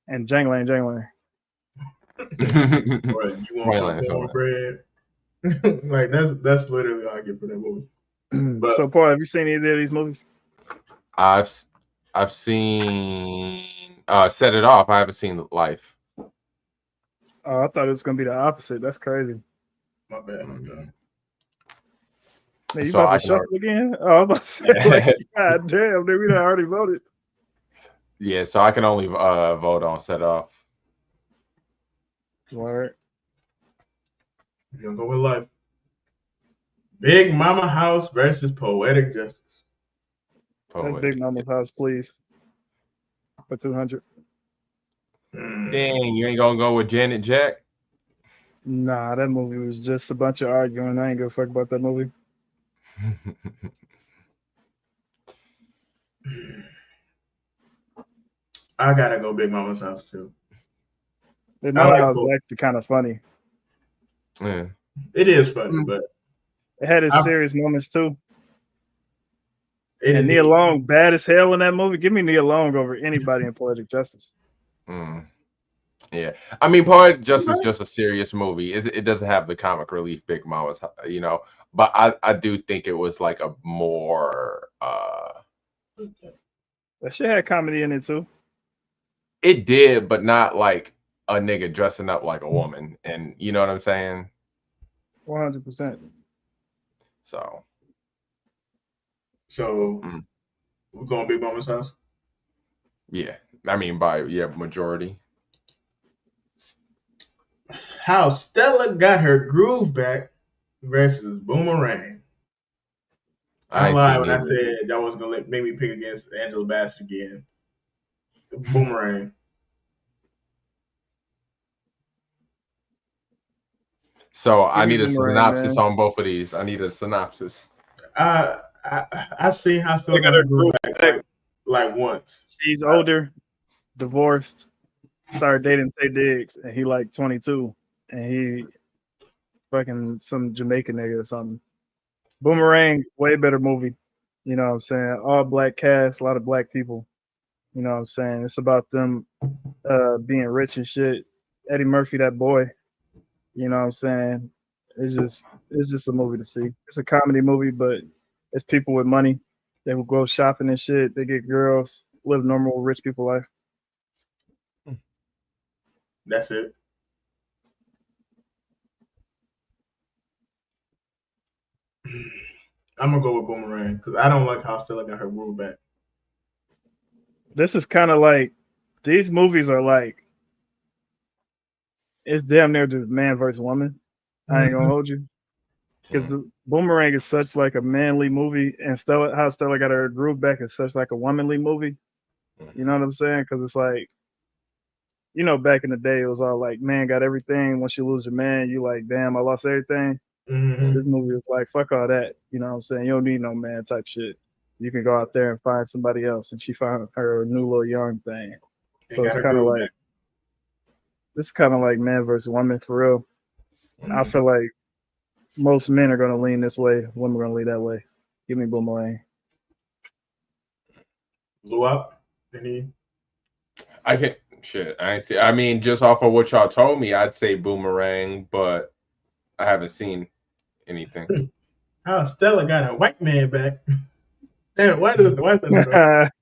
And Jangling. Or you want some cornbread? Like that's literally all I get for that movie. But so, Paul, have you seen either of these movies? I've seen Set It Off. I haven't seen Life. Oh, I thought it was gonna be the opposite. That's crazy. My bad. Man, you about to shuffle again? Oh, I'm about to say, like, God damn, dude, we done already voted. Yeah, so I can only vote on Set It Off. Word. You're gonna go with Life. Big Mama House versus Poetic Justice. That's Big Mama's House, please. For 200. Dang, you ain't gonna go with Janet Jack? Nah, that movie was just a bunch of arguing. I ain't give a fuck about that movie. I gotta go Big Mama's House too. Big Mama's House is actually kind of funny. Yeah. It is funny, but it had its serious moments too. And Nia Long, bad as hell in that movie. Give me Nia Long over anybody in Poetic Justice. Yeah, I mean, Poetic Justice is just a serious movie. It doesn't have the comic relief Big Mama's, but I do think it was like a more. That shit had comedy in it too. It did, but not like a nigga dressing up like a woman, and you know what I'm saying. 100%. So we're going Big Mama's House. Yeah, I mean by majority. How Stella got her groove back versus Boomerang. I lied when I said y'all was gonna make me pick against Angela Bassett again. Boomerang. So I need a synopsis on both of these. I need a synopsis. I've seen How Stella got her groove back like once. She's older, divorced, started dating Tay Diggs, and he like 22, and he fucking some Jamaican nigga or something. Boomerang, way better movie. You know what I'm saying? All black cast, a lot of black people. You know what I'm saying? It's about them being rich and shit. Eddie Murphy, that boy. You know what I'm saying? It's just a movie to see. It's a comedy movie, but it's people with money. They will go shopping and shit. They get girls, live normal rich people life. That's it. I'm gonna go with Boomerang because I don't like how Stella got her groove back. This is kind of like these movies are like it's damn near just man versus woman. I ain't gonna hold you because Boomerang is such like a manly movie, and how Stella got her groove back is such like a womanly movie. You know what I'm saying? Because it's like, back in the day, it was all like, man got everything. Once you lose your man, you like, damn, I lost everything. This movie was like, fuck all that. You know what I'm saying? You don't need no man type shit. You can go out there and find somebody else. And she found her new little young thing. So it's kind of like, this is kind of like man versus woman for real. I feel like most men are going to lean this way. Women are going to lean that way. Give me Boomerang. Blew up. I can't. Shit, I ain't see. I mean, just off of what y'all told me, I'd say Boomerang, but I haven't seen anything. How Stella got a white man back. Damn, why is that?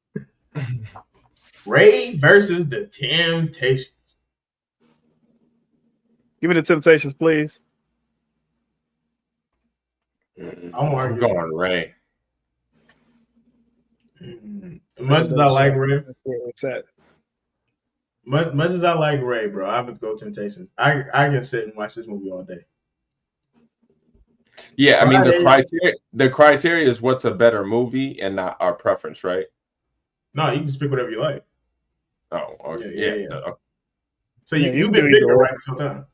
Ray versus the Temptations. Give me the Temptations, please. I'm going Ray. Much as I like Ray, much as I like Ray, bro, I would go Temptations. I can sit and watch this movie all day. Yeah, I mean Friday. the criteria is what's a better movie and not our preference, right? No, you can just pick whatever you like. Oh, Yeah, okay. yeah, Yeah. yeah. No. So Yeah, you you've can been do either picking it or. right this whole time.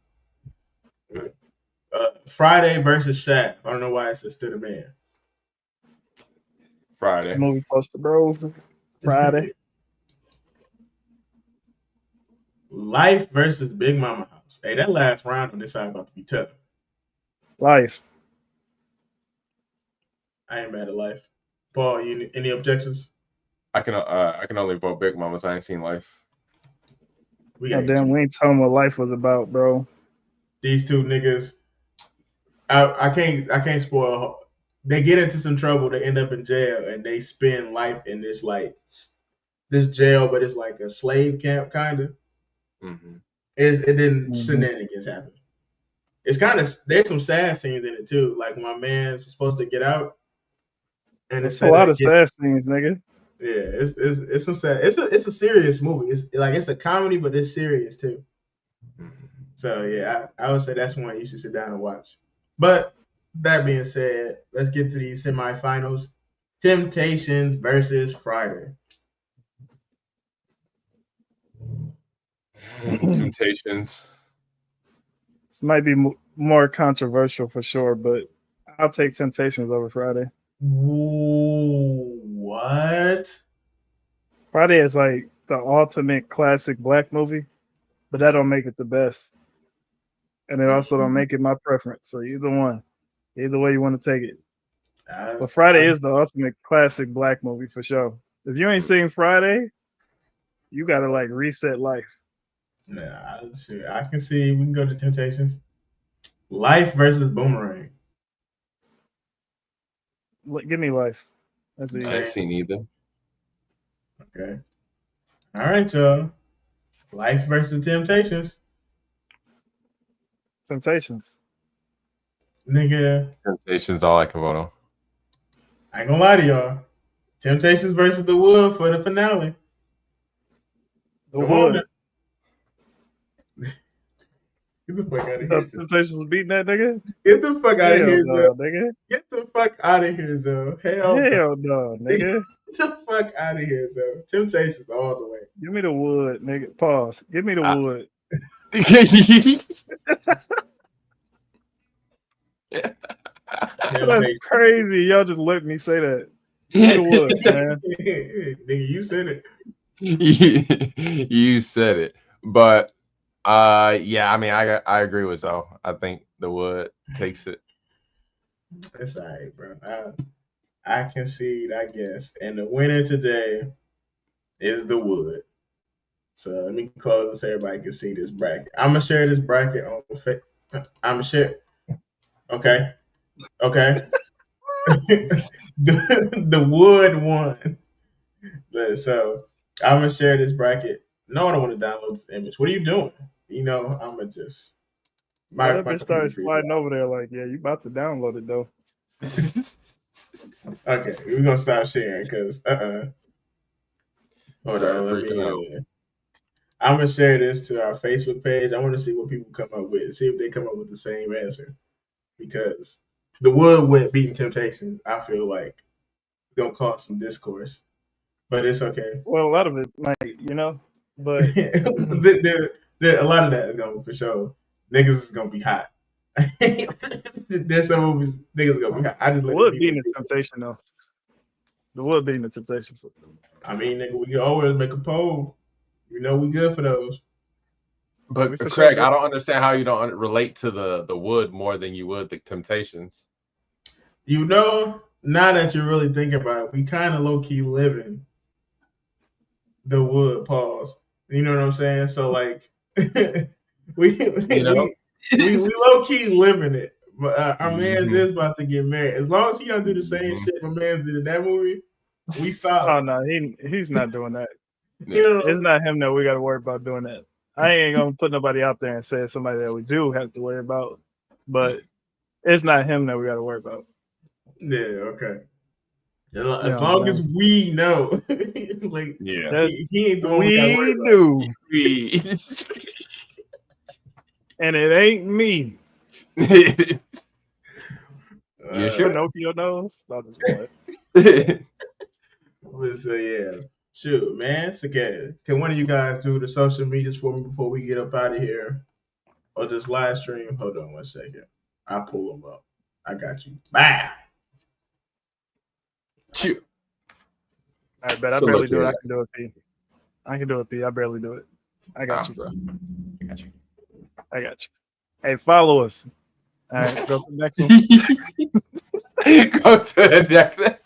Friday versus Shaq. I don't know why it says still the man. It's the Friday. movie poster, bro. Friday. Life versus Big Mama House. Hey, that last round on this side about to be tough. Life. I ain't mad at Life. Paul, any objections? I can only vote Big Mamas. I ain't seen Life. We Oh gotta get damn, you. we ain't telling what life was about, bro. These two niggas. I can't spoil. They get into some trouble. They end up in jail, and they spend life in this this jail, but it's like a slave camp kind of. Mm-hmm. And then Mm-hmm. shenanigans happen. It's kind of there's some sad scenes in it too. Like my man's supposed to get out, and It's a instead of lot of get sad scenes, nigga. yeah, it's some sad. It's a serious movie. It's a comedy, but it's serious too. So yeah, I would say that's one you should sit down and watch. But that being said, let's get to these semifinals. Temptations versus Friday. Temptations. This might be more controversial for sure, but I'll take Temptations over Friday. Ooh, what? Friday is like the ultimate classic black movie, but that don't make it the best, and it also don't make it my preference. So either way you want to take it. I, But Friday I, is the ultimate classic black movie for sure. If you ain't seen Friday, you gotta like reset life. sure, I can see we can go to Temptations. Life versus Boomerang. Give me life. That's I ain't easy. Same. seen either. Okay. All right, y'all. Life versus Temptations. Temptations. Nigga, Temptations all I can vote on. I ain't gonna lie to y'all. Temptations versus The Wood for the finale. The Come on now. Wood. Get the fuck out You of thought here, Zoe. Temptations was beating that nigga? Get the fuck out of Hell here, Zoe. no, nigga. Get the fuck out of here, Zoe. Hell no. Hell no, Get nigga. the fuck out of here, Zoe. Temptations all the way. Give me the wood, nigga. Pause. Give me the I, wood. That's Temptations, nigga. crazy. Y'all just let me say that. Give me the wood, man. Nigga, you said it. You said it, but yeah, I mean, I agree with Zoe. I think the Wood takes it. It's all right, bro. I concede, I guess. And the winner today is The Wood. So let me close this so everybody can see this bracket. I'm gonna share this bracket on I'm gonna share. Okay, okay. the Wood won. So I'm gonna share this bracket. No, I don't want to download this image. What are you doing? I'm gonna just Why my that my bitch started computer freeze sliding out. over there like, yeah, you about to download it though. Okay, we're gonna stop sharing because hold Started on, let freaking out. me. I'm gonna share this to our Facebook page. I want to see what people come up with. See if they come up with the same answer because the Wood went beating Temptations. I feel like it's gonna cause some discourse, but it's okay. Well, a lot of it might, but A lot of that is gonna for sure. Niggas is gonna be hot. There's some movies niggas gonna be hot. I just the let the wood people beating the be. temptation though. The wood beating the temptation. So I mean, nigga, we can always make a poll. We good for those. we But for sure Craig, good. I don't understand how you don't relate to the Wood more than you would the Temptations. Now that you're really thinking about it, we kind of low key living the Wood pause. You know what I'm saying? So like, we You know. we low key living it. But our man's Mhm. is about to get married. As long as he don't do the same Mhm. shit my man's did in that movie, we solid. Oh no, he's not doing that. You Yeah. know what It's I'm not him that we got to worry about doing that. I ain't gonna put nobody out there and say it's somebody that we do have to worry about, but it's not him that we got to worry about. saying? Yeah, okay. You As know what I'm long as saying? we know, like Yeah. Yes, he ain't the one we got to worry we about. do, and it ain't me. You sure? Pinocchio nose? No, just play. So yeah, shoot, man. So can one of you guys do the social medias for me before we get up out of here, or just live stream? Hold on 1 second. I'll pull them up. I got you. Bye. Shoot. All right, bet I barely do it. I can do it, P. I can do it, P. I barely do it. I got you, bro. I got you. I got you. Hey, follow us. All right, go to the next one. Go to the next one.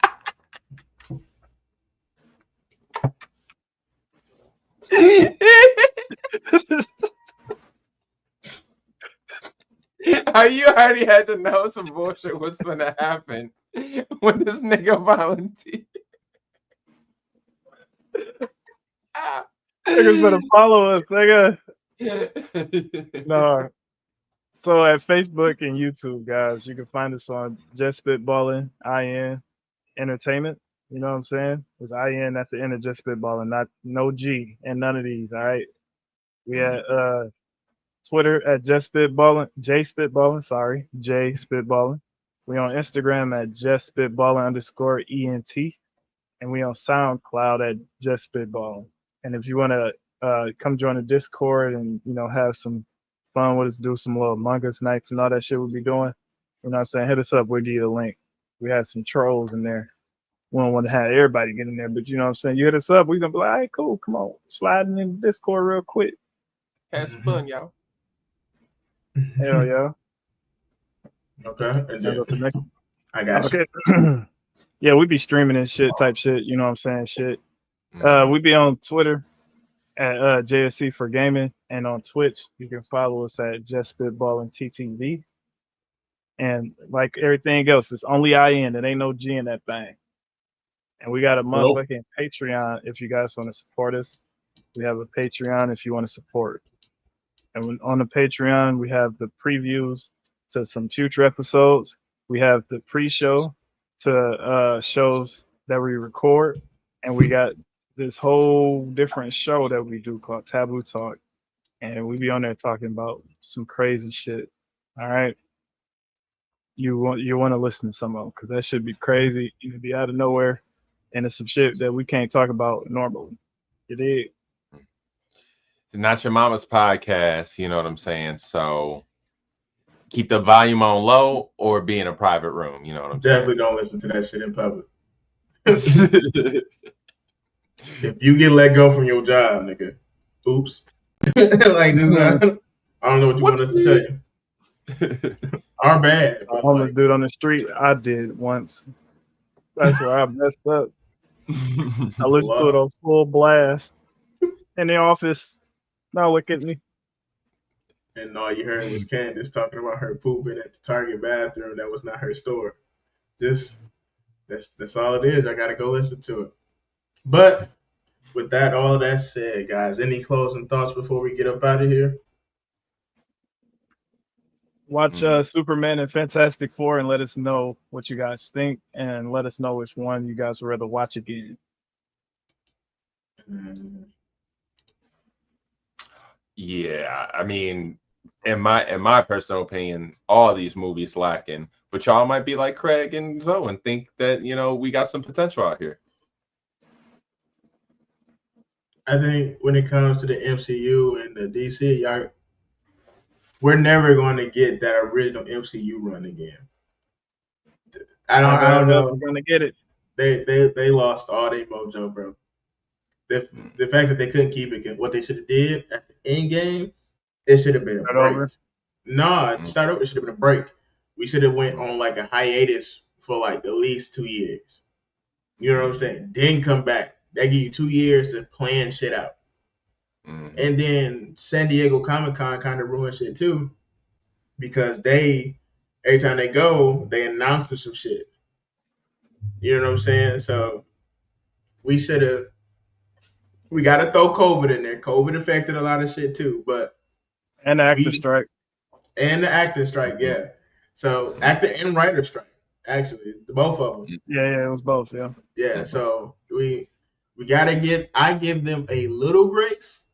How you already had to know some bullshit was gonna happen when this nigga volunteered. Niggas better follow us, nigga. No. So at Facebook and YouTube, guys, you can find us on Just Spitballing, IN Entertainment. You know what I'm saying? It's IN at the end of Just Spitballing, not no G and none of these. All right. We at Twitter at Just Spitballing, J Spitballing, sorry, J Spitballing. We on Instagram at Just Spitballing _ENT. And we on SoundCloud at Just Spitballing. And if you want to come join the Discord and have some fun with us, do some little Among Us nights and all that shit we'll be doing, you know what I'm saying? Hit us up. We'll give you the link. We had some trolls in there. We don't want to have everybody get in there, but you know what I'm saying? You hit us up, we're gonna be like, all right, cool, come on, sliding in the Discord real quick. Have some fun, y'all. Hell yeah. Okay. And then, I got you. Okay. Yeah, we be streaming and shit, type shit. You know what I'm saying? Shit. We be on Twitter at JSC for Gaming, and on Twitch you can follow us at Just Spitballing TTV. And like everything else, it's only IN. It ain't no G in that thing. And we got a motherfucking Patreon if you guys want to support us. We have a Patreon if you want to support. And on the Patreon, we have the previews to some future episodes. We have the pre-show to shows that we record, and we got this whole different show that we do called Taboo Talk, and we be on there talking about some crazy shit. All right, you want to listen to some of them because that should be crazy. You be out of nowhere, and it's some shit that we can't talk about normally. You dig? It's not your mama's podcast, you know what I'm saying? So keep the volume on low or be in a private room, you know what I'm Definitely saying? don't listen to that shit in public. If you get let go from your job, nigga, oops. Like this, I don't know what you want us to tell you. Our bad. A homeless dude on the street, I did once. That's where I messed up. I listened to it on full blast in the office. Now look at me. And all you heard was Candace talking about her pooping at the Target bathroom that was not her store. Just that's all it is. I gotta go listen to it. But with that, all that said, guys, any closing thoughts before we get up out of here? Watch Superman and Fantastic Four and let us know what you guys think, and let us know which one you guys would rather watch again. Yeah, I mean, in my personal opinion, all these movies lacking. But y'all might be like Craig and Zoe and think that we got some potential out here. I think when it comes to the MCU and the DC, we're never going to get that original MCU run again. I don't know. We're gonna get it. They lost all their mojo, bro. The fact that they couldn't keep it, what they should have did at the end game, it should have been a break. Start over. It should have been a break. We should have went on like a hiatus for like at least 2 years. You know what I'm saying? Then come back. That give you 2 years to plan shit out. And then San Diego Comic-Con kind of ruined shit too, because every time they go, they announce some shit. You know what I'm saying? So we got to throw COVID in there. COVID affected a lot of shit too, and the actor strike. And the actor strike, yeah. So actor and writer strike, actually, both of them. Yeah, it was both, yeah. Yeah, so we gotta I give them a little grace,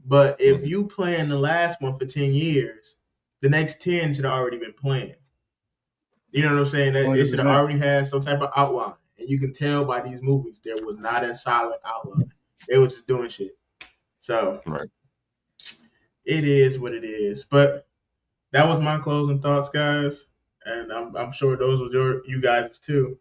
but if you plan the last one for 10 years, the next 10 should have already been planned. You know what I'm saying? That it should have 100%. already had some type of outline. And you can tell by these movies there was not a solid outline. They were just doing shit. So Right. it is what it is. But that was my closing thoughts, guys. And I'm sure those were you guys too.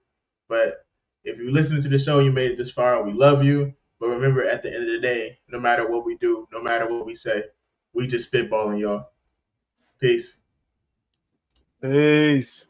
But if you listen to the show, you made it this far, we love you. But remember, at the end of the day, no matter what we do, no matter what we say, we just spitballing, y'all. Peace. Peace.